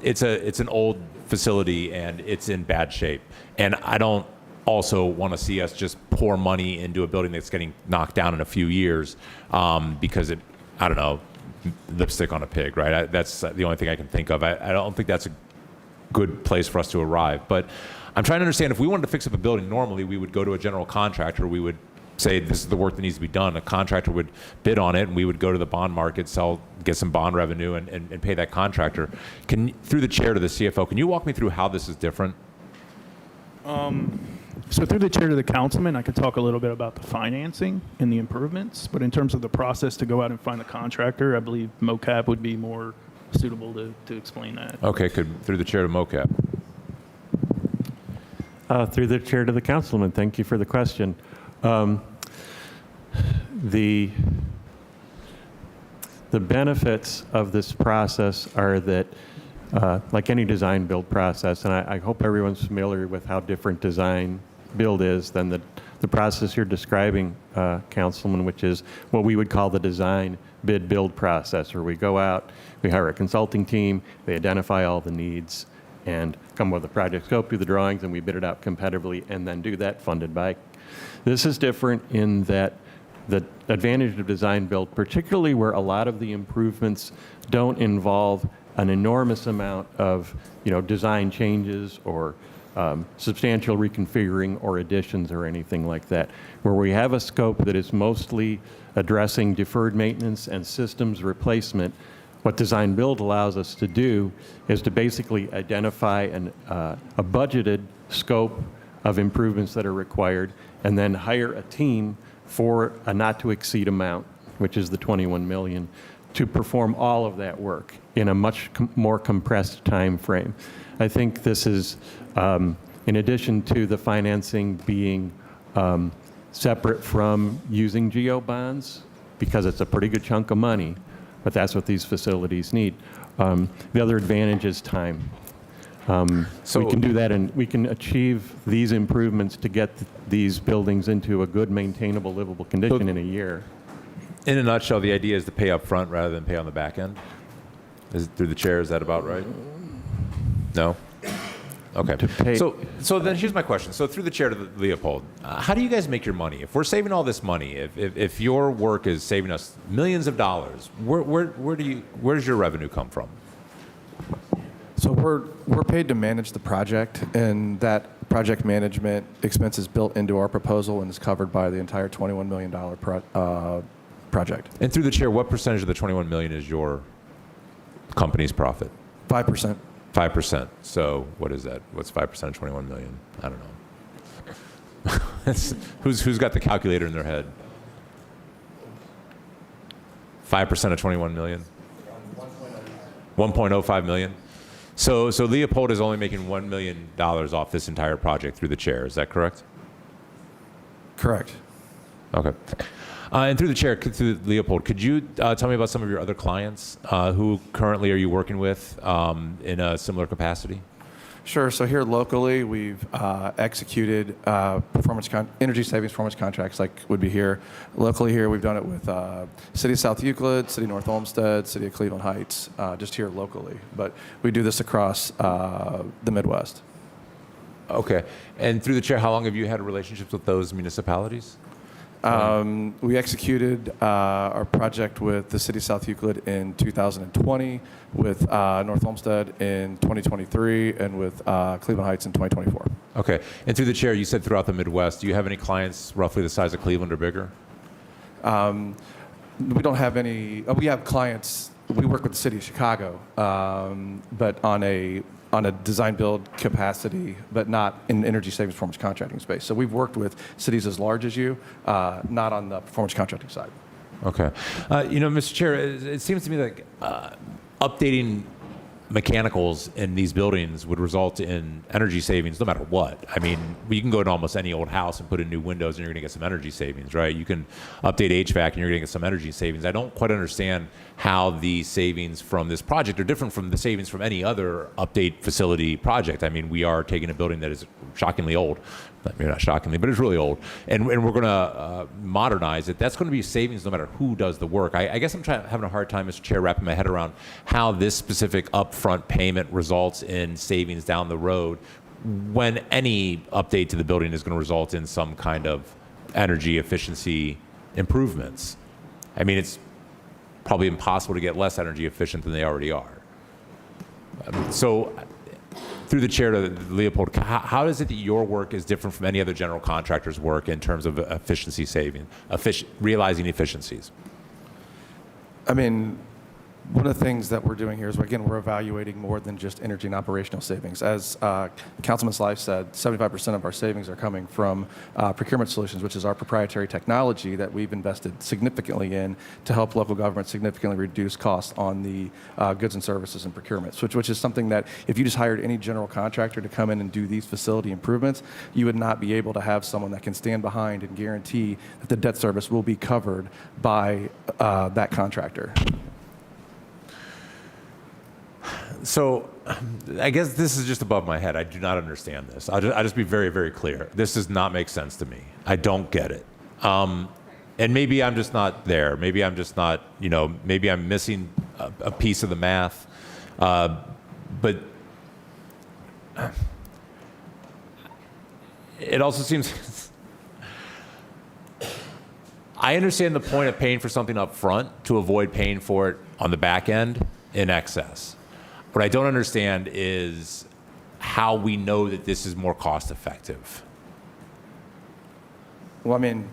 It's an old facility, and it's in bad shape. And I don't also want to see us just pour money into a building that's getting knocked down in a few years because I don't know, lipstick on a pig, right? That's the only thing I can think of. I don't think that's a good place for us to arrive. But I'm trying to understand, if we wanted to fix up a building, normally we would go to a general contractor. We would say, this is the work that needs to be done. A contractor would bid on it, and we would go to the bond market, get some bond revenue, and pay that contractor. Through the chair to the CFO, can you walk me through how this is different? So through the chair to the councilman, I could talk a little bit about the financing and the improvements, but in terms of the process to go out and find the contractor, I believe MOCAP would be more suitable to explain that. Okay, through the chair to MOCAP. Through the chair to the councilman, thank you for the question. The benefits of this process are that, like any design build process, and I hope everyone's familiar with how different design build is than the process you're describing, Councilman, which is what we would call the design bid build process, where we go out, we hire a consulting team, they identify all the needs, and come up with a project scope, do the drawings, and we bid it out competitively, and then do that funded by. This is different in that the advantage of design build, particularly where a lot of the improvements don't involve an enormous amount of design changes or substantial reconfiguring or additions or anything like that, where we have a scope that is mostly addressing deferred maintenance and systems replacement. What design build allows us to do is to basically identify a budgeted scope of improvements that are required and then hire a team for a not to exceed amount, which is the 21 million, to perform all of that work in a much more compressed time frame. I think this is, in addition to the financing being separate from using GO bonds, because it's a pretty good chunk of money, but that's what these facilities need. The other advantage is time. We can do that, and we can achieve these improvements to get these buildings into a good, maintainable, livable condition in a year. In a nutshell, the idea is to pay up front rather than pay on the back end? Through the chair, is that about right? No? Okay. So then here's my question. So through the chair to Leopold, how do you guys make your money? If we're saving all this money, if your work is saving us millions of dollars, where does your revenue come from? So we're paid to manage the project, and that project management expense is built into our proposal and is covered by the entire $21 million project. And through the chair, what percentage of the 21 million is your company's profit? 5%. 5%. So what is that? What's 5% of 21 million? I don't know. Who's got the calculator in their head? 5% of 21 million? 1.05 million? So Leopold is only making $1 million off this entire project through the chair. Is that correct? Correct. Okay. And through the chair, through Leopold, could you tell me about some of your other clients? Who currently are you working with in a similar capacity? Sure. So here locally, we've executed energy savings performance contracts like would be here. Locally here, we've done it with City of South Euclid, City of North Olmsted, City of Cleveland Heights, just here locally. But we do this across the Midwest. Okay. And through the chair, how long have you had relationships with those municipalities? We executed our project with the City of South Euclid in 2020, with North Olmsted in 2023, and with Cleveland Heights in 2024. Okay. And through the chair, you said throughout the Midwest, do you have any clients roughly the size of Cleveland or bigger? We don't have any. We have clients. We work with the City of Chicago, but on a design build capacity, but not in energy savings performance contracting space. So we've worked with cities as large as you, not on the performance contracting side. Okay. Mr. Chair, it seems to me like updating mechanicals in these buildings would result in energy savings no matter what. I mean, you can go to almost any old house and put in new windows and you're going to get some energy savings, right? You can update HVAC and you're going to get some energy savings. I don't quite understand how the savings from this project are different from the savings from any other update facility project. I mean, we are taking a building that is shockingly old. Maybe not shockingly, but it's really old. And we're going to modernize it. That's going to be savings no matter who does the work. I guess I'm having a hard time, Mr. Chair, wrapping my head around how this specific upfront payment results in savings down the road when any update to the building is going to result in some kind of energy efficiency improvements. I mean, it's probably impossible to get less energy efficient than they already are. So through the chair to Leopold, how is it that your work is different from any other general contractor's work in terms of efficiency saving, realizing efficiencies? I mean, One of the things that we're doing here is, again, we're evaluating more than just energy and operational savings. As Councilman Slife said, 75% of our savings are coming from procurement solutions, which is our proprietary technology that we've invested significantly in to help local governments significantly reduce costs on the goods and services and procurements, which is something that if you just hired any general contractor to come in and do these facility improvements, you would not be able to have someone that can stand behind and guarantee that the debt service will be covered by that contractor. So I guess this is just above my head. I do not understand this. I'll just be very, very clear. This does not make sense to me. I don't get it. And maybe I'm just not there. Maybe I'm just not, maybe I'm missing a piece of the math. But it also seems... I understand the point of paying for something up front to avoid paying for it on the back end in excess. What I don't understand is how we know that this is more cost effective. Well, I mean,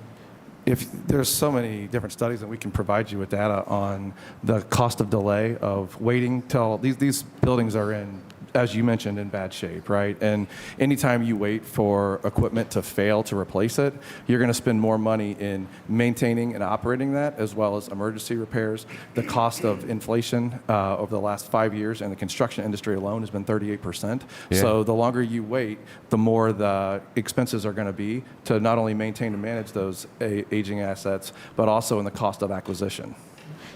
if there's so many different studies that we can provide you with data on the cost of delay of waiting till these buildings are in, as you mentioned, in bad shape, right? And anytime you wait for equipment to fail to replace it, you're going to spend more money in maintaining and operating that, as well as emergency repairs. The cost of inflation over the last 5 years in the construction industry alone has been 38%. Yeah. So the longer you wait, the more the expenses are going to be to not only maintain and manage those aging assets, but also in the cost of acquisition.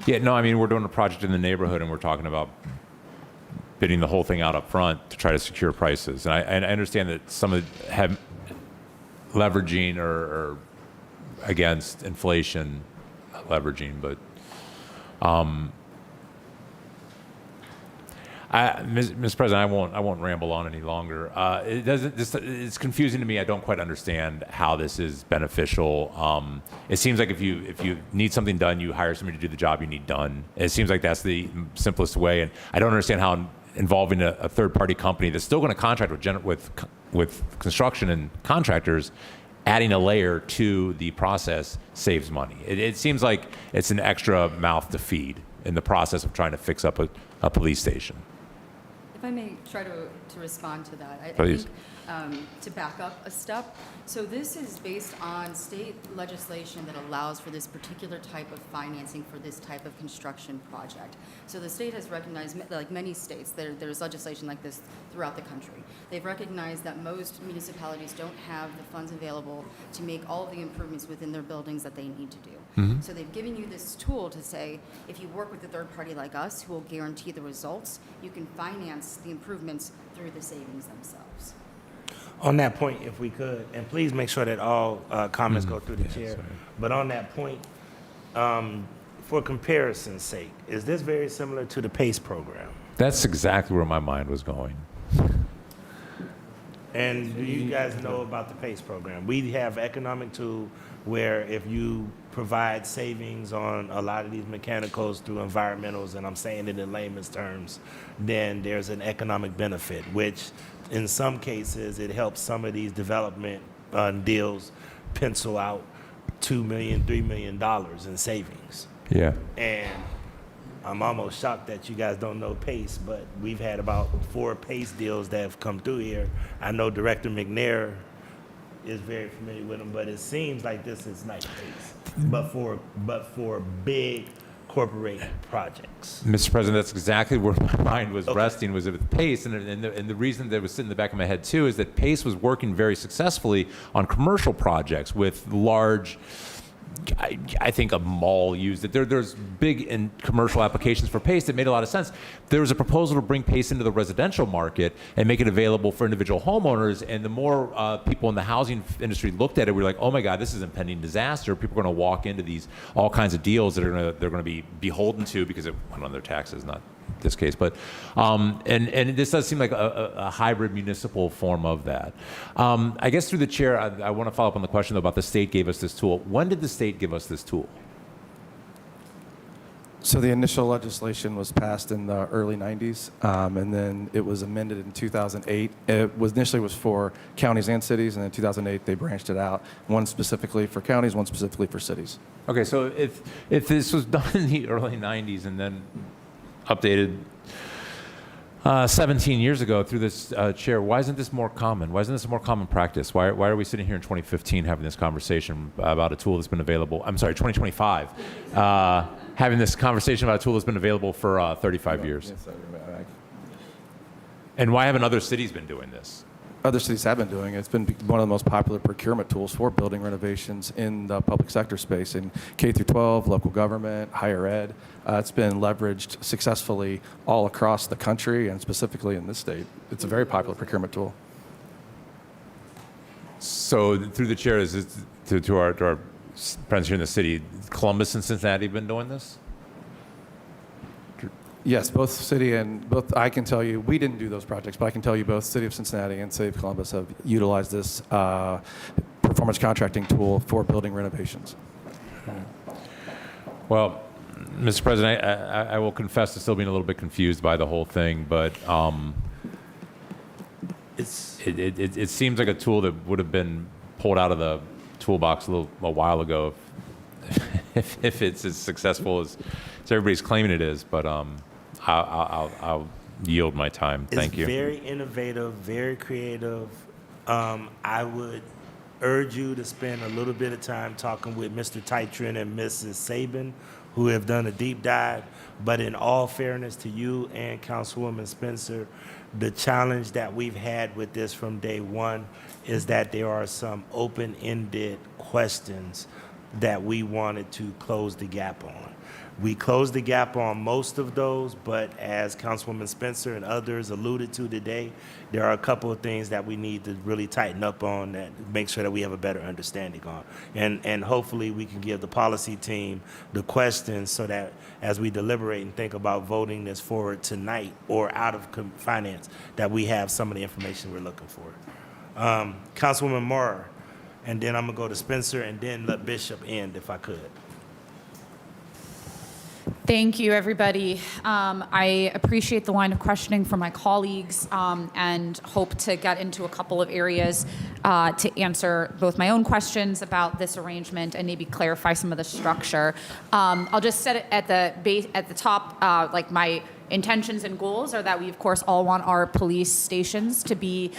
Yeah, no, I mean, we're doing a project in the neighborhood and we're talking about bidding the whole thing out up front to try to secure prices. And I understand that some of have leveraging or against inflation, not leveraging, but Mr. President, I won't ramble on any longer. It's confusing to me. I don't quite understand how this is beneficial. It seems like if you need something done, you hire somebody to do the job you need done. It seems like that's the simplest way, and I don't understand how involving a third-party company that's still going to contract with construction and contractors, adding a layer to the process saves money. It seems like it's an extra mouth to feed in the process of trying to fix up a police station. If I may try to respond to that. I Please. think to back up a step, so this is based on state legislation that allows for this particular type of financing for this type of construction project. So the state has recognized, like many states, there's legislation like this throughout the country. They've recognized that most municipalities don't have the funds available to make all of the improvements within their buildings that they need to do. Mm-hmm. So they've given you this tool to say, if you work with a third party like us who will guarantee the results, you can finance the improvements through the savings themselves. On that point, if we could, and please make sure that all comments go through the chair. sorry. But on that point, for comparison's sake, is this very similar to the PACE program? That's exactly where my mind was going. And do you guys know about the PACE program? We have economic tool where if you provide savings on a lot of these mechanicals through environmentals, and I'm saying it in layman's terms, then there's an economic benefit, which in some cases it helps some of these development deals pencil out $2 million, $3 million in savings. Yeah. And I'm almost shocked that you guys don't know PACE, but we've had about 4 PACE deals that have come through here. I know Director McNair is very familiar with them, but it seems like this is like PACE, but for big corporate projects. Mr. President, that's exactly where my mind was resting, was with PACE. And the reason that was sitting in the back of my head, too, is that PACE was working very successfully on commercial projects with large, I think a mall used it. There's big in commercial applications for PACE that made a lot of sense. There was a proposal to bring PACE into the residential market and make it available for individual homeowners. And the more people in the housing industry looked at it, we were like, oh my God, this is impending disaster. People are going to walk into these all kinds of deals that they're going to be beholden to because it went on their taxes, not this case, but and this does seem like a hybrid municipal form of that. I guess through the chair, I want to follow up on the question though, about the state gave us this tool. When did the state give us this tool? So the initial legislation was passed in the early 90s, and then it was amended in 2008. It was initially for counties and cities, and in 2008 they branched it out, one specifically for counties, one specifically for cities. Okay, so if this was done in the early 90s and then updated 17 years ago through this chair. Why isn't this more common? Why isn't this a more common practice? Why are we sitting here in 2015 having this conversation about a tool that's been available? I'm sorry, 2025, having this conversation about a tool that's been available for 35 years. And why haven't other cities been doing this? Other cities have been doing it. It's been one of the most popular procurement tools for building renovations in the public sector space, in K through 12, local government, higher ed. It's been leveraged successfully all across the country and specifically in this state. It's a very popular procurement tool. So through the chair, is it to our friends here in the city, Columbus and Cincinnati have been doing this? Yes, both city and both, I can tell you, we didn't do those projects, but I can tell you both City of Cincinnati and City of Columbus have utilized this performance contracting tool for building renovations. Well, Mr. President, I will confess to still being a little bit confused by the whole thing, but it seems like a tool that would have been pulled out of the toolbox a while ago if it's as successful as everybody's claiming it is. But I'll yield my time. Thank you. It's very innovative, very creative. I would urge you to spend a little bit of time talking with Mr. Titrin and Mrs. Sabin, who have done a deep dive. But in all fairness to you and Councilwoman Spencer, the challenge that we've had with this from day one is that there are some open-ended questions that we wanted to close the gap on. We closed the gap on most of those, but as Councilwoman Spencer and others alluded to today, there are a couple of things that we need to really tighten up on that make sure that we have a better understanding on. And hopefully we can give the policy team the questions so that as we deliberate and think about voting this forward tonight or out of finance, that we have some of the information we're looking for. Councilwoman Maurer, and then I'm gonna go to Spencer and then let Bishop end if I could. Thank you, everybody. I appreciate the line of questioning from my colleagues and hope to get into a couple of areas to answer both my own questions about this arrangement and maybe clarify some of the structure. I'll just set it at the top, like my intentions and goals are that we, of course, all want our police stations to be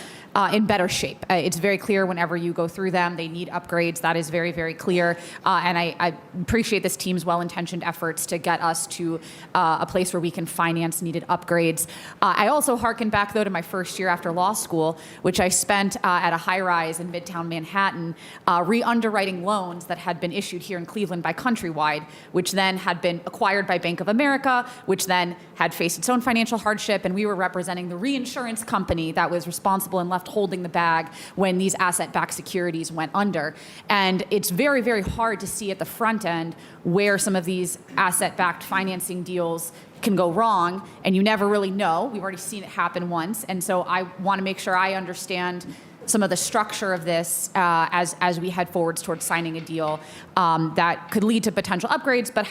in better shape. It's very clear whenever you go through them, they need upgrades. That is very, very clear. And I appreciate this team's well-intentioned efforts to get us to a place where we can finance needed upgrades. I also hearken back, though, to my first year after law school, which I spent at a high-rise in Midtown Manhattan, re-underwriting loans that had been issued here in Cleveland by Countrywide, which then had been acquired by Bank of America, which then had faced its own financial hardship, and we were representing the reinsurance company that was responsible and left holding the bag when these asset-backed securities went under. And it's very, very hard to see at the front end where some of these asset-backed financing deals can go wrong, and you never really know. We've already seen it happen once, and so I want to make sure I understand some of the structure of this as we head forwards towards signing a deal that could lead to potential upgrades, but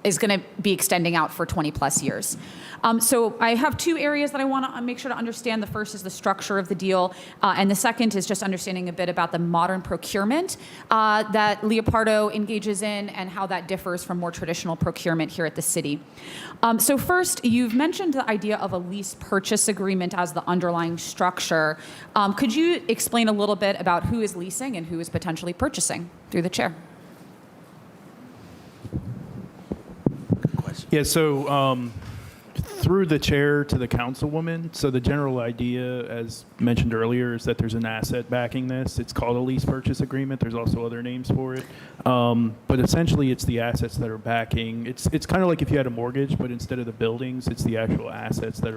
is going to be extending out for 20 plus years. So I have two areas that I want to make sure to understand. The first is the structure of the deal, and the second is just understanding a bit about the modern procurement that Leopardo engages in and how that differs from more traditional procurement here at the city. So first, you've mentioned the idea of a lease purchase agreement as the underlying structure. Could you explain a little bit about who is leasing and who is potentially purchasing? Through the chair. Yeah, so through the chair to the councilwoman, so the general idea, as mentioned earlier, is that there's an asset backing this. It's called a lease purchase agreement. There's also other names for it. But essentially, it's the assets that are backing. It's kind of like if you had a mortgage, but instead of the buildings, it's the actual assets that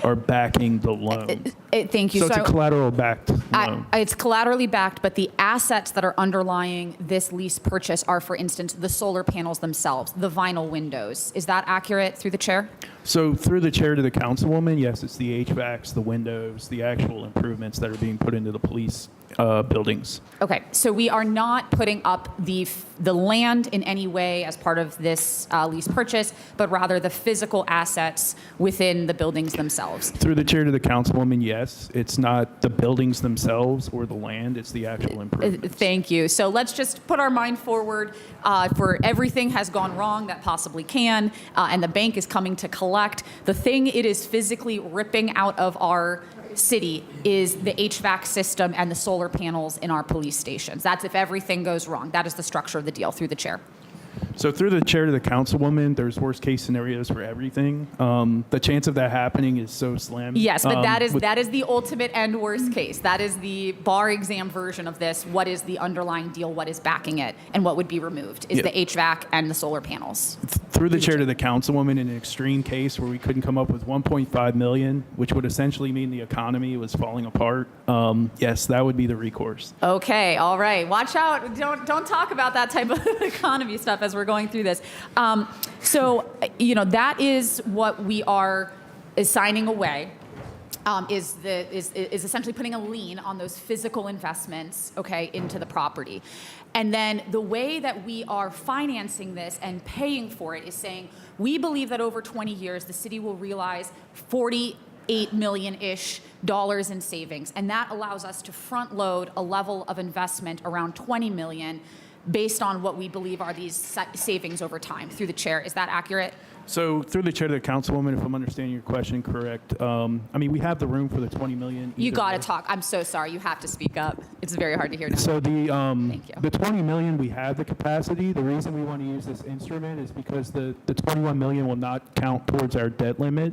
are backing the loan. Thank you. So it's a collateral-backed loan. It's collaterally backed, but the assets that are underlying this lease purchase are, for instance, the solar panels themselves, the vinyl windows. Is that accurate through the chair? So through the chair to the councilwoman, yes, it's the HVACs, the windows, the actual improvements that are being put into the police buildings. Okay, so we are not putting up the land in any way as part of this lease purchase, but rather the physical assets within the buildings themselves. Through the chair to the councilwoman, yes, it's not the buildings themselves or the land, it's the actual improvements. Thank you. So let's just put our mind forward for everything has gone wrong that possibly can, and the bank is coming to collect. The thing it is physically ripping out of our city is the HVAC system and the solar panels in our police stations. That's if everything goes wrong. That is the structure of the deal. Through the chair. So through the chair to the councilwoman, there's worst case scenarios for everything. The chance of that happening is so slim. Yes, but that is the ultimate and worst case. That is the bar exam version of this. What is the underlying deal? What is backing it? And what would be removed is the HVAC and the solar panels. Through the chair to the councilwoman, in an extreme case where we couldn't come up with 1.5 million, which would essentially mean the economy was falling apart, yes, that would be the recourse. Okay, all right. Watch out. Don't talk about that type of economy stuff as we're going through this. So, that is what we are signing away. Is essentially putting a lien on those physical investments, okay, into the property. And then the way that we are financing this and paying for it is saying, we believe that over 20 years, the city will realize $48 million-ish in savings. And that allows us to front load a level of investment around $20 million based on what we believe are these savings over time. Through the chair, is that accurate? So through the chair to the councilwoman, if I'm understanding your question correct, we have the room for the 20 million. You got to talk. I'm so sorry. You have to speak up. It's very hard to hear now. So the Thank you. the 20 million, we have the capacity. The reason we want to use this instrument is because the 21 million will not count towards our debt limit.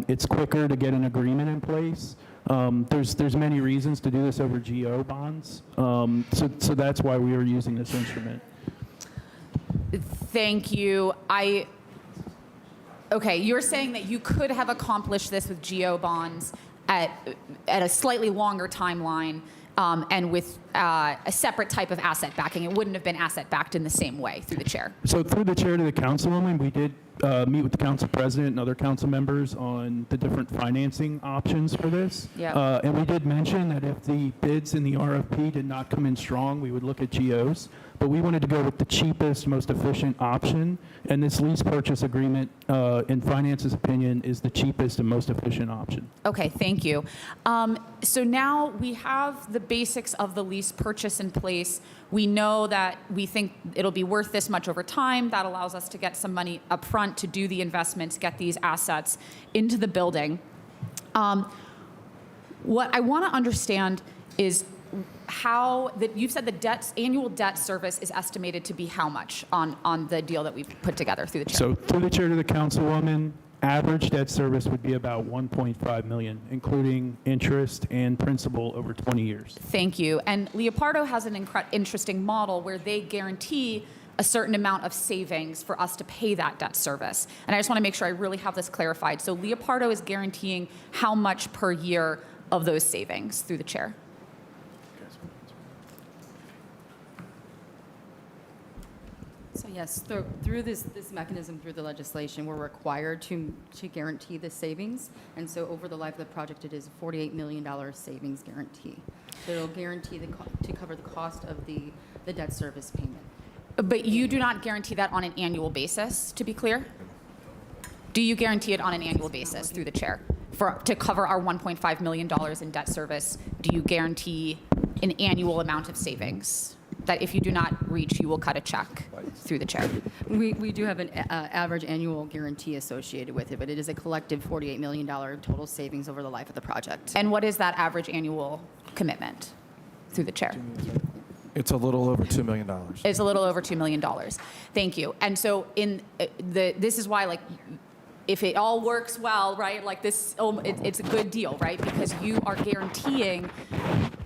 It's quicker to get an agreement in place. There's many reasons to do this over GO bonds. So that's why we are using this instrument. Thank you. Okay, you're saying that you could have accomplished this with GO bonds at a slightly longer timeline and with a separate type of asset backing. It wouldn't have been asset backed in the same way. Through the chair. So through the chair to the councilwoman, we did meet with the council president and other council members on the different financing options for this. Yep. And we did mention that if the bids in the RFP did not come in strong, we would look at GOs. But we wanted to go with the cheapest, most efficient option. And this lease purchase agreement, in finance's opinion, is the cheapest and most efficient option. Okay, thank you. So now we have the basics of the lease purchase in place. We know that we think it'll be worth this much over time. That allows us to get some money up front to do the investments, get these assets into the building. What I want to understand is how that you've said the annual debt service is estimated to be how much on the deal that we've put together. Through the chair. So through the chair to the councilwoman, average debt service would be about 1.5 million, including interest and principal over 20 years. Thank you. And Leopardo has an interesting model where they guarantee a certain amount of savings for us to pay that debt service. And I just want to make sure I really have this clarified. So Leopardo is guaranteeing how much per year of those savings. Through the chair. So yes, through this mechanism, through the legislation, we're required to guarantee the savings. And so over the life of the project, it is a $48 million savings guarantee. So it'll guarantee to cover the cost of the debt service payment. But you do not guarantee that on an annual basis, to be clear? Do you guarantee it on an annual basis? Through the chair. To cover our $1.5 million in debt service, do you guarantee an annual amount of savings? That if you do not reach, you will cut a check. Through the chair. We do have an average annual guarantee associated with it, but it is a collective $48 million total savings over the life of the project. And what is that average annual commitment? Through the chair. It's a little over $2 million. It's a little over $2 million. Thank you. And so this is why, if it all works well, right, this, it's a good deal, right? Because you are guaranteeing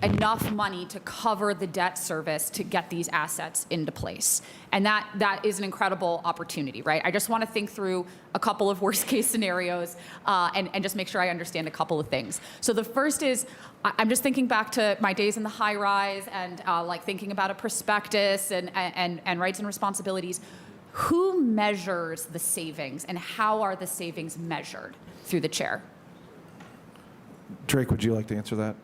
enough money to cover the debt service to get these assets into place. And that is an incredible opportunity, right? I just want to think through a couple of worst case scenarios and just make sure I understand a couple of things. So the first is, I'm just thinking back to my days in the high rise and thinking about a prospectus and rights and responsibilities. Who measures the savings and how are the savings measured? Through the chair. Drake, would you like to answer that?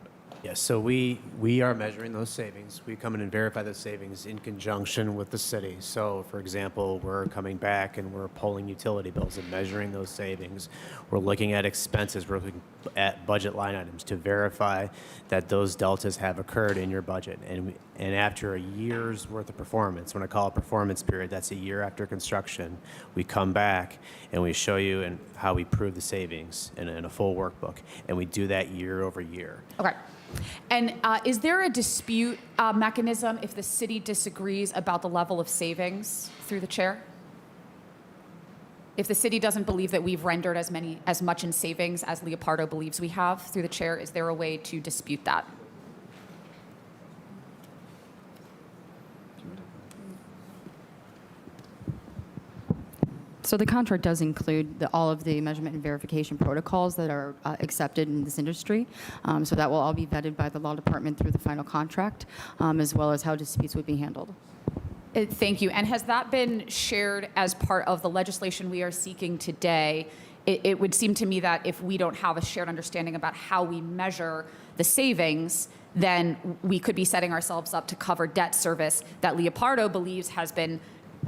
Yes, so we are measuring those savings. We come in and verify those savings in conjunction with the city. So, for example, we're coming back and we're pulling utility bills and measuring those savings. We're looking at expenses. We're looking at budget line items to verify that those deltas have occurred in your budget. And after a year's worth of performance, when I call it performance period, that's a year after construction, we come back and we show you and how we prove the savings in a full workbook. And we do that year over year. Okay. And is there a dispute mechanism if the city disagrees about the level of savings through the chair? If the city doesn't believe that we've rendered as much in savings as Leopardo believes we have through the chair, is there a way to dispute that? So the contract does include all of the measurement and verification protocols that are accepted in this industry. So that will all be vetted by the law department through the final contract, as well as how disputes would be handled. Thank you. And has that been shared as part of the legislation we are seeking today? It would seem to me that if we don't have a shared understanding about how we measure the savings, then we could be setting ourselves up to cover debt service that Leopardo believes has been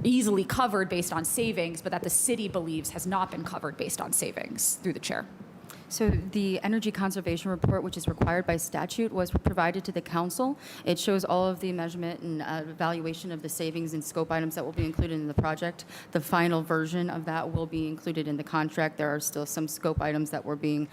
easily covered based on savings, but that the city believes has not been covered based on savings through the chair. So the energy conservation report, which is required by statute, was provided to the council. It shows all of the measurement and evaluation of the savings and scope items that will be included in the project. The final version of that will be included in the contract. There are still some scope items that were being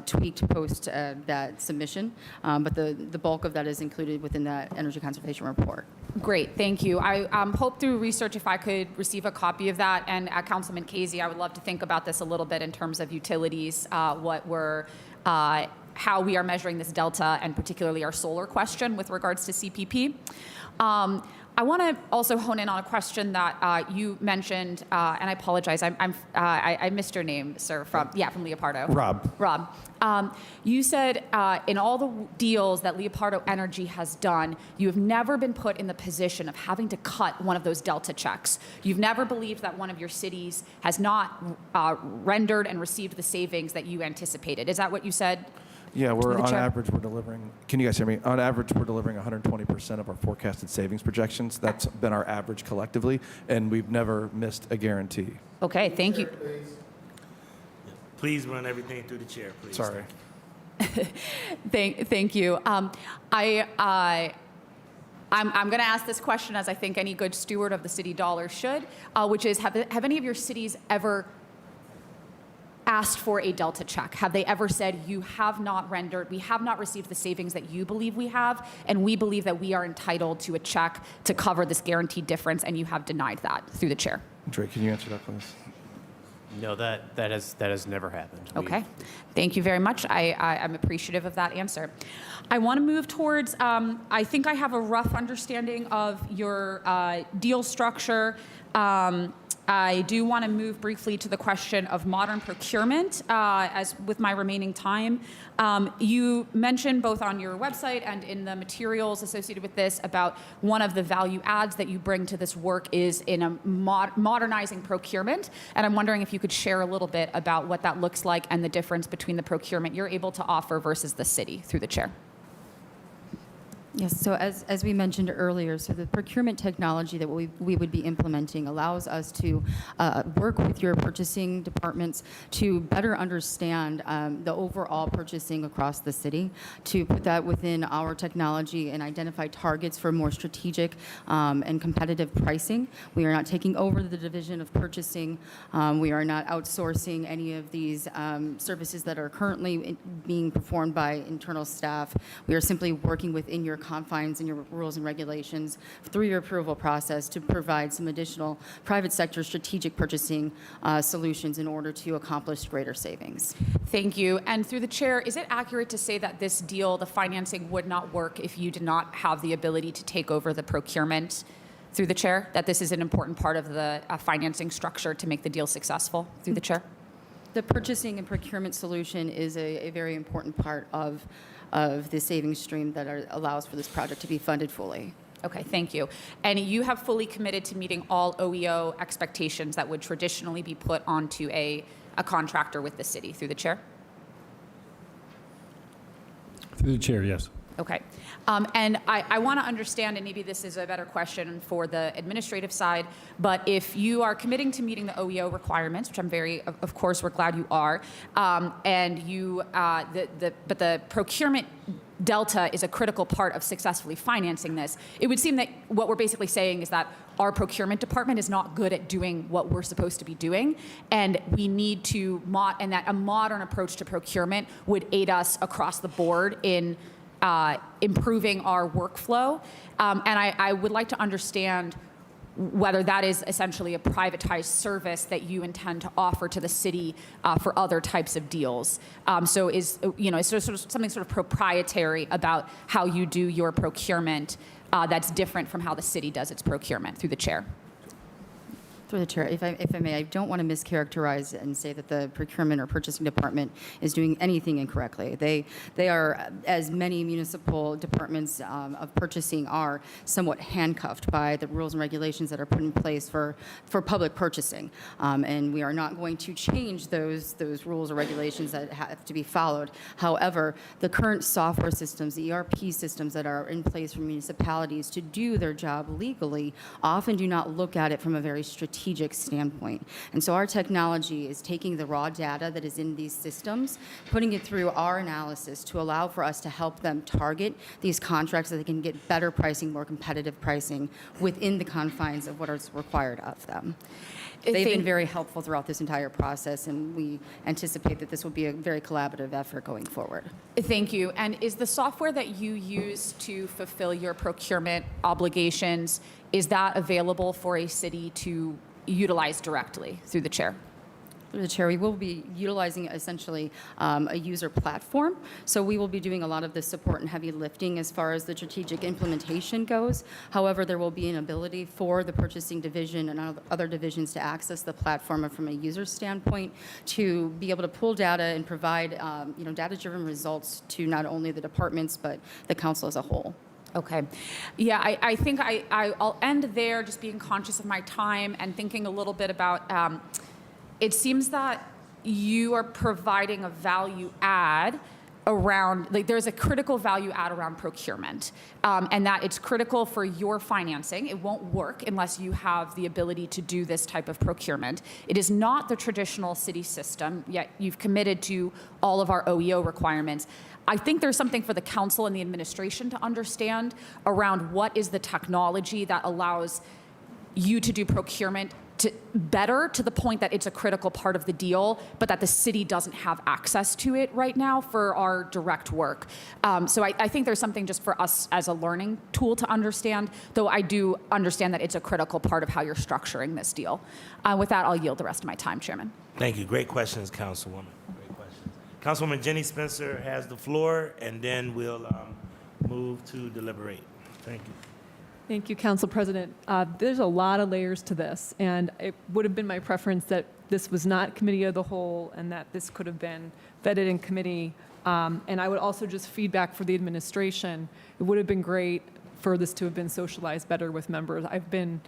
tweaked post that submission, but the bulk of that is included within that energy conservation report. Great, thank you. I hope through research if I could receive a copy of that. And Councilman Casey, I would love to think about this a little bit in terms of utilities, how we are measuring this delta, and particularly our solar question with regards to CPP. I want to also hone in on a question that you mentioned, and I apologize, I missed your name, sir, from Leopardo. Rob. You said in all the deals that Leopardo Energy has done, you have never been put in the position of having to cut one of those delta checks. You've never believed that one of your cities has not rendered and received the savings that you anticipated. Is that what you said? Yeah, To the on chair. average, we're delivering, can you guys hear me? On average, we're delivering 120% of our forecasted savings projections. That's been our average collectively, and we've never missed a guarantee. Okay, thank you. Please run everything through the chair, please. Sorry. Thank you. I'm going to ask this question as I think any good steward of the city dollar should, which is, have any of your cities ever asked for a delta check? Have they ever said, you have not rendered, we have not received the savings that you believe we have, and we believe that we are entitled to a check to cover this guaranteed difference, and you have denied that through the chair? Drake, can you answer that, please? No, that has never happened. Okay, thank you very much. I'm appreciative of that answer. I want to move towards, I think I have a rough understanding of your deal structure. I do want to move briefly to the question of modern procurement as with my remaining time. You mentioned both on your website and in the materials associated with this about one of the value adds that you bring to this work is in a modernizing procurement. And I'm wondering if you could share a little bit about what that looks like and the difference between the procurement you're able to offer versus the city through the chair. Yes, so as we mentioned earlier, so the procurement technology that we would be implementing allows us to work with your purchasing departments to better understand the overall purchasing across the city, to put that within our technology and identify targets for more strategic and competitive pricing. We are not taking over the division of purchasing. We are not outsourcing any of these services that are currently being performed by internal staff. We are simply working within your confines and your rules and regulations through your approval process to provide some additional private sector strategic purchasing solutions in order to accomplish greater savings. Thank you. And through the chair, is it accurate to say that this deal, the financing, would not work if you did not have the ability to take over the procurement through the chair? That this is an important part of the financing structure to make the deal successful through the chair? The purchasing and procurement solution is a very important part of the savings stream that allows for this project to be funded fully. Okay, thank you. And you have fully committed to meeting all OEO expectations that would traditionally be put onto a contractor with the city through the chair? Through the chair, yes. Okay. And I want to understand, and maybe this is a better question for the administrative side, but if you are committing to meeting the OEO requirements, which I'm very, of course, we're glad you are, and you, but the procurement delta is a critical part of successfully financing this, it would seem that what we're basically saying is that our procurement department is not good at doing what we're supposed to be doing, and we need to, and that a modern approach to procurement would aid us across the board in improving our workflow. And I would like to understand whether that is essentially a privatized service that you intend to offer to the city for other types of deals. So is sort of something sort of proprietary about how you do your procurement that's different from how the city does its procurement, through the chair. Through the chair, if I may, I don't want to mischaracterize and say that the procurement or purchasing department is doing anything incorrectly. They are, as many municipal departments of purchasing are, somewhat handcuffed by the rules and regulations that are put in place for public purchasing. And we are not going to change those rules or regulations that have to be followed. However, the current software systems, the ERP systems that are in place for municipalities to do their job legally often do not look at it from a very strategic standpoint. And so our technology is taking the raw data that is in these systems, putting it through our analysis to allow for us to help them target these contracts so they can get better pricing, more competitive pricing within the confines of what is required of them. They've been very helpful throughout this entire process, and we anticipate that this will be a very collaborative effort going forward. Thank you. And is the software that you use to fulfill your procurement obligations, is that available for a city to utilize directly, through the chair? Through the chair, we will be utilizing essentially a user platform. So we will be doing a lot of the support and heavy lifting as far as the strategic implementation goes. However, there will be an ability for the purchasing division and other divisions to access the platform from a user standpoint to be able to pull data and provide data-driven results to not only the departments but the council as a whole. Okay. Yeah, I think I'll end there, just being conscious of my time and thinking a little bit about, it seems that you are providing a value add around, like there's a critical value add around procurement, and that it's critical for your financing. It won't work unless you have the ability to do this type of procurement. It is not the traditional city system, yet you've committed to all of our OEO requirements. I think there's something for the council and the administration to understand around what is the technology that allows you to do procurement better to the point that it's a critical part of the deal, but that the city doesn't have access to it right now for our direct work. So I think there's something just for us as a learning tool to understand, though I do understand that it's a critical part of how you're structuring this deal. With that, I'll yield the rest of my time, Chairman. Thank you. Great questions, Councilwoman. Great questions. Councilwoman Jenny Spencer has the floor, and then we'll move to deliberate. Thank you. Thank you, Council President. There's a lot of layers to this, and it would have been my preference that this was not committee of the whole and that this could have been vetted in committee. And I would also just feedback for the administration. It would have been great for this to have been socialized better with members. I've been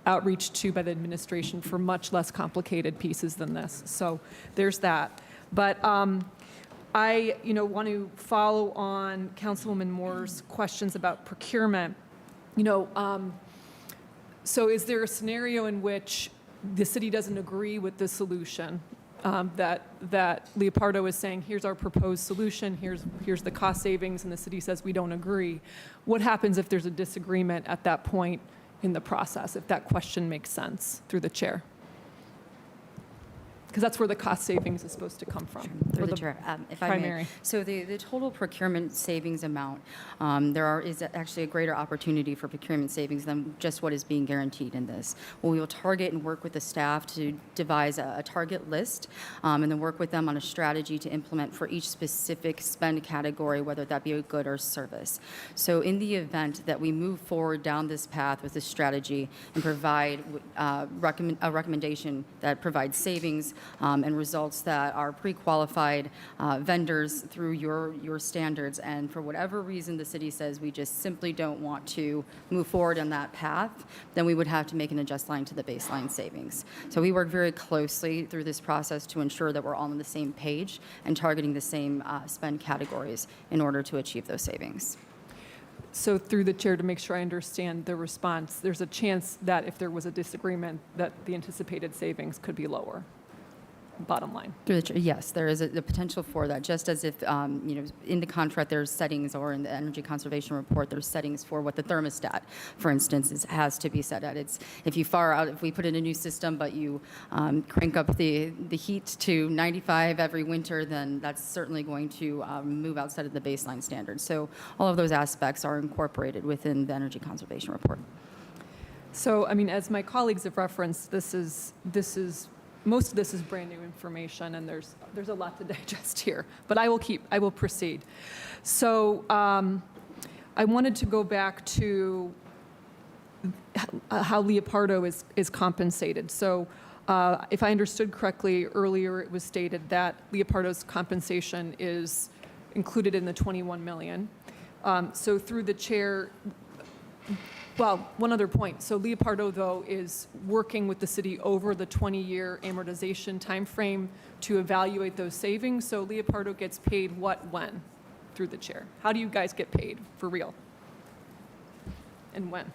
outreached to by the administration for much less complicated pieces than this. So there's that. But I want to follow on Councilwoman Moore's questions about procurement. So is there a scenario in which the city doesn't agree with the solution that Leopardo is saying, here's our proposed solution, here's the cost savings, and the city says we don't agree? What happens if there's a disagreement at that point in the process, if that question makes sense, through the chair? Because that's where the cost savings is supposed to come from. Through the chair, if I may. So the total procurement savings amount, is actually a greater opportunity for procurement savings than just what is being guaranteed in this. We will target and work with the staff to devise a target list, and then work with them on a strategy to implement for each specific spend category, whether that be a good or service. So in the event that we move forward down this path with this strategy and provide a recommendation that provides savings and results that are pre-qualified vendors through your standards, and for whatever reason the city says we just simply don't want to move forward on that path, then we would have to make an adjustment to the baseline savings. So we work very closely through this process to ensure that we're all on the same page and targeting the same spend categories in order to achieve those savings. So through the chair, to make sure I understand the response, there's a chance that if there was a disagreement, that the anticipated savings could be lower, bottom line. Through the chair, yes, there is a potential for that, just as if, in the contract, there's settings, or in the energy conservation report, there's settings for what the thermostat, for instance, has to be set at. It's, if we put in a new system, but you crank up the heat to 95 every winter, then that's certainly going to move outside of the baseline standard. So all of those aspects are incorporated within the energy conservation report. So, I mean, as my colleagues have referenced, this is most of this is brand new information, and there's a lot to digest here. But I will proceed. So I wanted to go back to how Leopardo is compensated. So if I understood correctly earlier, it was stated that Leopardo's compensation is included in the 21 million. So through the chair. Well, one other point. So Leopardo, though, is working with the city over the 20-year amortization timeframe to evaluate those savings. So Leopardo gets paid what, when? Through the chair. How do you guys get paid for real? And when?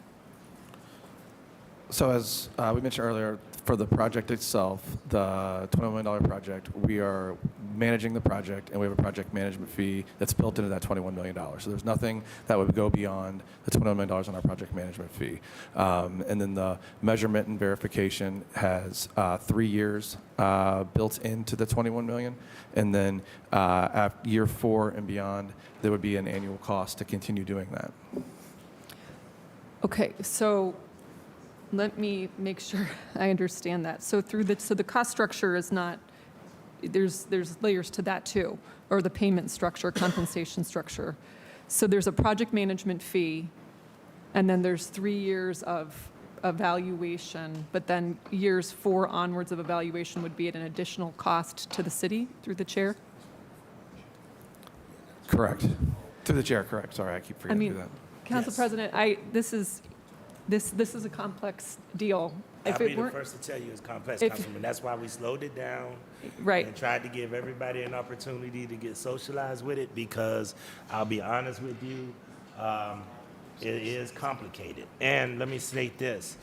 So as we mentioned earlier, for the project itself, the $21 million project, we are managing the project, and we have a project management fee that's built into that $21 million. So there's nothing that would go beyond the $21 million on our project management fee. And then the measurement and verification has 3 years built into the $21 million. And then after year 4 and beyond, there would be an annual cost to continue doing that. Okay, so let me make sure I understand that. So the cost structure is not, there's layers to that too, or the payment structure, compensation structure. So there's a project management fee, and then there's 3 years of evaluation, but then years 4 onwards of evaluation would be at an additional cost to the city through the chair? Correct. Through the chair, correct. Sorry, I keep forgetting to do that. Council President, this is a complex deal. I'll be the first to tell you it's complex, Councilman. That's why we slowed it down. Right. And tried to give everybody an opportunity to get socialized with it, because I'll be honest with you, it is complicated. And let me state this.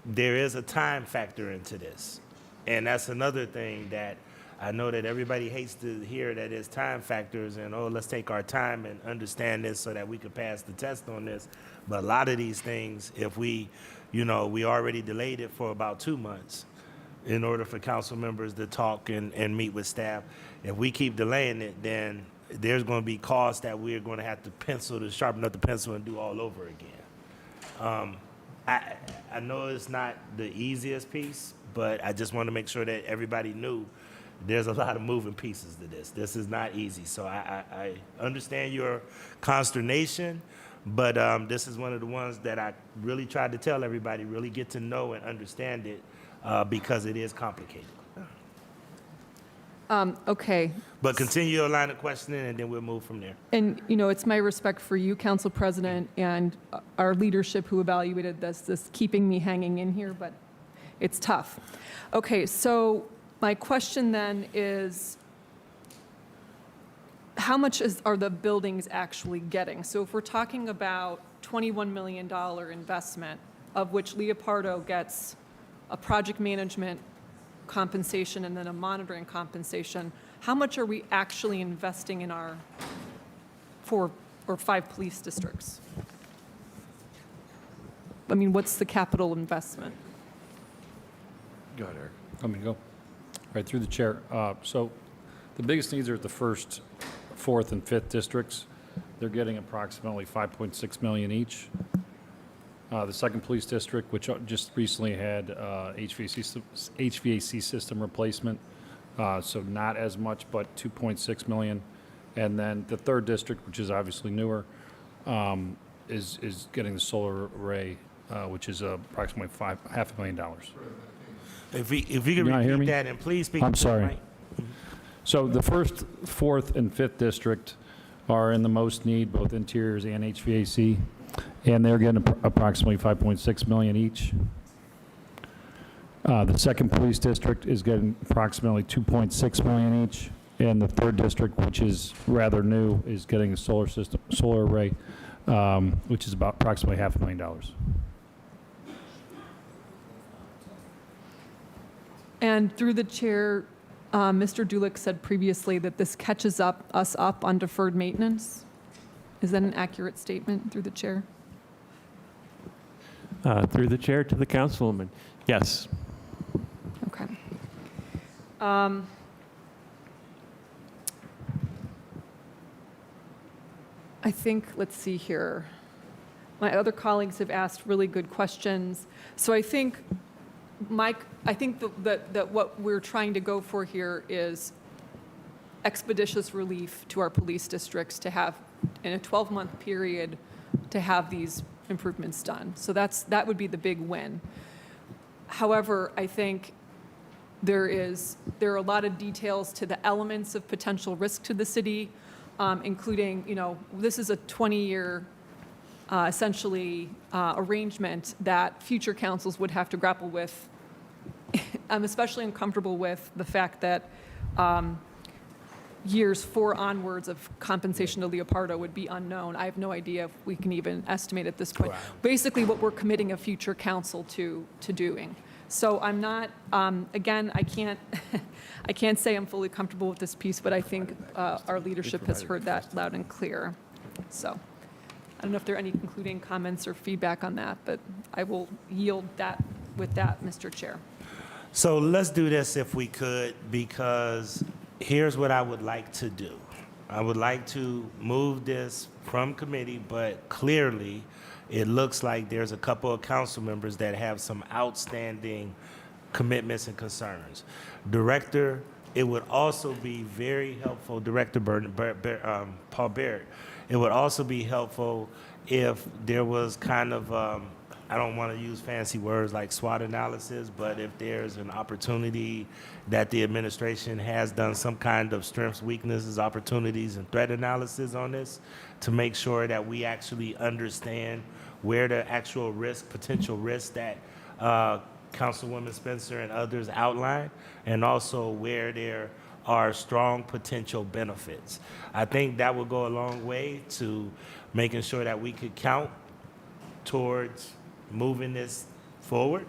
There is a time factor into this. And that's another thing that I know that everybody hates to hear, that there's time factors and, oh, let's take our time and understand this so that we could pass the test on this. But a lot of these things, if we already delayed it for about 2 months in order for council members to talk and meet with staff. If we keep delaying it, then there's going to be costs that we're going to have to sharpen up the pencil and do all over again. I know it's not the easiest piece, but I just want to make sure that everybody knew there's a lot of moving pieces to this. This is not easy. So I understand your consternation, but this is one of the ones that I really tried to tell everybody, really get to know and understand it, because it is complicated. Okay. But continue your line of questioning, and then we'll move from there. And, it's my respect for you, Council President, and our leadership who evaluated this keeping me hanging in here, but it's tough. Okay, so my question then is, how much are the buildings actually getting? So if we're talking about $21 million investment, of which Leopardo gets a project management compensation and then a monitoring compensation, how much are we actually investing in our 4 or 5 police districts? I mean, what's the capital investment? Go ahead, Eric. Let me go. All right, through the chair. So the biggest needs are at the 1st, 4th, and 5th districts. They're getting approximately $5.6 million each. The 2nd Police District, which just recently had HVAC system replacement, so not as much, but $2.6 million. And then the 3rd District, which is obviously newer, is getting the solar array, which is approximately $500,000. If you could repeat that, and please speak. I'm to the sorry. mic. So the 1st, 4th, and 5th District are in the most need, both interiors and HVAC, and they're getting approximately $5.6 million each. The 2nd Police District is getting approximately $2.6 million each, and the 3rd District, which is rather new, is getting a solar array which is about approximately $500,000. And through the chair, Mr. Dulick said previously that this catches us up on deferred maintenance. Is that an accurate statement through the chair? Through the chair to the councilwoman. Yes. Okay. I think, let's see here. My other colleagues have asked really good questions. So I think, Mike, that what we're trying to go for here is expeditious relief to our police districts to have, in a 12-month period, to have these improvements done. So that would be the big win. However, I think there are a lot of details to the elements of potential risk to the city, including, this is a 20-year essentially arrangement that future councils would have to grapple with. I'm especially uncomfortable with the fact that years 4 onwards of compensation to Leopardo would be unknown. I have no idea if we can even estimate at this point. Right. Basically, what we're committing a future council to doing. So I'm not, again, I can't say I'm fully comfortable with this piece, but I think our leadership has heard that loud and clear. So I don't know if there are any concluding comments or feedback on that, but I will yield that with that, Mr. Chair. So let's do this if we could, because here's what I would like to do. I would like to move this from committee, but clearly it looks like there's a couple of council members that have some outstanding commitments and concerns. Director, it would also be very helpful, Director Paul Barrett, it would also be helpful if there was kind of, I don't want to use fancy words like SWOT analysis, but if there's an opportunity that the administration has done some kind of strengths, weaknesses, opportunities, and threat analysis on this to make sure that we actually understand where the actual risk, potential risk that Councilwoman Spencer and others outlined, and also where there are strong potential benefits. I think that will go a long way to making sure that we could count towards moving this forward.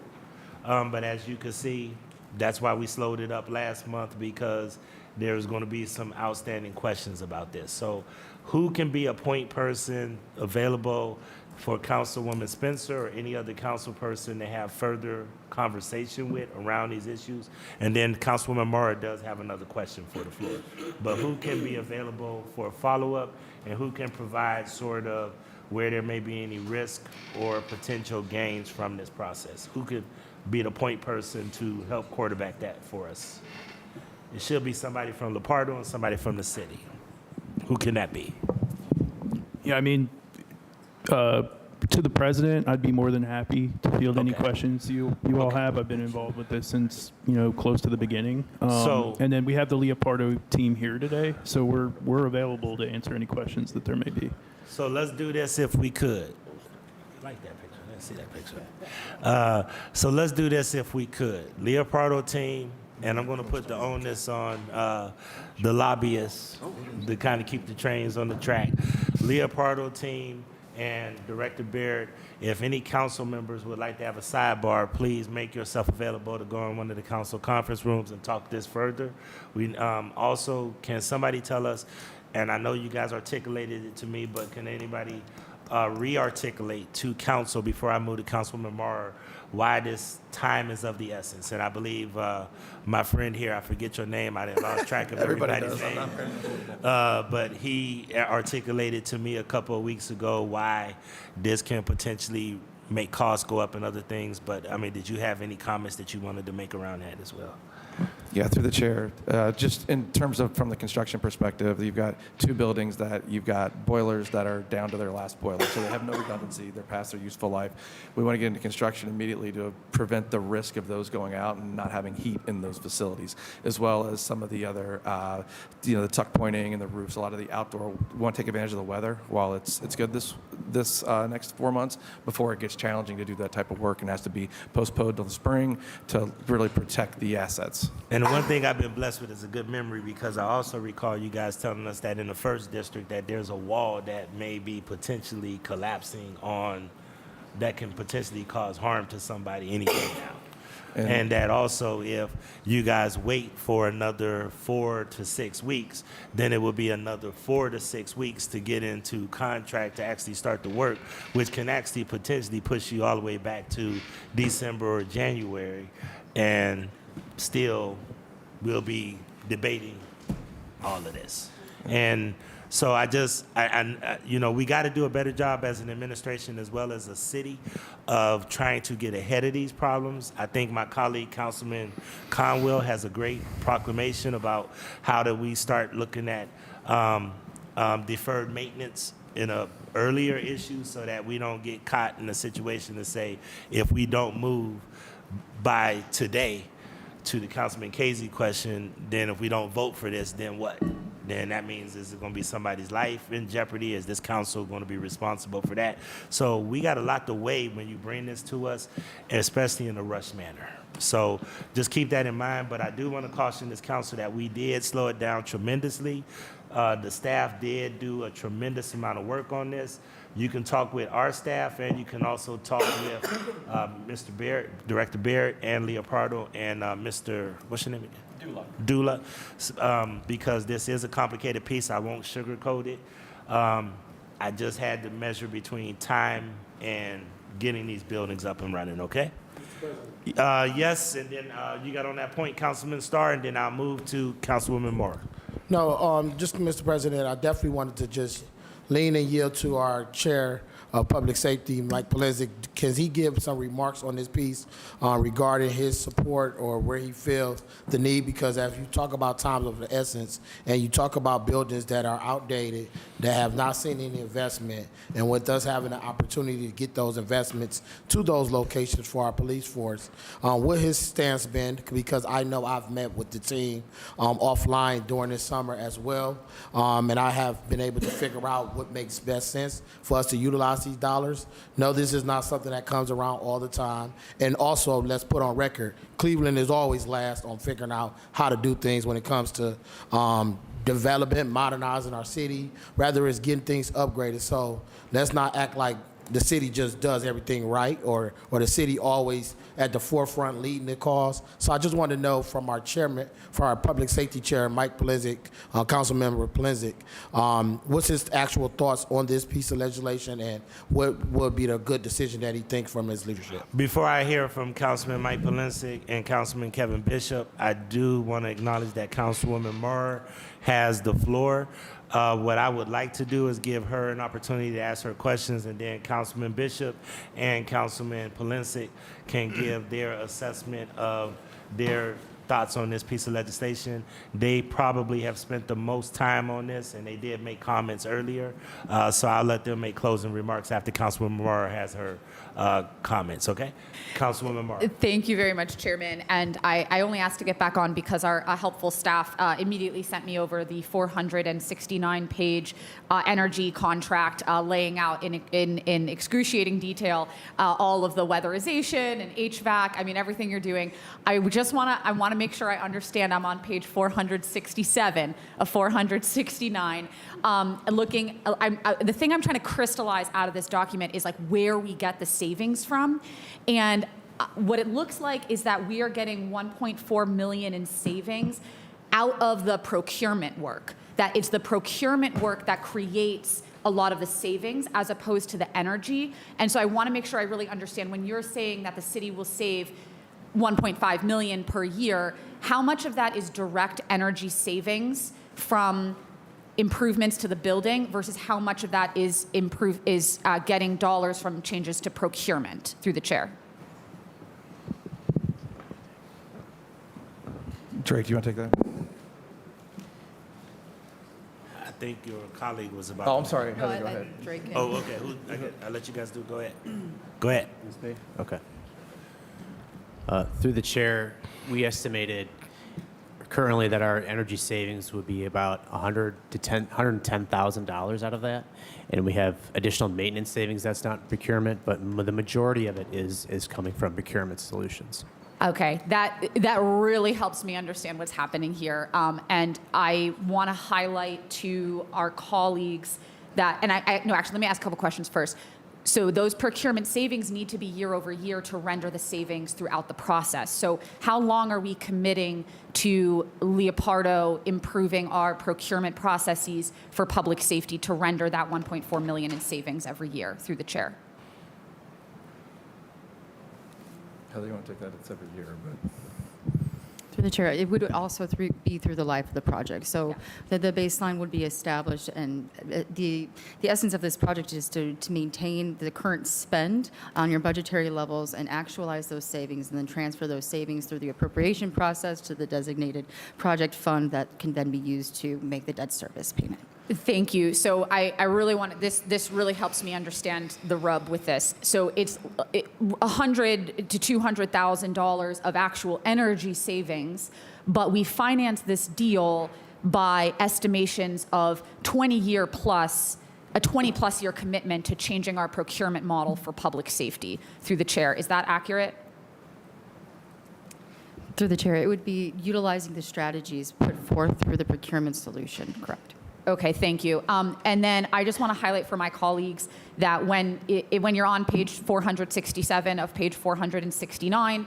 But as you can see, that's why we slowed it up last month, because there's going to be some outstanding questions about this. So who can be a point person available for Councilwoman Spencer or any other council person to have further conversation with around these issues? And then Councilwoman Mara does have another question for the floor. But who can be available for a follow-up, and who can provide sort of where there may be any risk or potential gains from this process? Who could be the point person to help quarterback that for us? It should be somebody from Leopardo and somebody from the city. Who can that be? Yeah, I mean, to the president, I'd be more than happy to field any questions you all have. I've been involved with this since, close to the beginning. And then we have the Leopardo team here today, so we're available to answer any questions that there may be. So let's do this if we could. I like that picture. Let's see that picture. So let's do this if we could. Leopardo team, and I'm going to put the onus on the lobbyists to kind of keep the trains on the track. Leopardo team and Director Barrett, if any council members would like to have a sidebar, please make yourself available to go in one of the council conference rooms and talk this further. We also, can somebody tell us, and I know you guys articulated it to me, but can anybody re-articulate to council before I move to Councilwoman Mara why this time is of the essence? And I believe my friend here, I forget your name, I lost track of everybody's name, but he articulated to me a couple of weeks ago why this can potentially make costs go up and other things. But I mean, did you have any comments that you wanted to make around that as well? Yeah, through the chair. Just in terms of from the construction perspective, you've got 2 buildings that you've got boilers that are down to their last boiler, so they have no redundancy. They're past their useful life. We want to get into construction immediately to prevent the risk of those going out and not having heat in those facilities, as well as some of the other, the tuck pointing and the roofs. A lot of the outdoor. We want to take advantage of the weather while it's good this next 4 months before it gets challenging to do that type of work and has to be postponed till the spring to really protect the assets. And the one thing I've been blessed with is a good memory, because I also recall you guys telling us that in the first district that there's a wall that may be potentially collapsing on, that can potentially cause harm to somebody any day now. And that also, if you guys wait for another 4 to 6 weeks, then it will be another 4 to 6 weeks to get into contract to actually start the work, which can actually potentially push you all the way back to December or January, and still we'll be debating all of this. And so we got to do a better job as an administration as well as a city of trying to get ahead of these problems. I think my colleague, Councilman Conwell, has a great proclamation about how do we start looking at deferred maintenance in a earlier issue, so that we don't get caught in a situation to say, if we don't move by today, to the Councilman Casey question, then if we don't vote for this, then what? Then that means, is it going to be somebody's life in jeopardy? Is this council going to be responsible for that? So we got a lot to weigh when you bring this to us, especially in a rush manner. So just keep that in mind. But I do want to caution this council that we did slow it down tremendously. The staff did do a tremendous amount of work on this. You can talk with our staff, and you can also talk with Mr. Barrett, Director Barrett, and Leopardo, and Mr. what's your name again? Dula, because this is a complicated piece. I won't sugarcoat it. I just had to measure between time and getting these buildings up and running, okay? Yes, and then you got on that point, Councilman Starr, and then I'll move to Councilwoman Moore. No, just Mr. President, I definitely wanted to just lean and yield to our chair of public safety, Mike Polizek. Can he give some remarks on this piece regarding his support or where he feels the need? Because as you talk about times of the essence, and you talk about buildings that are outdated, that have not seen any investment, and with us having the opportunity to get those investments to those locations for our police force, what his stance been? Because I know I've met with the team offline during this summer as well, and I have been able to figure out what makes best sense for us to utilize these dollars. No, this is not something that comes around all the time. And also, let's put on record, Cleveland is always last on figuring out how to do things when it comes to development, modernizing our city, rather it's getting things upgraded. So let's not act like the city just does everything right, or the city always at the forefront leading the cause. So I just want to know from our chairman, from our public safety chair, Mike Polizek, Councilmember Polizek, what's his actual thoughts on this piece of legislation, and what would be the good decision that he thinks from his leadership? Before I hear from Councilman Mike Polizek and Councilman Kevin Bishop, I do want to acknowledge that Councilwoman Moore has the floor. What I would like to do is give her an opportunity to ask her questions, and then Councilman Bishop and Councilman Polizek can give their assessment of their thoughts on this piece of legislation. They probably have spent the most time on this, and they did make comments earlier. So I'll let them make closing remarks after Councilwoman Moore has her comments, okay? Councilwoman Moore. Thank you very much, Chairman. And I only asked to get back on because our helpful staff immediately sent me over the 469-page energy contract laying out in excruciating detail all of the weatherization and HVAC. I mean, everything you're doing. I want to make sure I understand. I'm on page 467 of 469. The thing I'm trying to crystallize out of this document is like where we get the savings from. And what it looks like is that we are getting $1.4 million in savings out of the procurement work. That it's the procurement work that creates a lot of the savings as opposed to the energy. And so I want to make sure I really understand when you're saying that the city will save $1.5 million per year, how much of that is direct energy savings from improvements to the building versus how much of that is getting dollars from changes to procurement through the chair? Drake, do you want to take that? I think your colleague was about. Oh, I'm sorry. No, Heather, go ahead. Drake. Oh, okay. I'll let you guys do. Go ahead. Go ahead. Okay. Through the chair, we estimated currently that our energy savings would be about $110,000 out of that, and we have additional maintenance savings that's not procurement, but the majority of it is coming from procurement solutions. Okay, that really helps me understand what's happening here. And I want to highlight to our colleagues that, and no, actually, let me ask a couple questions first. So those procurement savings need to be year over year to render the savings throughout the process. So how long are we committing to Leopardo improving our procurement processes for public safety to render that 1.4 million in savings every year through the chair? Heather, you want to take that? It's every year, but. Through the chair, it would also be through the life of the project. So the baseline would be established, and the essence of this project is to maintain the current spend on your budgetary levels and actualize those savings, and then transfer those savings through the appropriation process to the designated project fund that can then be used to make the debt service payment. Thank you. So I really want this really helps me understand the rub with this. So it's $100,000 to $200,000 of actual energy savings, but we finance this deal by estimations of 20-year plus, a 20-plus year commitment to changing our procurement model for public safety through the chair. Is that accurate? Through the chair, it would be utilizing the strategies put forth through the procurement solution, correct? Okay, thank you. And then I just want to highlight for my colleagues that when you're on page 467 of page 469,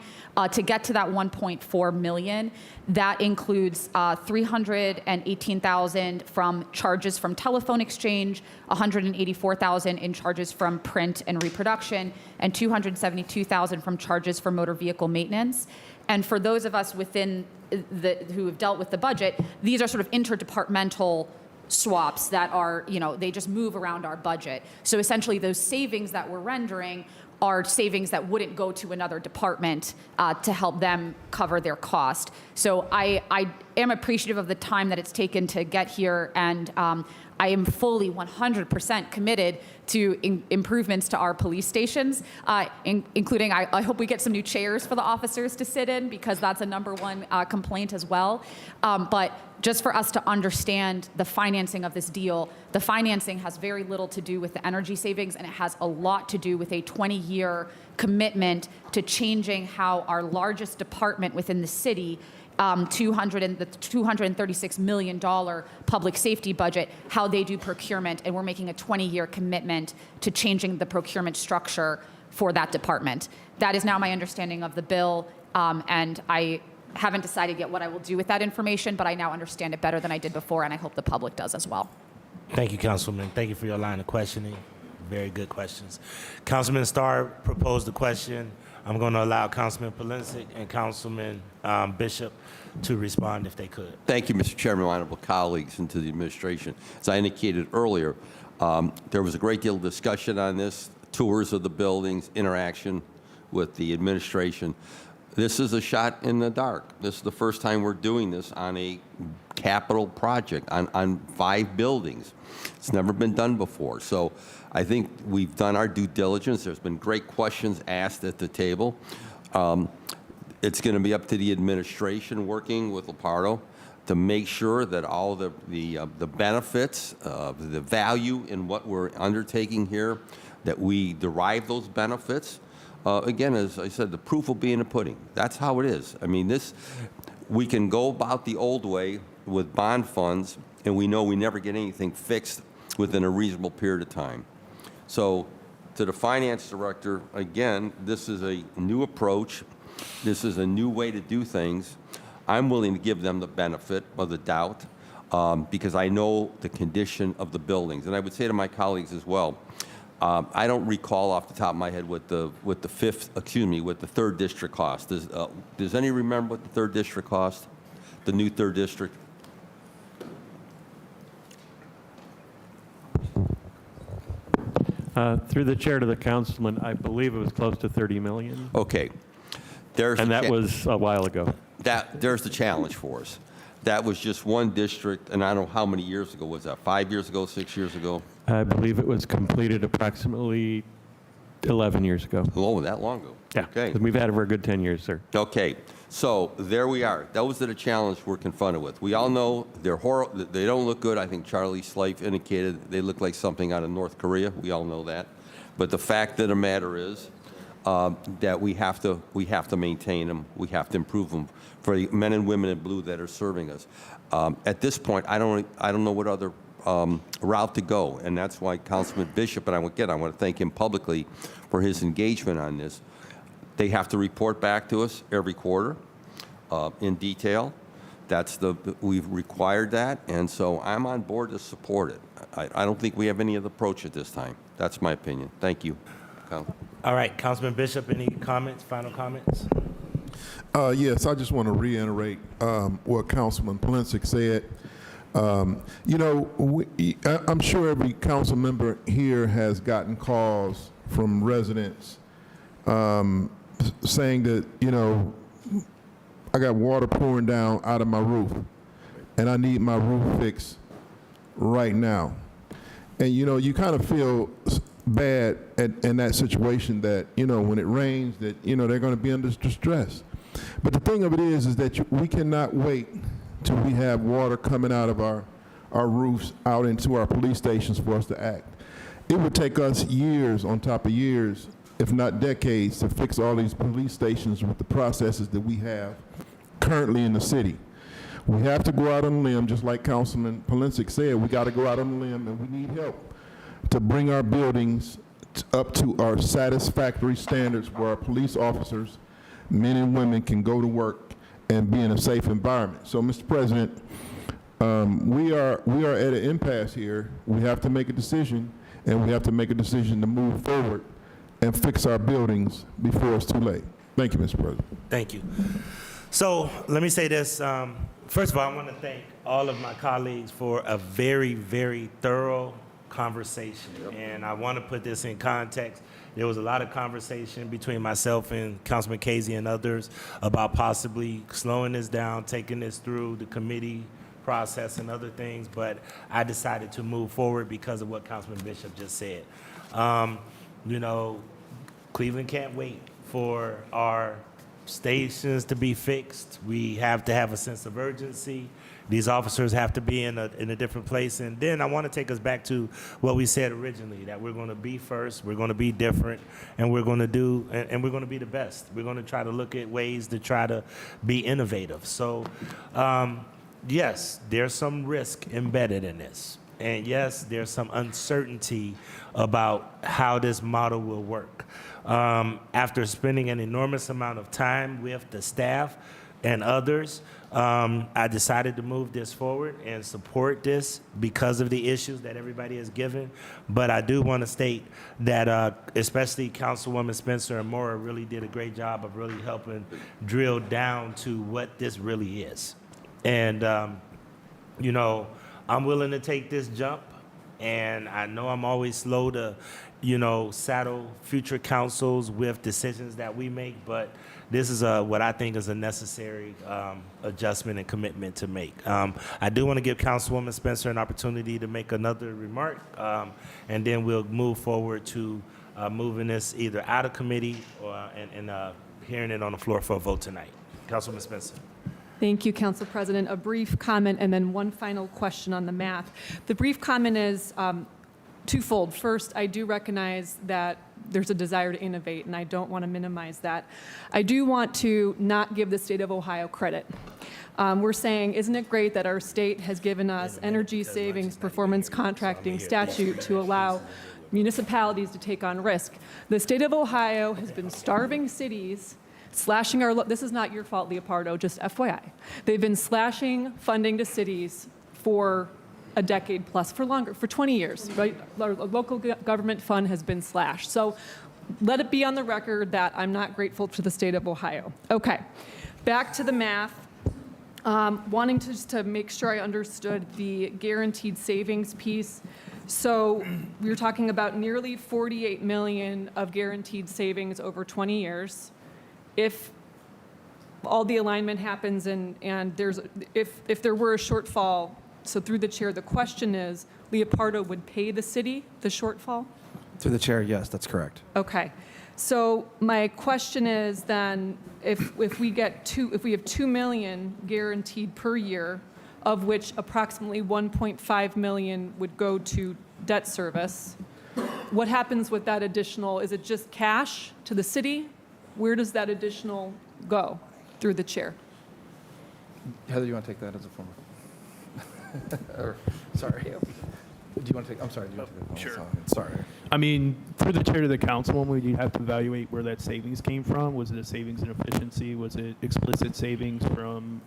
to get to that 1.4 million, that includes 318,000 from charges from telephone exchange, 184,000 in charges from print and reproduction, and 272,000 from charges for motor vehicle maintenance. And for those of us within who have dealt with the budget, these are sort of interdepartmental swaps that are, they just move around our budget. So essentially those savings that we're rendering are savings that wouldn't go to another department to help them cover their cost. So I am appreciative of the time that it's taken to get here, and I am fully 100% committed to improvements to our police stations, including I hope we get some new chairs for the officers to sit in, because that's a #1 complaint as well. But just for us to understand the financing of this deal, the financing has very little to do with the energy savings, and it has a lot to do with a 20-year commitment to changing how our largest department within the city, the $236 million public safety budget, how they do procurement, and we're making a 20-year commitment to changing the procurement structure for that department. That is now my understanding of the bill, and I haven't decided yet what I will do with that information, but I now understand it better than I did before, and I hope the public does as well. Thank you, Councilman. Thank you for your line of questioning. Very good questions. Councilman Starr proposed a question. I'm going to allow Councilman Polensek and Councilman Bishop to respond if they could. Thank you, Mr. Chairman, my honorable colleagues, and to the administration. As I indicated earlier, there was a great deal of discussion on this, tours of the buildings, interaction with the administration. This is a shot in the dark. This is the first time we're doing this on a capital project, on 5 buildings. It's never been done before. So I think we've done our due diligence. There's been great questions asked at the table. It's going to be up to the administration working with Leopardo to make sure that all the benefits, the value in what we're undertaking here, that we derive those benefits. Again, as I said, the proof will be in the pudding. That's how it is. I mean, we can go about the old way with bond funds, and we know we never get anything fixed within a reasonable period of time. So to the finance director, again, this is a new approach. This is a new way to do things. I'm willing to give them the benefit of the doubt because I know the condition of the buildings. And I would say to my colleagues as well, I don't recall off the top of my head what the third district cost. Does any remember what the third district cost? The new third district? Through the chair to the councilman, I believe it was close to 30 million. Okay. And that was a while ago. There's the challenge for us. That was just one district, and I don't know how many years ago was that, 5 years ago, 6 years ago? I believe it was completed approximately 11 years ago. Oh, that long ago? Yeah. Okay. We've had it for a good 10 years, sir. Okay. So there we are. Those are the challenges we're confronted with. We all know they're horrible. They don't look good. I think Charlie Slife indicated they look like something out of North Korea. We all know that. But the fact of the matter is, that we have to maintain them, we have to improve them for the men and women in blue that are serving us. At this point, I don't know what other route to go, and that's why Councilman Bishop, and I want to thank him publicly for his engagement on this. They have to report back to us every quarter in detail. We've required that, and so I'm on board to support it. I don't think we have any other approach at this time. That's my opinion. Thank you. All right, Councilman Bishop, any comments, final comments? Yes, I just want to reiterate what Councilman Palincic said. You know, I'm sure every council member here has gotten calls from residents saying that, you know, I got water pouring down out of my roof, and I need my roof fixed right now. And, you know, you kind of feel bad in that situation that, you know, when it rains, that, you know, they're going to be under distress. But the thing of it is that we cannot wait till we have water coming out of our roofs out into our police stations for us to act. It would take us years on top of years, if not decades, to fix all these police stations with the processes that we have currently in the city. We have to go out on a limb, just like Councilman Palincic said, we got to go out on a limb, and we need help to bring our buildings up to our satisfactory standards where our police officers, men and women, can go to work and be in a safe environment. So, Mr. President, we are at an impasse here. We have to make a decision, and we have to make a decision to move forward and fix our buildings before it's too late. Thank you, Mr. President. Thank you. So let me say this. First of all, I want to thank all of my colleagues for a very, very thorough conversation. And I want to put this in context. There was a lot of conversation between myself and Councilman Casey and others about possibly slowing this down, taking this through the committee process and other things, but I decided to move forward because of what Councilman Bishop just said. You know, Cleveland can't wait for our stations to be fixed. We have to have a sense of urgency. These officers have to be in a different place. And then I want to take us back to what we said originally, that we're going to be first, we're going to be different, and we're going to do, and we're going to be the best. We're going to try to look at ways to try to be innovative. So, yes, there's some risk embedded in this. And yes, there's some uncertainty about how this model will work. After spending an enormous amount of time with the staff and others, I decided to move this forward and support this because of the issues that everybody has given. But I do want to state that especially Councilwoman Spencer and Mora really did a great job of really helping drill down to what this really is. And, you know, I'm willing to take this jump, and I know I'm always slow to, you know, saddle future councils with decisions that we make, but this is what I think is a necessary adjustment and commitment to make. I do want to give Councilwoman Spencer an opportunity to make another remark, and then we'll move forward to moving this either out of committee or and hearing it on the floor for a vote tonight. Councilwoman Spencer. Thank you, Council President. A brief comment and then one final question on the math. The brief comment is twofold. First, I do recognize that there's a desire to innovate, and I don't want to minimize that. I do want to not give the state of Ohio credit. We're saying, isn't it great that our state has given us energy savings performance contracting statute to allow municipalities to take on risk? The state of Ohio has been starving cities, slashing our, this is not your fault, Leopardo, just FYI. They've been slashing funding to cities for a decade plus, for longer, for 20 years, right? Our local government fund has been slashed. So let it be on the record that I'm not grateful to the state of Ohio. Okay, back to the math. Wanting to make sure I understood the guaranteed savings piece. So we were talking about nearly 48 million of guaranteed savings over 20 years. If all the alignment happens and if there were a shortfall, so through the chair, the question is, Leopardo would pay the city the shortfall? Through the chair, yes, that's correct. Okay. So my question is then, if we have 2 million guaranteed per year, of which approximately 1.5 million would go to debt service, what happens with that additional, is it just cash to the city? Where does that additional go through the chair? Heather, you want to take that as a form of? Or, sorry. Do you want to take, I'm sorry. Do you want to take that? Sure. Sorry. I mean, through the chair to the councilwoman, would you have to evaluate where that savings came from? Was it a savings in efficiency? Was it explicit savings from,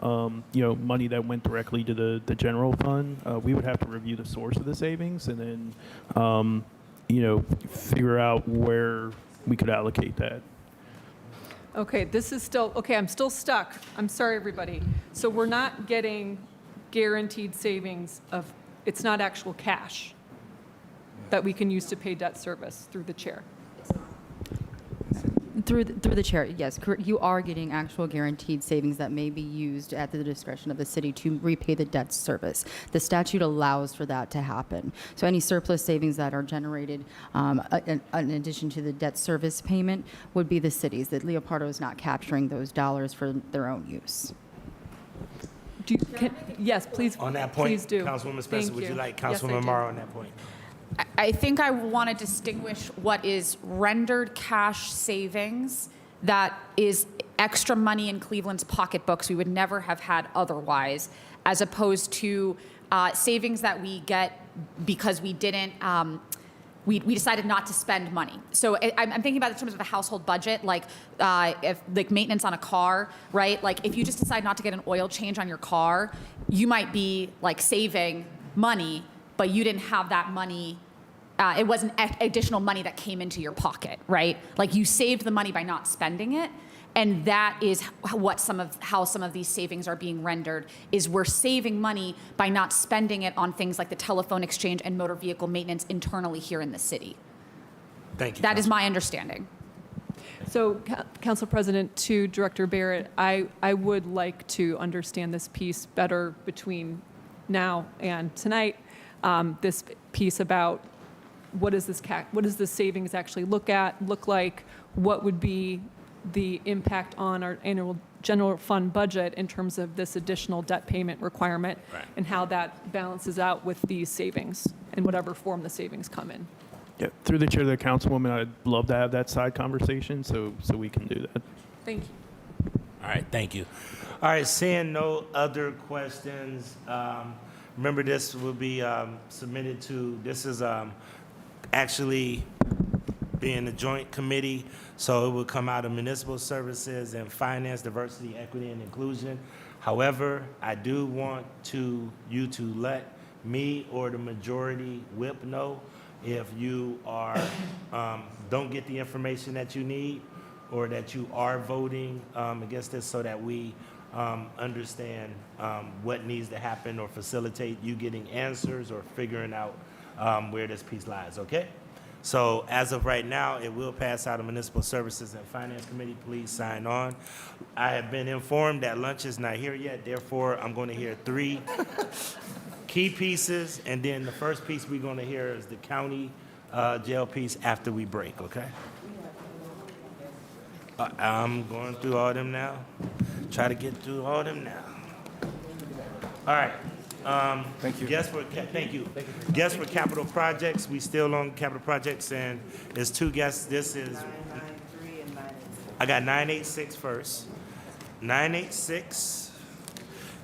money that went directly to the general fund? We would have to review the source of the savings and then, figure out where we could allocate that. Okay, this is still, okay, I'm still stuck. I'm sorry, everybody. So we're not getting guaranteed savings of, it's not actual cash that we can use to pay debt service through the chair. Through the chair, yes, you are getting actual guaranteed savings that may be used at the discretion of the city to repay the debt service. The statute allows for that to happen. So any surplus savings that are generated in addition to the debt service payment would be the cities. That Leopardo is not capturing those dollars for their own use. Yes, please. On that point, please do. Councilwoman Spencer, Thank would you like Yes, I Councilwoman do. Morrow on that point? I think I want to distinguish what is rendered cash savings that is extra money in Cleveland's pocketbooks we would never have had otherwise, as opposed to savings that we get because we didn't, we decided not to spend money. So I'm thinking about it in terms of the household budget, like maintenance on a car, right? Like if you just decide not to get an oil change on your car, you might be like saving money, but you didn't have that money. It wasn't additional money that came into your pocket, right? Like you saved the money by not spending it. And that is how some of these savings are being rendered, is we're saving money by not spending it on things like the telephone exchange and motor vehicle maintenance internally here in the city. Thank you. That is my understanding. So, Council President, to Director Barrett, I would like to understand this piece better between now and tonight. This piece about what does this savings actually look like? What would be the impact on our annual general fund budget in terms of this additional debt payment requirement, Right. and how that balances out with these savings in whatever form the savings come in? Yeah, through the chair to the councilwoman, I'd love to have that side conversation so we can do that. Thank you. All right, thank you. All right, seeing no other questions, remember this will be submitted to, this is actually being a joint committee, so it will come out of municipal services and finance, diversity, equity, and inclusion. However, I do want you to let me or the majority whip know if you are don't get the information that you need, or that you are voting against this, so that we understand what needs to happen or facilitate you getting answers or figuring out where this piece lies, okay? So as of right now, it will pass out of Municipal Services and Finance Committee. Please sign on. I have been informed that lunch is not here yet. Therefore, I'm going to hear 3 key pieces, and then the first piece we're going to hear is the county jail piece after we break, okay? I'm going through all them now. Try to get through all them now. All right. Thank you. Thank you. Guests for capital projects. We still on capital projects, and there's 2 guests. This is, I got 986 first. 986.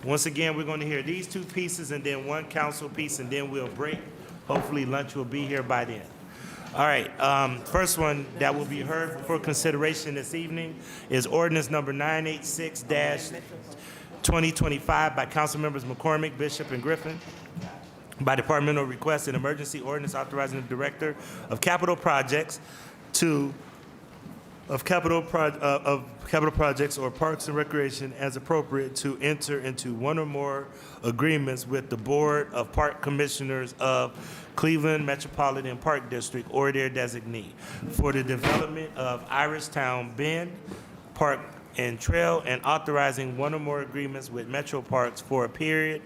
Once again, we're going to hear these 2 pieces and then 1 council piece, and then we'll break. Hopefully lunch will be here by then. All right, first one that will be heard for consideration this evening is ordinance number 986-2025 by council members McCormick, Bishop, and Griffin. By departmental request, an emergency ordinance authorizing the director of capital projects of capital projects or parks and recreation as appropriate to enter into 1 or more agreements with the Board of Park Commissioners of Cleveland Metropolitan Park District or their designee for the development of Irishtown Bend Park and Trail, and authorizing 1 or more agreements with Metro Parks for a period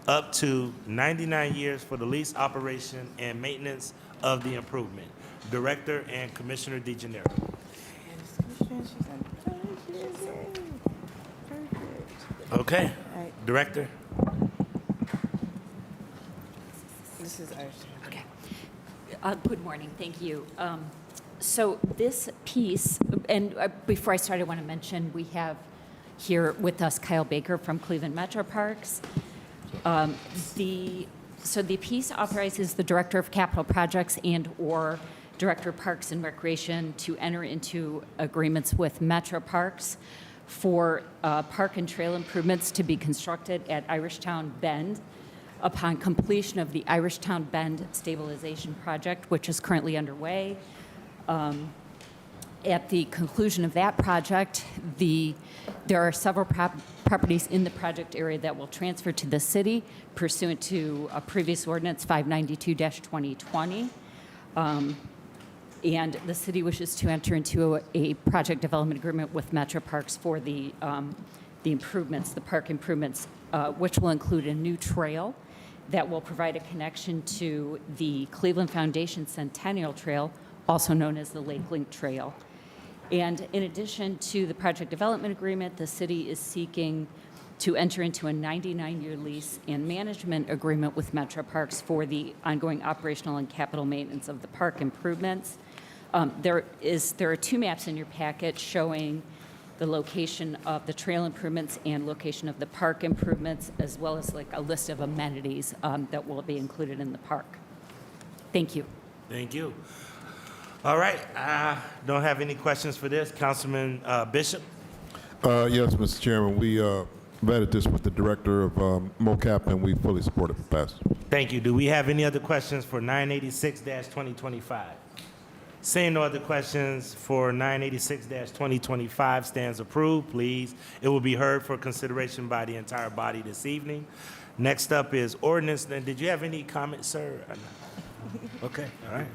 up to 99 years for the lease, operation, and maintenance of the improvement. Director and Commissioner DeGennaro. Okay, Director. This is Irishtown. Okay. Good morning, thank you. So this piece, and before I start, I want to mention we have here with us Kyle Baker from Cleveland Metro Parks. So the piece authorizes the Director of Capital Projects and/or Director of Parks and Recreation to enter into agreements with Metro Parks for park and trail improvements to be constructed at Irishtown Bend upon completion of the Irishtown Bend Stabilization Project, which is currently underway. At the conclusion of that project, there are several properties in the project area that will transfer to the city pursuant to a previous ordinance 592-2020. And the city wishes to enter into a project development agreement with Metro Parks for the improvements, the park improvements, which will include a new trail that will provide a connection to the Cleveland Foundation Centennial Trail, also known as the Lake Link Trail. And in addition to the project development agreement, the city is seeking to enter into a 99-year lease and management agreement with Metro Parks for the ongoing operational and capital maintenance of the park improvements. There are two maps in your packet showing the location of the trail improvements and location of the park improvements, as well as like a list of amenities that will be included in the park. Thank you. Thank you. All right, I don't have any questions for this. Councilman Bishop? Yes, Mr. Chairman, we vetted this with the director of MOCAP, and we fully support it for passage. Thank you. Do we have any other questions for 986-2025? Seeing no other questions for 986-2025 stands approved, please. It will be heard for consideration by the entire body this evening. Next up is ordinance. Did you have any comments, sir? Okay, all right.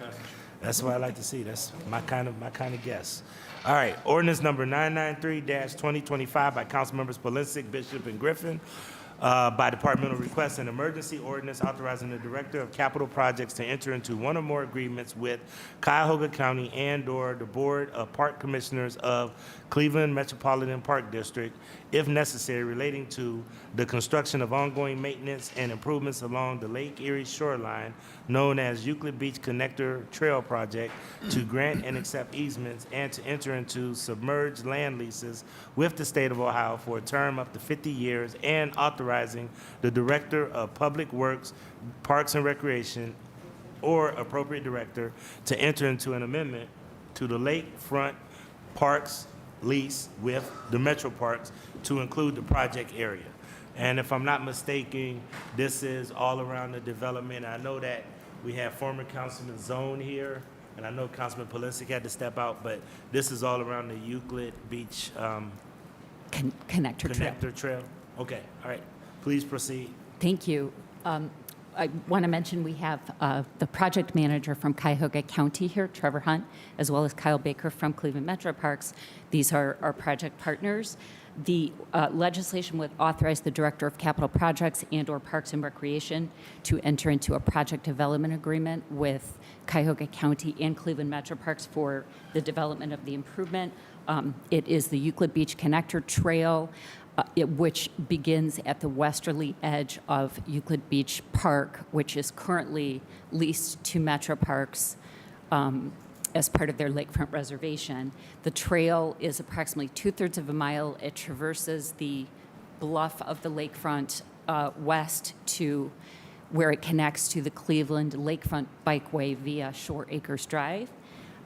That's what I like to see. That's my kind of guess. All right, ordinance number 993-2025 by Council Members Polisic, Bishop, and Griffin. By departmental request, an emergency ordinance authorizing the Director of Capital Projects to enter into one or more agreements with Cuyahoga County and/or the Board of Park Commissioners of Cleveland Metropolitan Park District, if necessary, relating to the construction of ongoing maintenance and improvements along the Lake Erie shoreline, known as Euclid Beach Connector Trail Project, to grant and accept easements and to enter into submerged land leases with the state of Ohio for a term up to 50 years, and authorizing the Director of Public Works, Parks and Recreation, or appropriate director to enter into an amendment to the Lakefront Parks lease with the Metro Parks to include the project area. And if I'm not mistaken, this is all around the development. I know that we have former Councilman Zone here, and I know Councilman Polisic had to step out, but this is all around the Euclid Beach Connector Trail. Okay, all right. Please proceed. Thank you. I want to mention we have the project manager from Cuyahoga County here, Trevor Hunt, as well as Kyle Baker from Cleveland Metro Parks. These are our project partners. The legislation would authorize the Director of Capital Projects and/or Parks and Recreation to enter into a project development agreement with Cuyahoga County and Cleveland Metro Parks for the development of the improvement. It is the Euclid Beach Connector Trail, which begins at the westerly edge of Euclid Beach Park, which is currently leased to Metro Parks as part of their lakefront reservation. The trail is approximately 2/3 of a mile. It traverses the bluff of the lakefront west to where it connects to the Cleveland Lakefront Bikeway via Shore Acres Drive.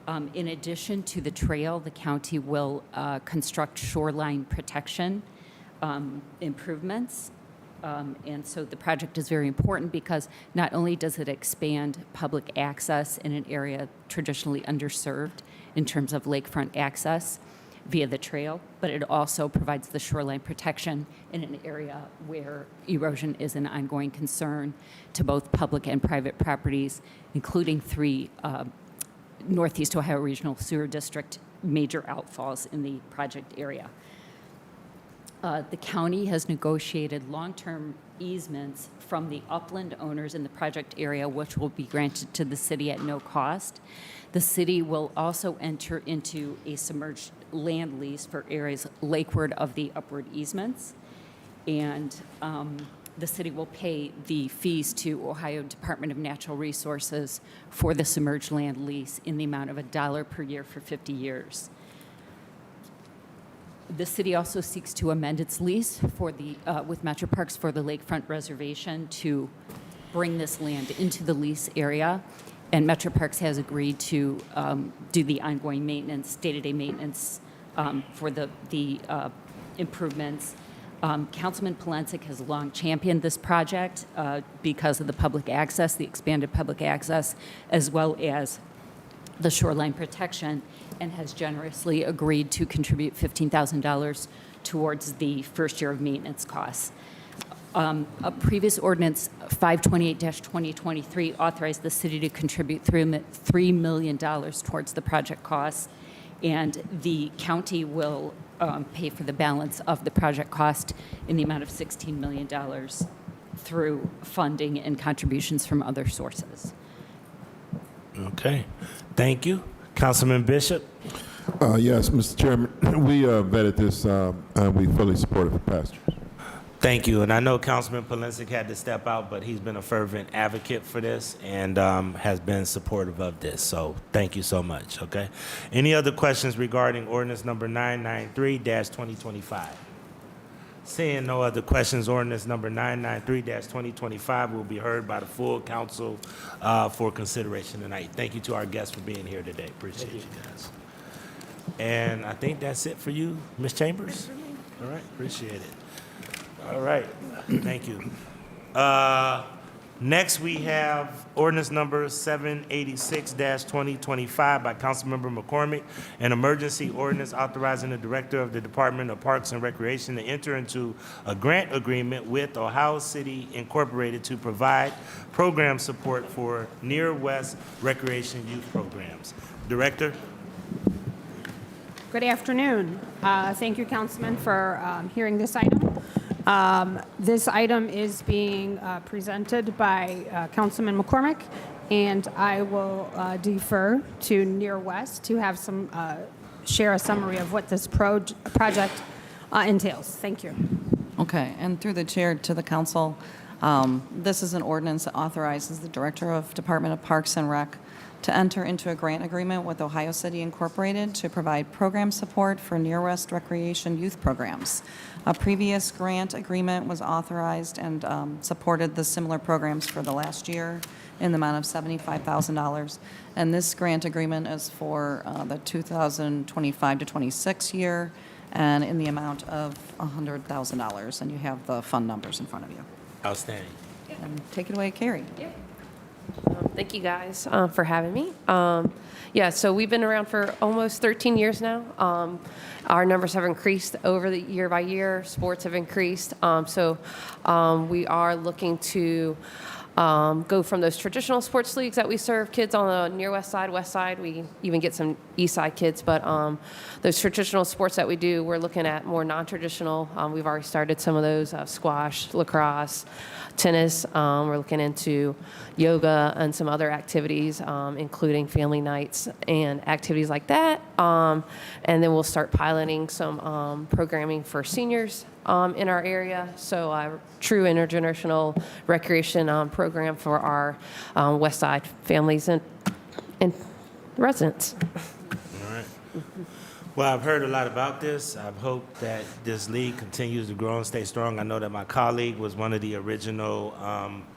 In addition to the trail, the county will construct shoreline protection improvements. And so the project is very important because not only does it expand public access in an area traditionally underserved in terms of lakefront access via the trail, but it also provides the shoreline protection in an area where erosion is an ongoing concern to both public and private properties, including 3 Northeast Ohio Regional Sewer District major outfalls in the project area. The county has negotiated long-term easements from the upland owners in the project area, which will be granted to the city at no cost. The city will also enter into a submerged land lease for areas lakeward of the upward easements. And the city will pay the fees to Ohio Department of Natural Resources for the submerged land lease in the amount of $1 per year for 50 years. The city also seeks to amend its lease for with Metro Parks for the Lakefront Reservation to bring this land into the lease area. And Metro Parks has agreed to do the ongoing maintenance, day-to-day maintenance for the improvements. Councilman Polensek has long championed this project because of the public access, the expanded public access, as well as the shoreline protection, and has generously agreed to contribute $15,000 towards the first year of maintenance costs. A previous ordinance, 528-2023, authorized the city to contribute $3 million towards the project costs, and the county will pay for the balance of the project cost in the amount of $16 million through funding and contributions from other sources. Okay, thank you. Councilman Bishop? Yes, Mr. Chairman, we vetted this and we fully support it for passage. Thank you. And I know Councilman Polensek had to step out, but he's been a fervent advocate for this and has been supportive of this. So thank you so much, okay? Any other questions regarding ordinance number 993-2025? Seeing no other questions, ordinance number 993-2025 will be heard by the full council for consideration tonight. Thank you to our guests for being here today. Appreciate you guys. And I think that's it for you, Ms. Chambers? All right, appreciate it. All right, thank you. Next, we have ordinance number 786-2025 by Councilmember McCormick, an emergency ordinance authorizing the Director of the Department of Parks and Recreation to enter into a grant agreement with Ohio City Incorporated to provide program support for Near West recreation youth programs. Director? Good afternoon. Thank you, Councilman, for hearing this item. This item is being presented by Councilman McCormick, and I will defer to Near West to have some share a summary of what this project entails. Thank you. Okay, and through the chair to the council, this is an ordinance that authorizes the Director of Department of Parks and Rec to enter into a grant agreement with Ohio City Incorporated to provide program support for Near West recreation youth programs. A previous grant agreement was authorized and supported the similar programs for the last year in the amount of $75,000. And this grant agreement is for the 2025 to 26 year and in the amount of $100,000. And you have the fund numbers in front of you. Outstanding. And take it away, Carrie. Thank you guys for having me. Yeah, so we've been around for almost 13 years now. Our numbers have increased over the year by year. Sports have increased. So we are looking to go from those traditional sports leagues that we serve kids on the near west side. We even get some east side kids, but those traditional sports that we do, we're looking at more non-traditional. We've already started some of those, squash, lacrosse, tennis. We're looking into yoga and some other activities, including family nights and activities like that. And then we'll start piloting some programming for seniors in our area. So a true intergenerational recreation program for our West Side families and residents. All right. Well, I've heard a lot about this. I hope that this league continues to grow and stay strong. I know that my colleague was one of the original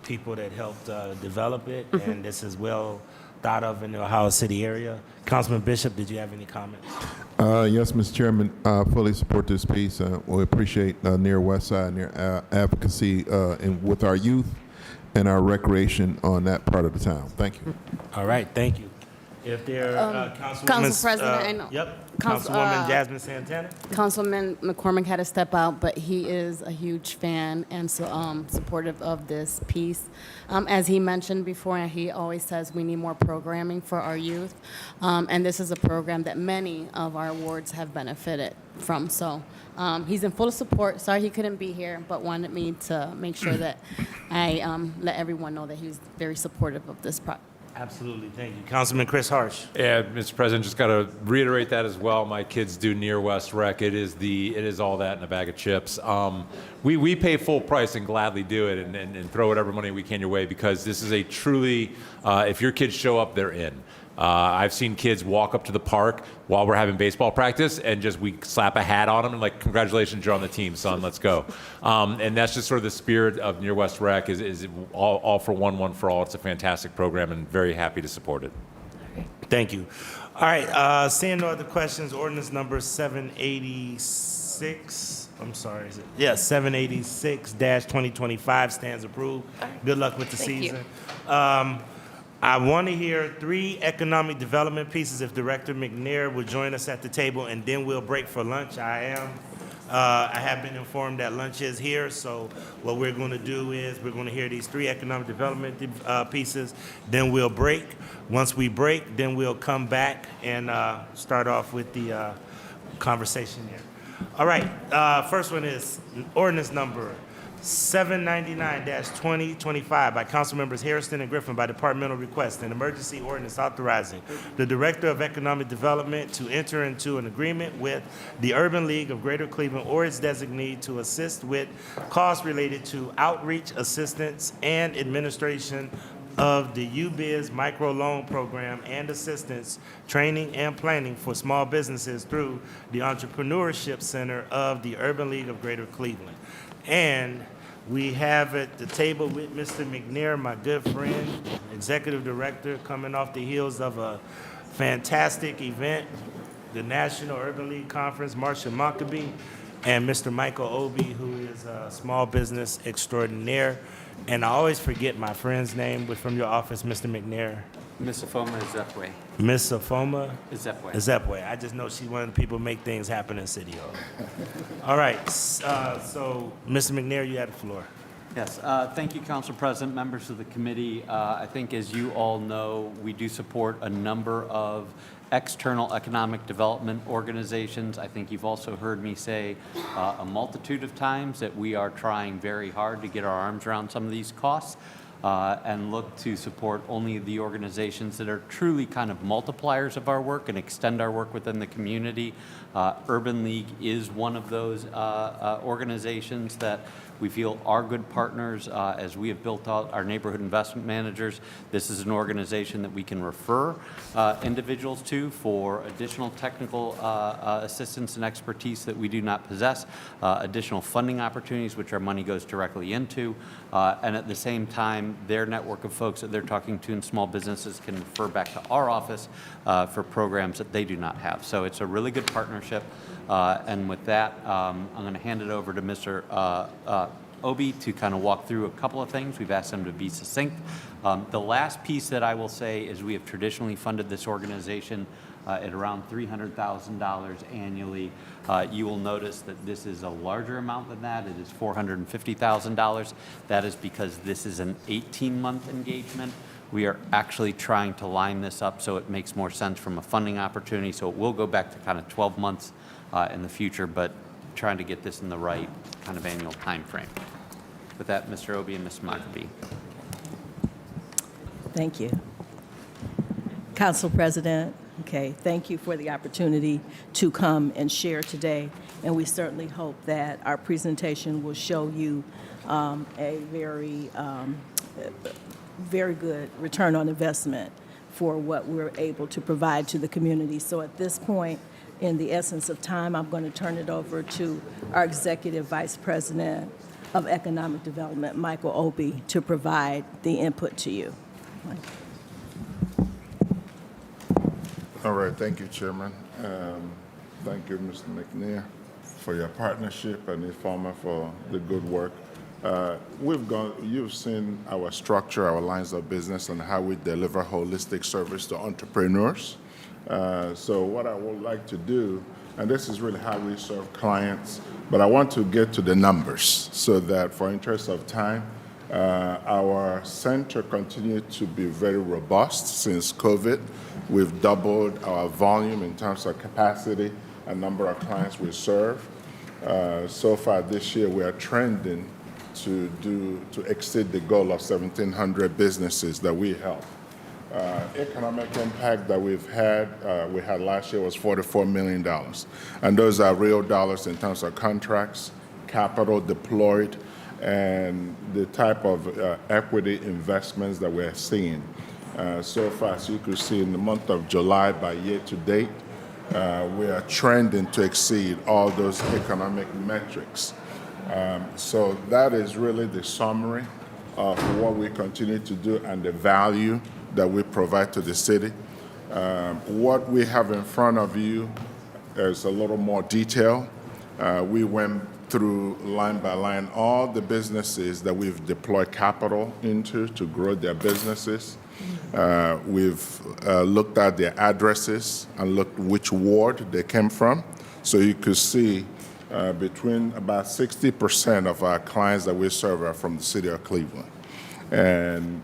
people that helped develop it, and this is well thought of in the Ohio City area. Councilman Bishop, did you have any comments? Yes, Mr. Chairman, fully support this piece. We appreciate Near West Side and their advocacy with our youth and our recreation on that part of the town. Thank you. All right, thank you. If there are Council President, Councilwoman Jasmine Santana. Councilman McCormick had to step out, but he is a huge fan and so supportive of this piece. As he mentioned before, he always says we need more programming for our youth, and this is a program that many of our wards have benefited from. So he's in full support. Sorry he couldn't be here, but wanted me to make sure that I let everyone know that he's very supportive of this project. Absolutely, thank you. Councilman Chris Harsh. Yeah, Mr. President, just got to reiterate that as well. My kids do near West Rec. It is all that in a bag of chips. We pay full price and gladly do it and throw whatever money we can your way because this is a truly, if your kids show up, they're in. I've seen kids walk up to the park while we're having baseball practice and we slap a hat on them and like, congratulations, you're on the team, son, let's go. And that's just sort of the spirit of Near West Rec is all for one for all. It's a fantastic program and very happy to support it. Thank you. All right, seeing no other questions, ordinance number 786, I'm sorry, is it? Yeah, 786-2025 stands approved. Good luck with the Thank you. season. I want to hear 3 economic development pieces if Director McNair would join us at the table, and then we'll break for lunch. I have been informed that lunch is here, so what we're going to do is we're going to hear these 3 economic development pieces, then we'll break. Once we break, then we'll come back and start off with the conversation here. All right, first one is ordinance number 799-2025 by council members Harrison and Griffin by departmental request, an emergency ordinance authorizing the Director of Economic Development to enter into an agreement with the Urban League of Greater Cleveland or its designee to assist with costs related to outreach assistance and administration of the UBiz microloan program and assistance, training, and planning for small businesses through the Entrepreneurship Center of the Urban League of Greater Cleveland. And we have at the table with Mr. McNair, my good friend, Executive Director, coming off the heels of a fantastic event, the National Urban League Conference, Marsha Maccabee, and Mr. Michael Obie, who is a small business extraordinaire. And I always forget my friend's name, but from your office, Mr. McNair. Miss Afoma Ezekwe. Miss Afoma Ezekwe. Ezekwe. I just know she's one of the people who make things happen in City Hall. All right, so Mr. McNair, you have the floor. Yes, thank you, Council President, members of the committee. I think as you all know, we do support a number of external economic development organizations. I think you've also heard me say a multitude of times that we are trying very hard to get our arms around some of these costs and look to support only the organizations that are truly kind of multipliers of our work and extend our work within the community. Urban League is one of those organizations that we feel are good partners as we have built out our neighborhood investment managers. This is an organization that we can refer individuals to for additional technical assistance and expertise that we do not possess, additional funding opportunities which our money goes directly into, and at the same time, their network of folks that they're talking to in small businesses can refer back to our office for programs that they do not have. So it's a really good partnership. And with that, I'm going to hand it over to Mr. Obie to kind of walk through a couple of things. We've asked him to be succinct. The last piece that I will say is we have traditionally funded this organization at around $300,000 annually. You will notice that this is a larger amount than that. It is $450,000. That is because this is an 18-month engagement. We are actually trying to line this up so it makes more sense from a funding opportunity. So it will go back to kind of 12 months in the future, but trying to get this in the right kind of annual time frame. With that, Mr. Obie and Ms. Maccabee. Thank you. Council President, okay, thank you for the opportunity to come and share today. And we certainly hope that our presentation will show you a very good return on investment for what we're able to provide to the community. So at this point, in the essence of time, I'm going to turn it over to our Executive Vice President of Economic Development, Michael Obie, to provide the input to you. All right, thank you, Chairman. Thank you, Mr. McNair, for your partnership and Ifoma for the good work. You've seen our structure, our lines of business, and how we deliver holistic service to entrepreneurs. So what I would like to do, and this is really how we serve clients, but I want to get to the numbers so that for interest of time, our center continued to be very robust since COVID. We've doubled our volume in terms of capacity and number of clients we serve. So far this year, we are trending to exceed the goal of 1,700 businesses that we help. Economic impact that we had last year was $44 million. And those are real dollars in terms of contracts, capital deployed, and the type of equity investments that we're seeing. So far, as you could see, in the month of July by year to date, we are trending to exceed all those economic metrics. So that is really the summary of what we continue to do and the value that we provide to the city. What we have in front of you is a little more detail. We went through line by line all the businesses that we've deployed capital into to grow their businesses. We've looked at their addresses and looked which ward they came from. So you could see between about 60% of our clients that we serve are from the city of Cleveland. And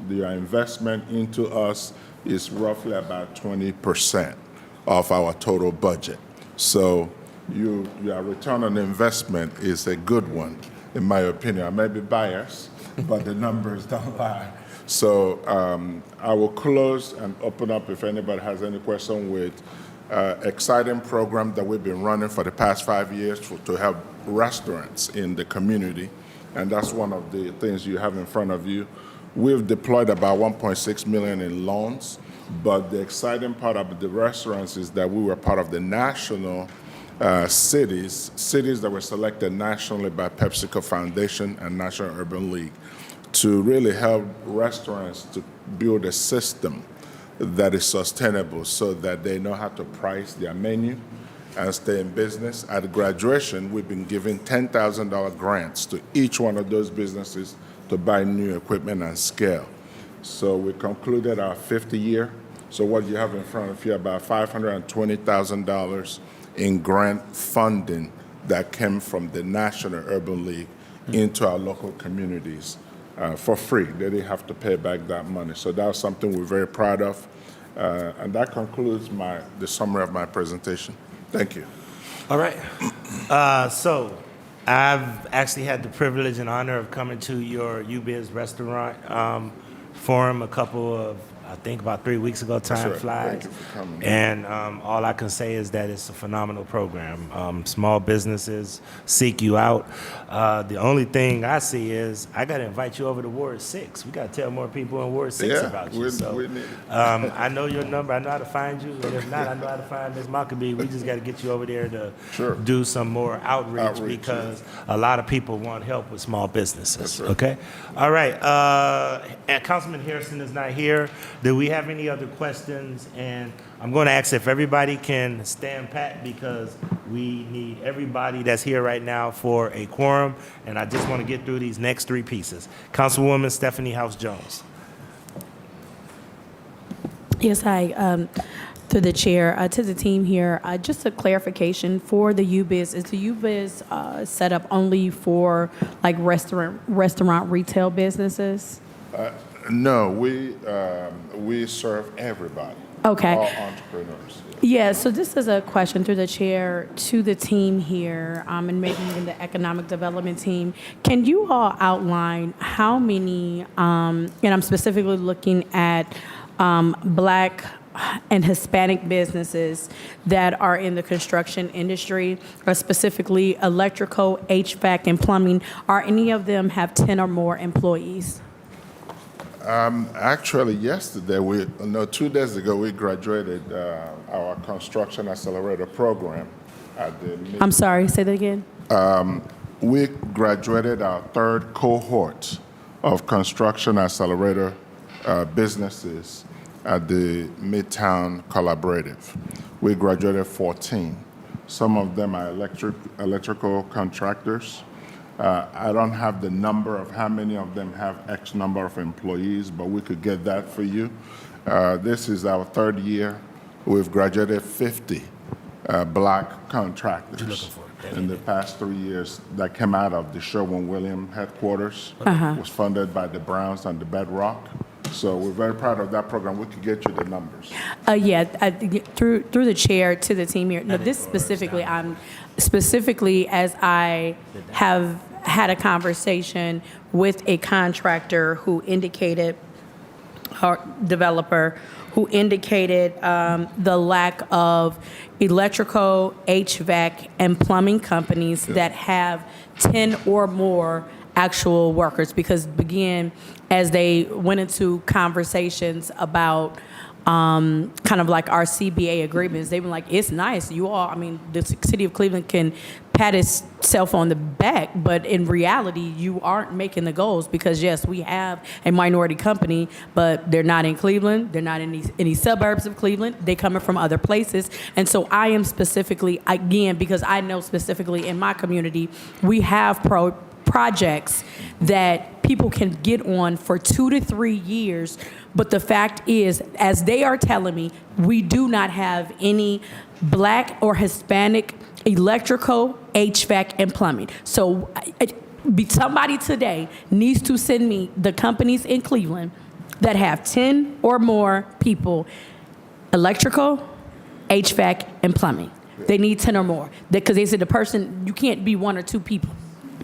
their investment into us is roughly about 20% of our total budget. So your return on investment is a good one, in my opinion. I may be biased, but the numbers don't lie. So I will close and open up if anybody has any question with exciting program that we've been running for the past 5 years to help restaurants in the community. And that's one of the things you have in front of you. We've deployed about $1.6 million in loans, but the exciting part of the restaurants is that we were part of the national cities that were selected nationally by PepsiCo Foundation and National Urban League to really help restaurants to build a system that is sustainable so that they know how to price their menu and stay in business. At graduation, we've been giving $10,000 grants to each one of those businesses to buy new equipment and scale. So we concluded our 50th year. So what you have in front of you, about $520,000 in grant funding that came from the National Urban League into our local communities for free. They didn't have to pay back that money. So that's something we're very proud of. And that concludes the summary of my presentation. Thank you. All right. So I've actually had the privilege and honor of coming to your UBIZ restaurant forum about 3 weeks ago. Time right. flies. Thank you for coming. And all I can say is that it's a phenomenal program. Small businesses seek you out. The only thing I see is I got to invite you over to Ward 6. We got to tell more people in Ward 6 about you. We need it. I know your number. I know how to find you. And if not, I know how to find Ms. Maccabee. We just got to get you over there to do some more outreach because a lot of people want help with small businesses. Right. Okay? All right. And Councilman Harrison is not here. Do we have any other questions? And I'm going to ask if everybody can stand pat because we need everybody that's here right now for a quorum. And I just want to get through these next three pieces. Councilwoman Stephanie House-Jones. Yes, hi. To the chair, to the team here, just a clarification for the UBIZ. Is the UBIZ set up only for like restaurant retail businesses? No, we serve everybody. Okay. All entrepreneurs. Yeah, so this is a question through the chair to the team here, and maybe even the economic development team. Can you all outline how many, and I'm specifically looking at Black and Hispanic businesses that are in the construction industry, or specifically electrical, HVAC, and plumbing, are any of them have 10 or more employees? Actually, yesterday, 2 days ago, we graduated our construction accelerator program at the. I'm sorry, say that again. We graduated our third cohort of construction accelerator businesses at the Midtown Collaborative. We graduated 14. Some of them are electrical contractors. I don't have the number of how many of them have X number of employees, but we could get that for you. This is our third year. We've graduated 50 Black contractors in the past 3 years that came out of the Sherwin-Williams headquarters. Was funded by the Browns and the Bedrock. So we're very proud of that program. We could get you the numbers. Through the chair to the team here. No, this specifically, as I have had a conversation with a contractor who indicated developer who indicated the lack of electrical, HVAC, and plumbing companies that have 10 or more actual workers. Because, again, as they went into conversations about kind of like our CBA agreements, they were like, it's nice. You all, I mean, the city of Cleveland can pat itself on the back, but in reality, you aren't making the goals because, yes, we have a minority company, but they're not in Cleveland. They're not in any suburbs of Cleveland. They're coming from other places. And so I am specifically, again, because I know specifically in my community, we have projects that people can get on for 2 to 3 years. But the fact is, as they are telling me, we do not have any Black or Hispanic electrical, HVAC, and plumbing. So somebody today needs to send me the companies in Cleveland that have 10 or more people, electrical, HVAC, and plumbing. They need 10 or more. Because they said you can't be 1 or 2 people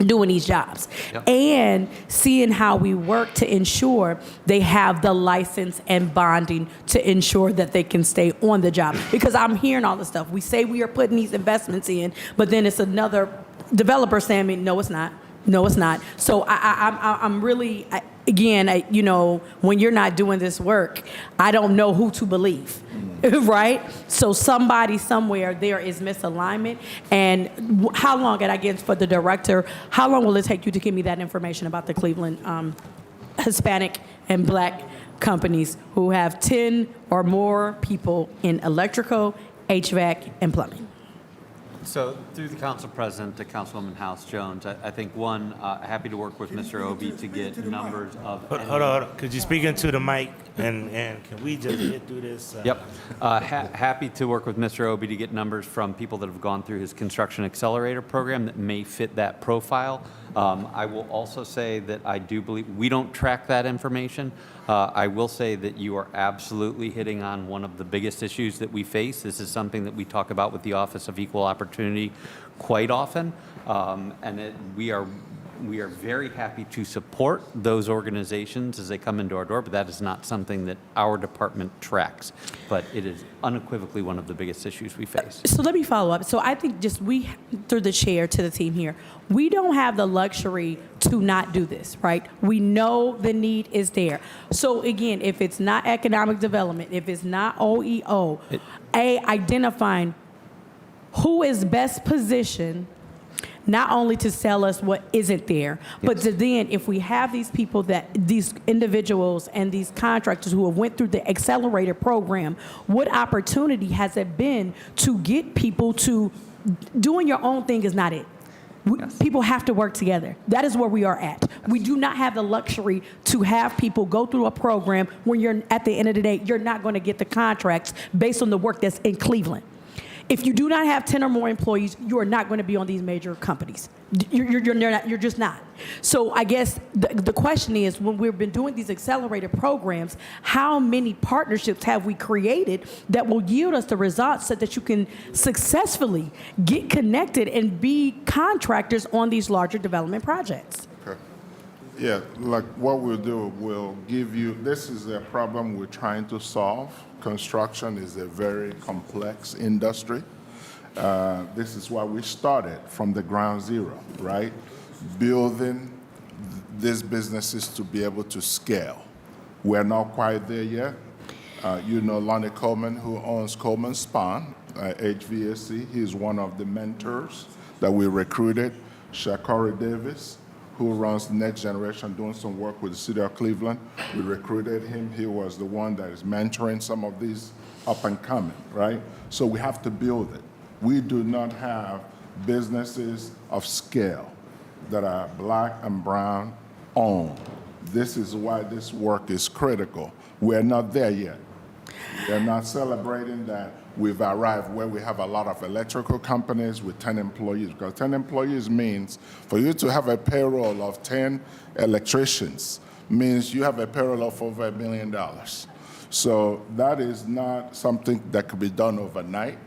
doing these jobs. Yep. And seeing how we work to ensure they have the license and bonding to ensure that they can stay on the job. Because I'm hearing all this stuff. We say we are putting these investments in, but then it's another developer saying, no, it's not. No, it's not. So I'm really, again, when you're not doing this work, I don't know who to believe, right? So somebody somewhere there is misalignment. And how long, and I guess for the director, how long will it take you to give me that information about the Cleveland Hispanic and Black companies who have 10 or more people in electrical, HVAC, and plumbing? So through the council president to Councilwoman House Jones, I think one, happy to work with Mr. Obie to get numbers of. Hold on. Could you speak into the mic and can we just get through this? Yep. Happy to work with Mr. Obie to get numbers from people that have gone through his construction accelerator program that may fit that profile. I will also say that I do believe we don't track that information. I will say that you are absolutely hitting on one of the biggest issues that we face. This is something that we talk about with the Office of Equal Opportunity quite often, and we are very happy to support those organizations as they come into our door, but that is not something that our department tracks. But it is unequivocally one of the biggest issues we face. So let me follow up. So I think we, through the chair to the team here, we don't have the luxury to not do this, right? We know the need is there. So again, if it's not economic development, if it's not OEO, identifying who is best positioned not only to sell us what isn't there, but to then, if we have these people these individuals and these contractors who have went through the accelerator program, what opportunity has it been to get people to doing your own thing is not it. People have to work together. That is where we are at. We do not have the luxury to have people go through a program when you're, at the end of the day, you're not going to get the contracts based on the work that's in Cleveland. If you do not have 10 or more employees, you are not going to be on these major companies. You're just not. So I guess the question is, when we've been doing these accelerated programs, how many partnerships have we created that will yield us the results so that you can successfully get connected and be contractors on these larger development projects? Okay. Yeah, like what we'll do, we'll give you, this is a problem we're trying to solve. Construction is a very complex industry. This is why we started from the ground zero, right? Building these businesses to be able to scale. We're not quite there yet. You know Lonnie Coleman, who owns Coleman Spawn, HVAC. He's one of the mentors that we recruited. Shakari Davis, who runs Next Generation, doing some work with the city of Cleveland. We recruited him. He was the one that is mentoring some of these up and coming, right? So we have to build it. We do not have businesses of scale that are Black and brown owned. This is why this work is critical. We're not there yet. We're not celebrating that we've arrived where we have a lot of electrical companies with 10 employees, because 10 employees means for you to have a payroll of 10 electricians means you have a payroll of over $1 million. So that is not something that could be done overnight,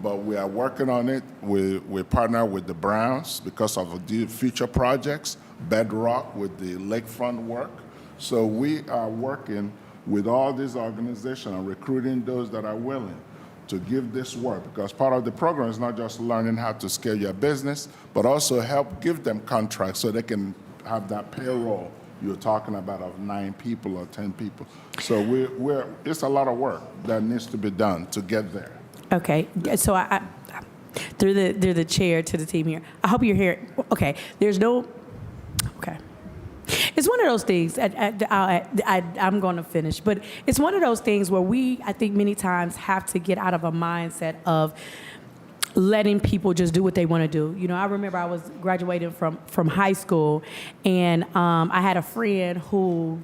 but we are working on it. We partner with the Browns because of the future projects, Bedrock with the lakefront work. So we are working with all these organizations and recruiting those that are willing to give this work, because part of the program is not just learning how to scale your business, but also help give them contracts so they can have that payroll you're talking about of 9 people or 10 people. So it's a lot of work that needs to be done to get there. Okay, so I through the chair to the team here, I hope you're here. Okay, okay. It's one of those things, I'm going to finish, but it's one of those things where I think many times have to get out of a mindset of letting people just do what they want to do. You know, I remember I was graduating from high school, and I had a friend who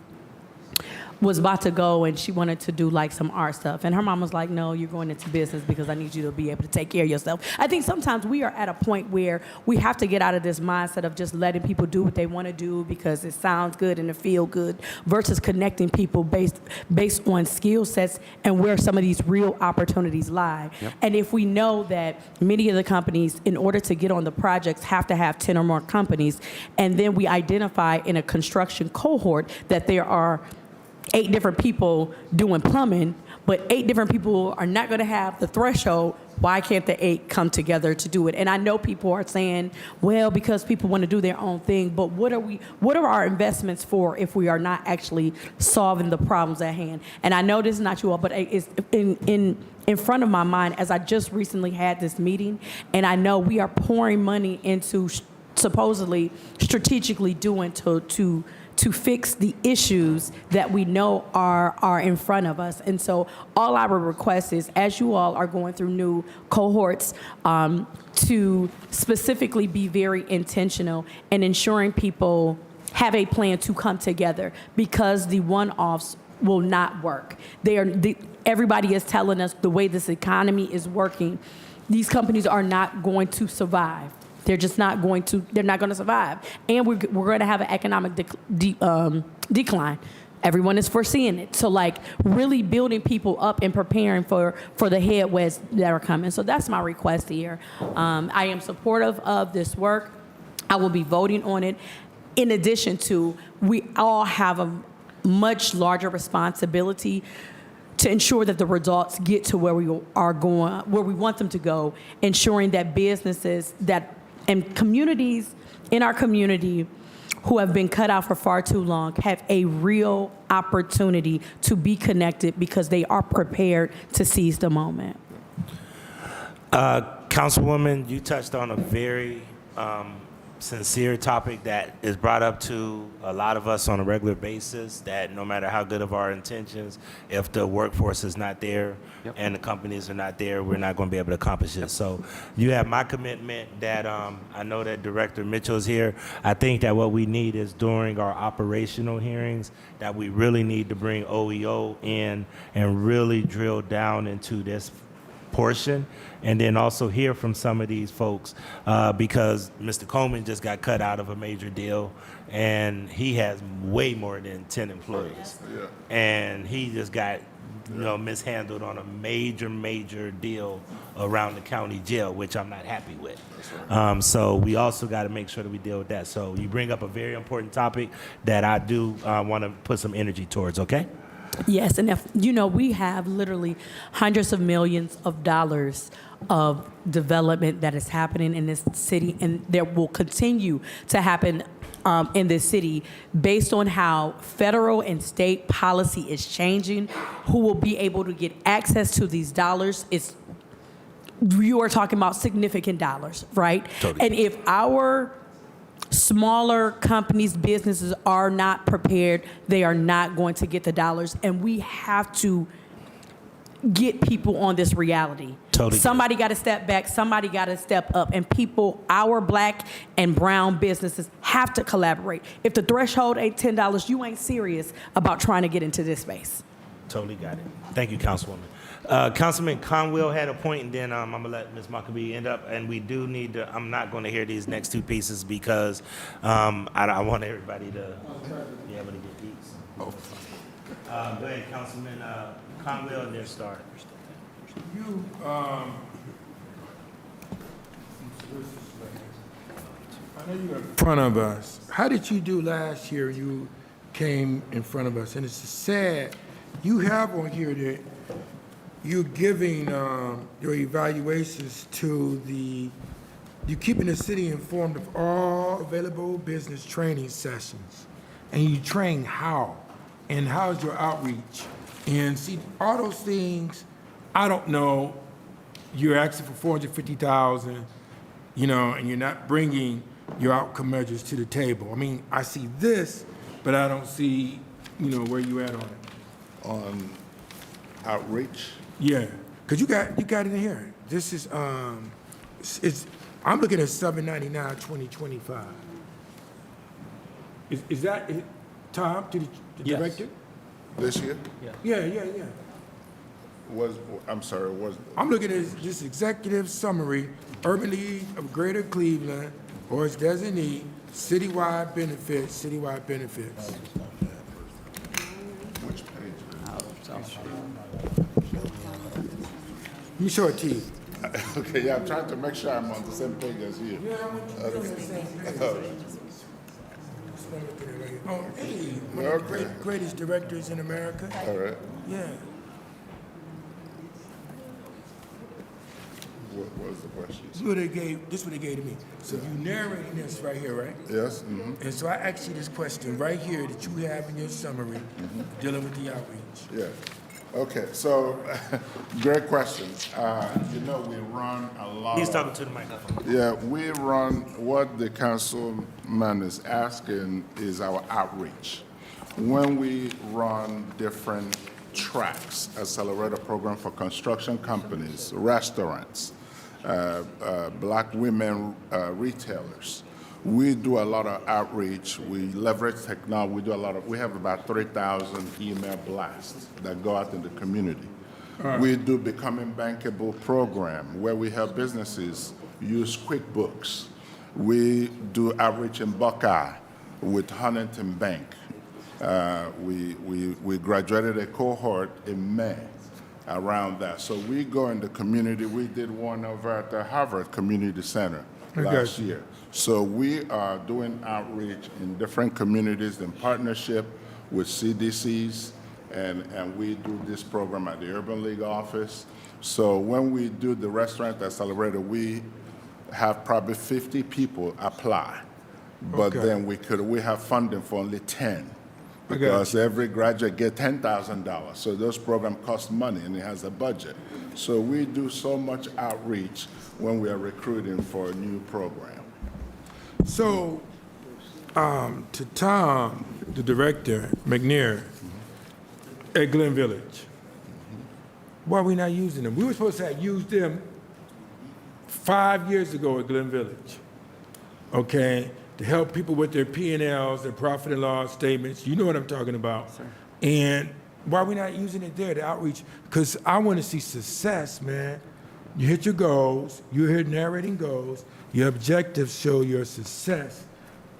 was about to go, and she wanted to do like some art stuff, and her mom was like, no, you're going into business because I need you to be able to take care of yourself. I think sometimes we are at a point where we have to get out of this mindset of just letting people do what they want to do because it sounds good and it feel good, versus connecting people based on skill sets and where some of these real opportunities lie. Yep. And if we know that many of the companies, in order to get on the projects, have to have 10 or more companies, and then we identify in a construction cohort that there are 8 different people doing plumbing, but 8 different people are not going to have the threshold, why can't the 8 come together to do it? And I know people are saying, well, because people want to do their own thing, but what are our investments for if we are not actually solving the problems at hand? And I know this is not you all, but it's in front of my mind as I just recently had this meeting, and I know we are pouring money into supposedly strategically doing to fix the issues that we know are in front of us. And so all I would request is, as you all are going through new cohorts, to specifically be very intentional in ensuring people have a plan to come together, because the one-offs will not work. Everybody is telling us the way this economy is working, these companies are not going to survive. They're just not going to, they're not going to survive. And we're going to have an economic decline. Everyone is foreseeing it. So like really building people up and preparing for the headwinds that are coming. So that's my request here. I am supportive of this work. I will be voting on it. In addition to, we all have a much larger responsibility to ensure that the results get to where we are going, where we want them to go, ensuring that businesses and communities in our community who have been cut out for far too long have a real opportunity to be connected because they are prepared to seize the moment. Councilwoman, you touched on a very sincere topic that is brought up to a lot of us on a regular basis, that no matter how good of our intentions, if the workforce is not there and the companies are not there, we're not going to be able to accomplish it. So you have my commitment that I know that Director Mitchell is here. I think that what we need is during our operational hearings that we really need to bring OEO in and really drill down into this portion, and then also hear from some of these folks because Mr. Coleman just got cut out of a major deal, and he has way more than 10 employees. Yeah. And he just got mishandled on a major deal around the county jail, which I'm not happy with. Right. So we also got to make sure that we deal with that. So you bring up a very important topic that I do want to put some energy towards, okay? Yes, and if we have literally hundreds of millions of dollars of development that is happening in this city, and that will continue to happen in this city based on how federal and state policy is changing. Who will be able to get access to these dollars? You are talking about significant dollars, right? Totally. And if our smaller companies, businesses are not prepared, they are not going to get the dollars, and we have to get people on this reality. Totally. Somebody got to step back, somebody got to step up, and people, our black and brown businesses have to collaborate. If the threshold ain't $10, you ain't serious about trying to get into this space. Totally got it. Thank you, Councilwoman. Councilman Conwell had a point, and then I'm going to let Ms. Maccabee end up. And we do need to, I'm not going to hear these next 2 pieces because I want everybody to be able to get these. Go ahead, Councilman Conwell, and then start. I know you're in front of us. How did you do last year? You came in front of us, and it's sad you have on here that you're giving your evaluations to you're keeping the city informed of all available business training sessions. And you train how? And how's your outreach? And see, all those things, I don't know, you're asking for 450,000, you know, and you're not bringing your outcome measures to the table. I mean, I see this, but I don't see, you know, where you at on it. On outreach, Yeah, because you got it in here. This is, I'm looking at 799, 2025. Is that, Tom, to the Yes. director? this year Yeah. I'm sorry, was, I'm looking at this executive summary, Urban League of Greater Cleveland, or its designee, citywide benefits. which page? Let me show it to you. Okay, yeah, I'm trying to make sure I'm on the same page as you. Oh, hey, one of the Okay. greatest directors in America. All right. Yeah. What was the question? This is what they gave to me. So you narrating this right here, right? Yes, mm-hmm. And so I asked you this question right here that you have in your summary dealing with the outreach. Yeah. Okay, so, great question. You know, we run a lot He's of- talking to the microphone. Yeah, we run, what the councilman is asking is our outreach. When we run different tracks, accelerator program for construction companies, restaurants, black women retailers, we do a lot of outreach. We leverage technology. We have about 3,000 email blasts that go out in the community. We do Becoming Bankable program where we help businesses use QuickBooks. We do outreach in Buckeye with Huntington Bank. We graduated a cohort in May around that. So we go in the community. We did one over at the Harvard Community Center last year. So we are doing outreach in different communities in partnership with CDCs, and we do this program at the Urban League office. So when we do the Restaurant Accelerator, we have probably 50 people apply, but then we have funding for only 10. Because every graduate gets $10,000. So those programs cost money and it has a budget. So we do so much outreach when we are recruiting for a new program. So, to Tom, the director, McNair, at Glen Village, why are we not using them? We were supposed to have used them 5 years ago at Glen Village, okay, to help people with their P&Ls, their profit and loss statements. You know what I'm talking about. Sir. And why are we not using it there, the outreach? Because I want to see success, man. You hit your goals, you're here narrating goals, your objectives show your success.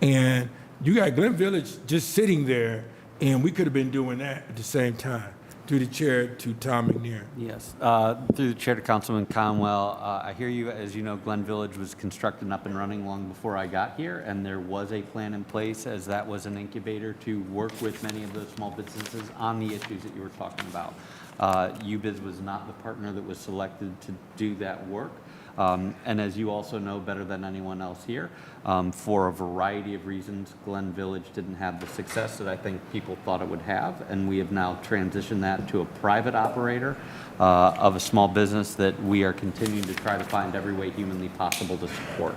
And you got Glen Village just sitting there, and we could have been doing that at the same time. Through the chair to Tom McNair. Yes, through the chair to Councilman Conwell, I hear you. As you know, Glen Village was constructed and up and running long before I got here, and there was a plan in place as that was an incubator to work with many of those small businesses on the issues that you were talking about. UBIZ was not the partner that was selected to do that work. And as you also know better than anyone else here, for a variety of reasons, Glen Village didn't have the success that I think people thought it would have, and we have now transitioned that to a private operator of a small business that we are continuing to try to find every way humanly possible to support.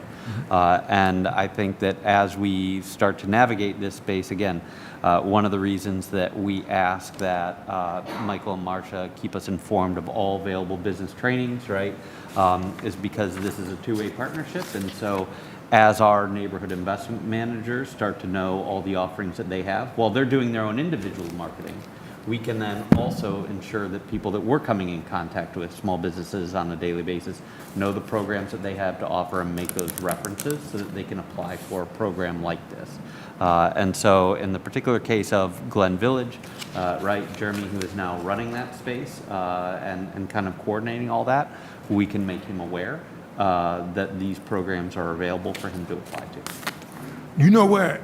And I think that as we start to navigate this space, again, one of the reasons that we ask that Michael and Marcia keep us informed of all available business trainings, right, is because this is a two-way partnership. And so as our neighborhood investment managers start to know all the offerings that they have, while they're doing their own individual marketing, we can then also ensure that people that we're coming in contact with, small businesses on a daily basis, know the programs that they have to offer and make those references so that they can apply for a program like this. And so in the particular case of Glen Village, right, Jeremy, who is now running that space and kind of coordinating all that, we can make him aware that these programs are available for him to apply to. You know what?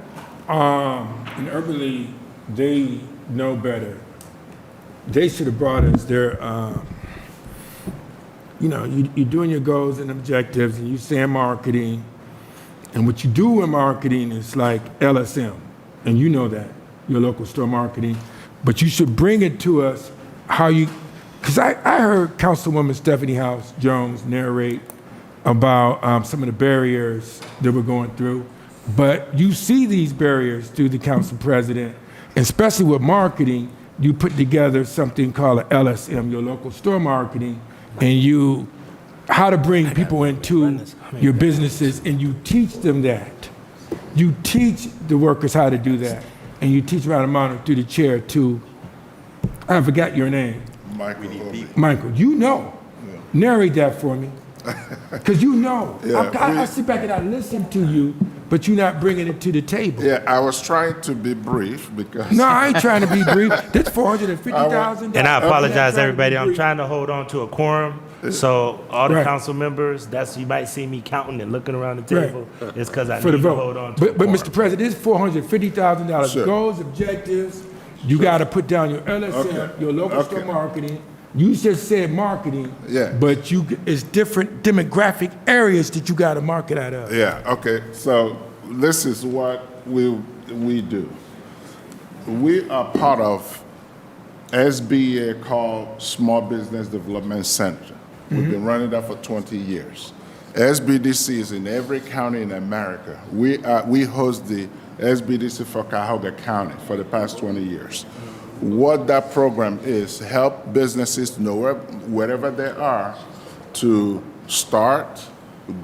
In Urban League, they know better they should have brought us their, you're doing your goals and objectives, and you saying marketing, and what you do in marketing is like LSM, and you know that, your local store marketing, but you should bring it to us how you, because I heard Councilwoman Stephanie House Jones narrate about some of the barriers that we're going through, but you see these barriers through the council president, especially with marketing. You put together something called an LSM, your local store marketing, and how to bring people into your businesses, and you teach them that. You teach the workers how to do that, and you teach Madam Monitor through the chair to, I forgot your name. Michael, you know. Yeah. Narrate that for me. Because you know. Yeah, I sit back and I listen to you, but you're not bringing it to the table. Yeah, I was trying to be brief because... No, I ain't trying to be brief. That's $450,000. And I apologize, everybody. I'm trying to hold on to a quorum. So all the council members, you might see me counting and looking around the table. Right. It's because I need to hold on to But Mr. President, it's $450,000. Sure. Goals, objectives. You got to put down your LSM, your local store marketing. You just said marketing, but it's different demographic areas that you got to market out of. Yeah, okay. So this is what we do. We are part of SBA called Small Business Development Center. We've been running that for 20 years. SBDC is in every county in America. We host the SBDC for Cuyahoga County for the past 20 years. What that program is, help businesses know wherever they are to start,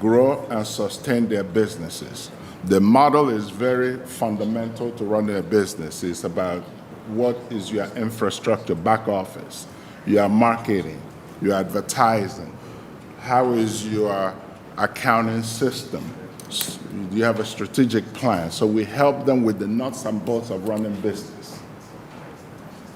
grow, and sustain their businesses. The model is very fundamental to running a business. It's about what is your infrastructure, back office, your marketing, your advertising, how is your accounting system. You have a strategic plan. So we help them with the nuts and bolts of running business.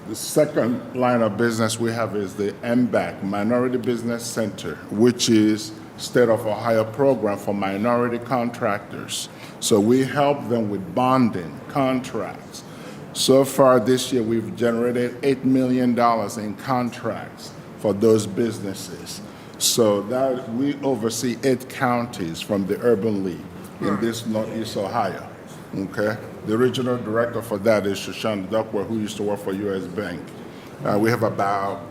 The second line of business we have is the MBAC, Minority Business Center, which is State of Ohio program for minority contractors. So we help them with bonding, contracts. So far this year, we've generated $8 million in contracts for those businesses. So that we oversee 8 counties from the Urban League in this Northeast Ohio. Okay, the regional director for that is Shoshana Duckworth, who used to work for U.S. Bank. We have about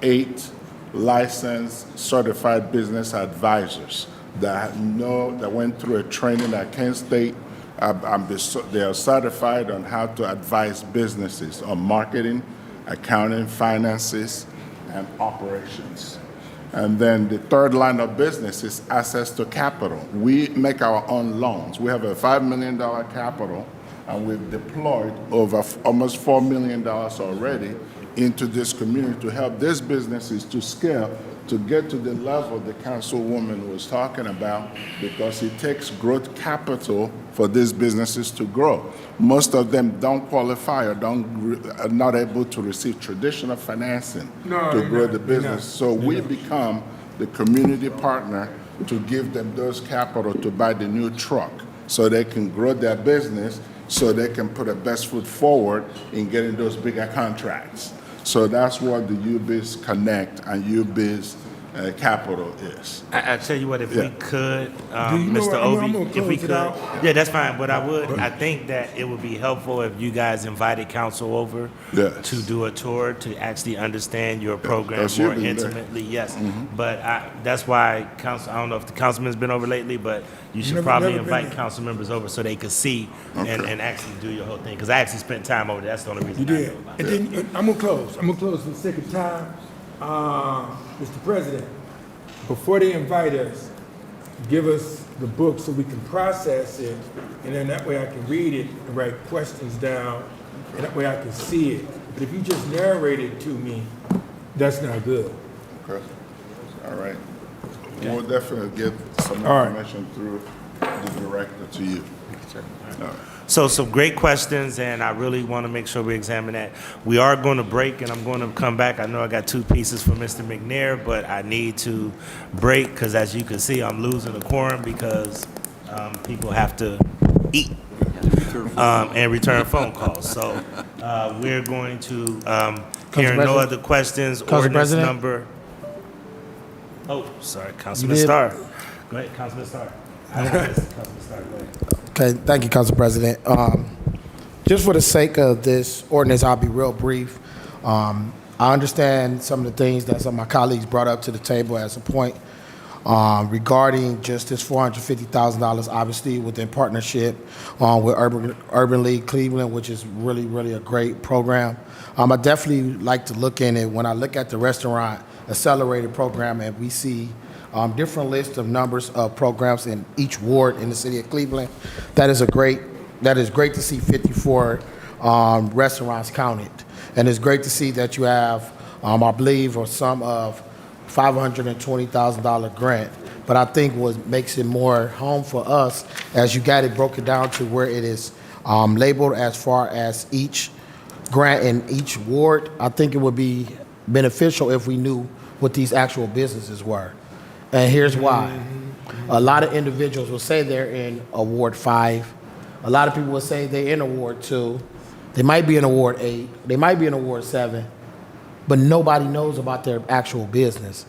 8 licensed, certified business advisors that went through a training at Kent State. They are certified on how to advise businesses on marketing, accounting, finances, and operations. And then the third line of business is access to capital. We make our own loans. We have a $5 million capital, and we've deployed over almost $4 million already into this community to help these businesses to scale, to get to the level the councilwoman was talking about, because it takes growth capital for these businesses to grow. Most of them don't qualify or are not able to receive traditional financing to grow the business. So we become the community partner to give them those capital to buy the new truck so they can grow their business, so they can put their best foot forward in getting those bigger contracts. So that's what the UBiz Connect and UBiz Capital is. I tell you what, if we could, Mr. Obi, if we could, that's fine. But I think that it would be helpful if you guys invited council over to do a tour to actually understand your program more intimately. Yes, but that's why council. I don't know if the councilman's been over lately, but you should probably invite council members over so they could see and actually do your whole thing. Because I actually spent time over there. That's the only reason. You did. And then I'm gonna close. I'm gonna close for the sake of time. Mr. President, before they invite us, give us the book so we can process it, and then that way I can read it and write questions down, and that way I can see it. But if you just narrate it to me, that's not good. Okay. All right. We'll definitely get some information through the director to you. All right. So some great questions, and I really want to make sure we examine that. We are going to break, and I'm going to come back. I know I got 2 pieces for Mr. McNair, but I need to break because, as you can see, I'm losing the quorum because people have to eat and return phone calls. So we're going to, hearing no President? other questions, Council ordinance President? number. Oh, sorry, Councilman did- Starr. Go ahead, Councilman Starr. Councilman Starr, go ahead. Okay, thank you, Council President. Just for the sake of this ordinance, I'll be real brief. I understand some of the things that some of my colleagues brought up to the table as a point regarding just this $450,000, obviously within partnership with Urban League Cleveland, which is really, really a great program. I definitely like to look in it when I look at the restaurant accelerated program, and we see different lists of numbers of programs in each ward in the city of Cleveland. That is great to see 54 restaurants counted. And it's great to see that you have, I believe, a sum of $520,000 grant. But I think what makes it more home for us, as you got it broken down to where it is labeled as far as each grant in each ward, I think it would be beneficial if we knew what these actual businesses were. And here's why. A lot of individuals will say they're in Award 5. A lot of people will say they're in Award 2. They might be in Award 8. They might be in Award 7. But nobody knows about their actual business.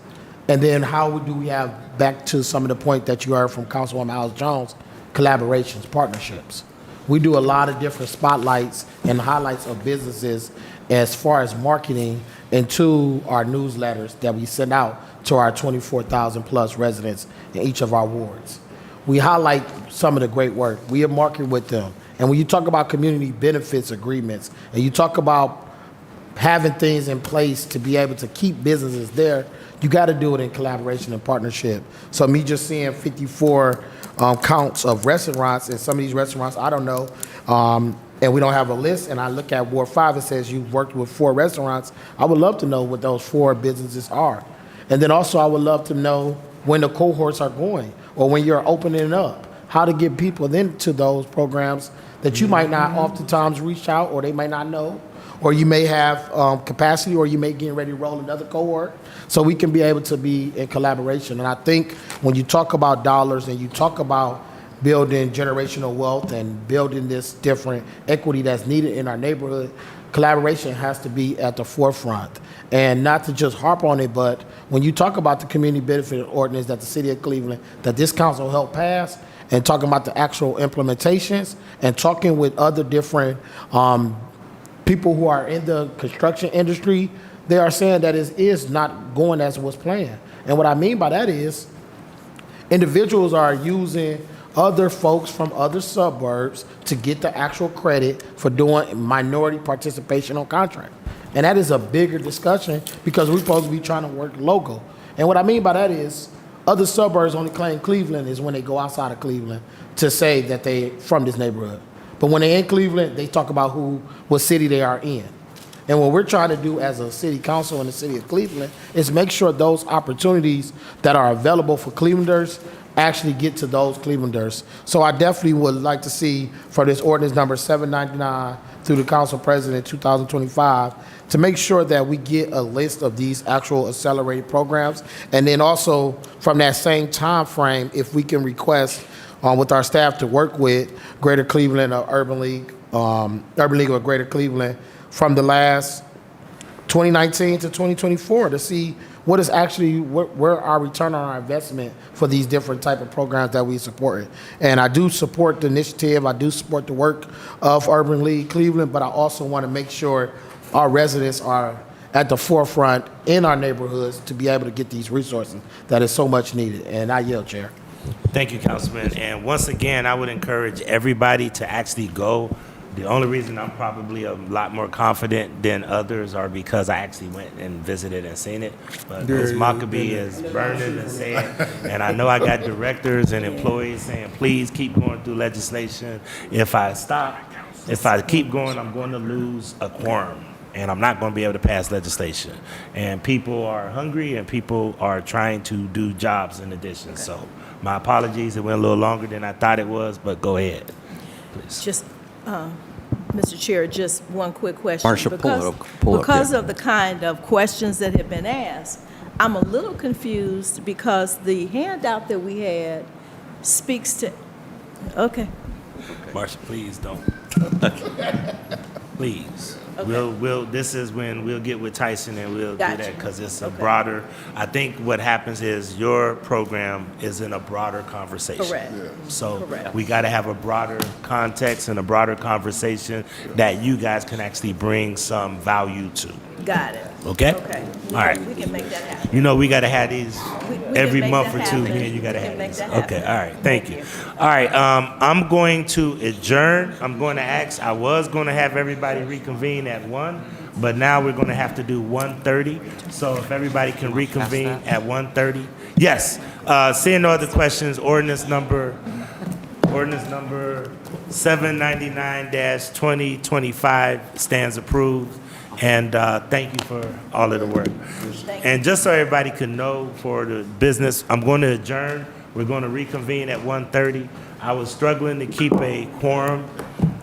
And then how do we have, back to some of the point that you heard from Councilwoman Alice Jones, collaborations, partnerships. We do a lot of different spotlights and highlights of businesses as far as marketing into our newsletters that we send out to our 24,000 plus residents in each of our wards. We highlight some of the great work. We are marketing with them. And when you talk about community benefits agreements, and you talk about having things in place to be able to keep businesses there, you got to do it in collaboration and partnership. So me just seeing 54 counts of restaurants, and some of these restaurants, I don't know, and we don't have a list, and I look at Ward 5, it says you've worked with 4 restaurants. I would love to know what those 4 businesses are. And then also I would love to know when the cohorts are going, or when you're opening up, how to get people into those programs that you might not oftentimes reach out, or they might not know, or you may have capacity, or you may get ready to roll another cohort. So we can be able to be in collaboration. And I think when you talk about dollars and you talk about building generational wealth and building this different equity that's needed in our neighborhood, collaboration has to be at the forefront. And not to just harp on it, but when you talk about the community benefit ordinance that the city of Cleveland, that this council helped pass, and talking about the actual implementations, and talking with other different people who are in the construction industry, they are saying that it is not going as was planned. And what I mean by that is individuals are using other folks from other suburbs to get the actual credit for doing minority participation on contract. And that is a bigger discussion because we're supposed to be trying to work local. And what I mean by that is other suburbs only claim Cleveland is when they go outside of Cleveland to say that they from this neighborhood. But when they're in Cleveland, they talk about what city they are in. And what we're trying to do as a city council in the city of Cleveland is make sure those opportunities that are available for Clevelanders actually get to those Clevelanders. So I definitely would like to see for this ordinance number 799 through the council president 2025 to make sure that we get a list of these actual accelerated programs. And then also from that same time frame, if we can request with our staff to work with Greater Cleveland or Urban League of Greater Cleveland from the last 2019 to 2024 to see what is actually where our return on our investment for these different type of programs that we support. And I do support the initiative. I do support the work of Urban League Cleveland, but I also want to make sure our residents are at the forefront in our neighborhoods to be able to get these resources that is so much needed. And I yield, Chair. Thank you, Councilman. And once again, I would encourage everybody to actually go. The only reason I'm probably a lot more confident than others are because I actually went and visited and seen it. But Ms. Maccabee is burning and saying, and I know I got directors and employees saying, please keep going through legislation. If I keep going, I'm going to lose a quorum. And I'm not going to be able to pass legislation. And people are hungry and people are trying to do jobs in addition. So my apologies, it went a little longer than I thought it was, but go ahead, please. Just, Mr. Chair, just one quick question. Marsha, pull it up. Because of the kind of questions that have been asked, I'm a little confused because the handout that we had speaks to, okay. Marsha, please don't. Please. This is when we'll get with Tyson and we'll do Gotcha. that because it's a broader, I think what happens is your program is in a broader conversation. Correct. So Correct. we got to have a broader context and a broader conversation that you guys can actually bring some value to. Got it. Okay? Okay. All right. We can make that happen. You know, we got to have these We every can make month that or two. happen. Me and you got to We can have make these. that Okay. happen. All right. Thank you. All right. I'm going to adjourn. I'm going to ask. I was going to have everybody reconvene at 1, but now we're going to have to do 1:30. So if everybody can reconvene at 1:30. Yes. Seeing no other questions, ordinance number 799-2025 stands approved. And thank you for all of the work. And just so everybody can know for the business, I'm going to adjourn. We're going to reconvene at 1:30. I was struggling to keep a quorum,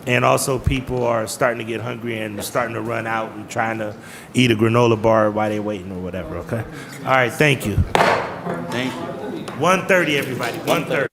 and also people are starting to get hungry and starting to run out and trying to eat a granola bar while they're waiting or whatever, okay? All right, thank you. Thank you. 1:30, everybody, 1:30.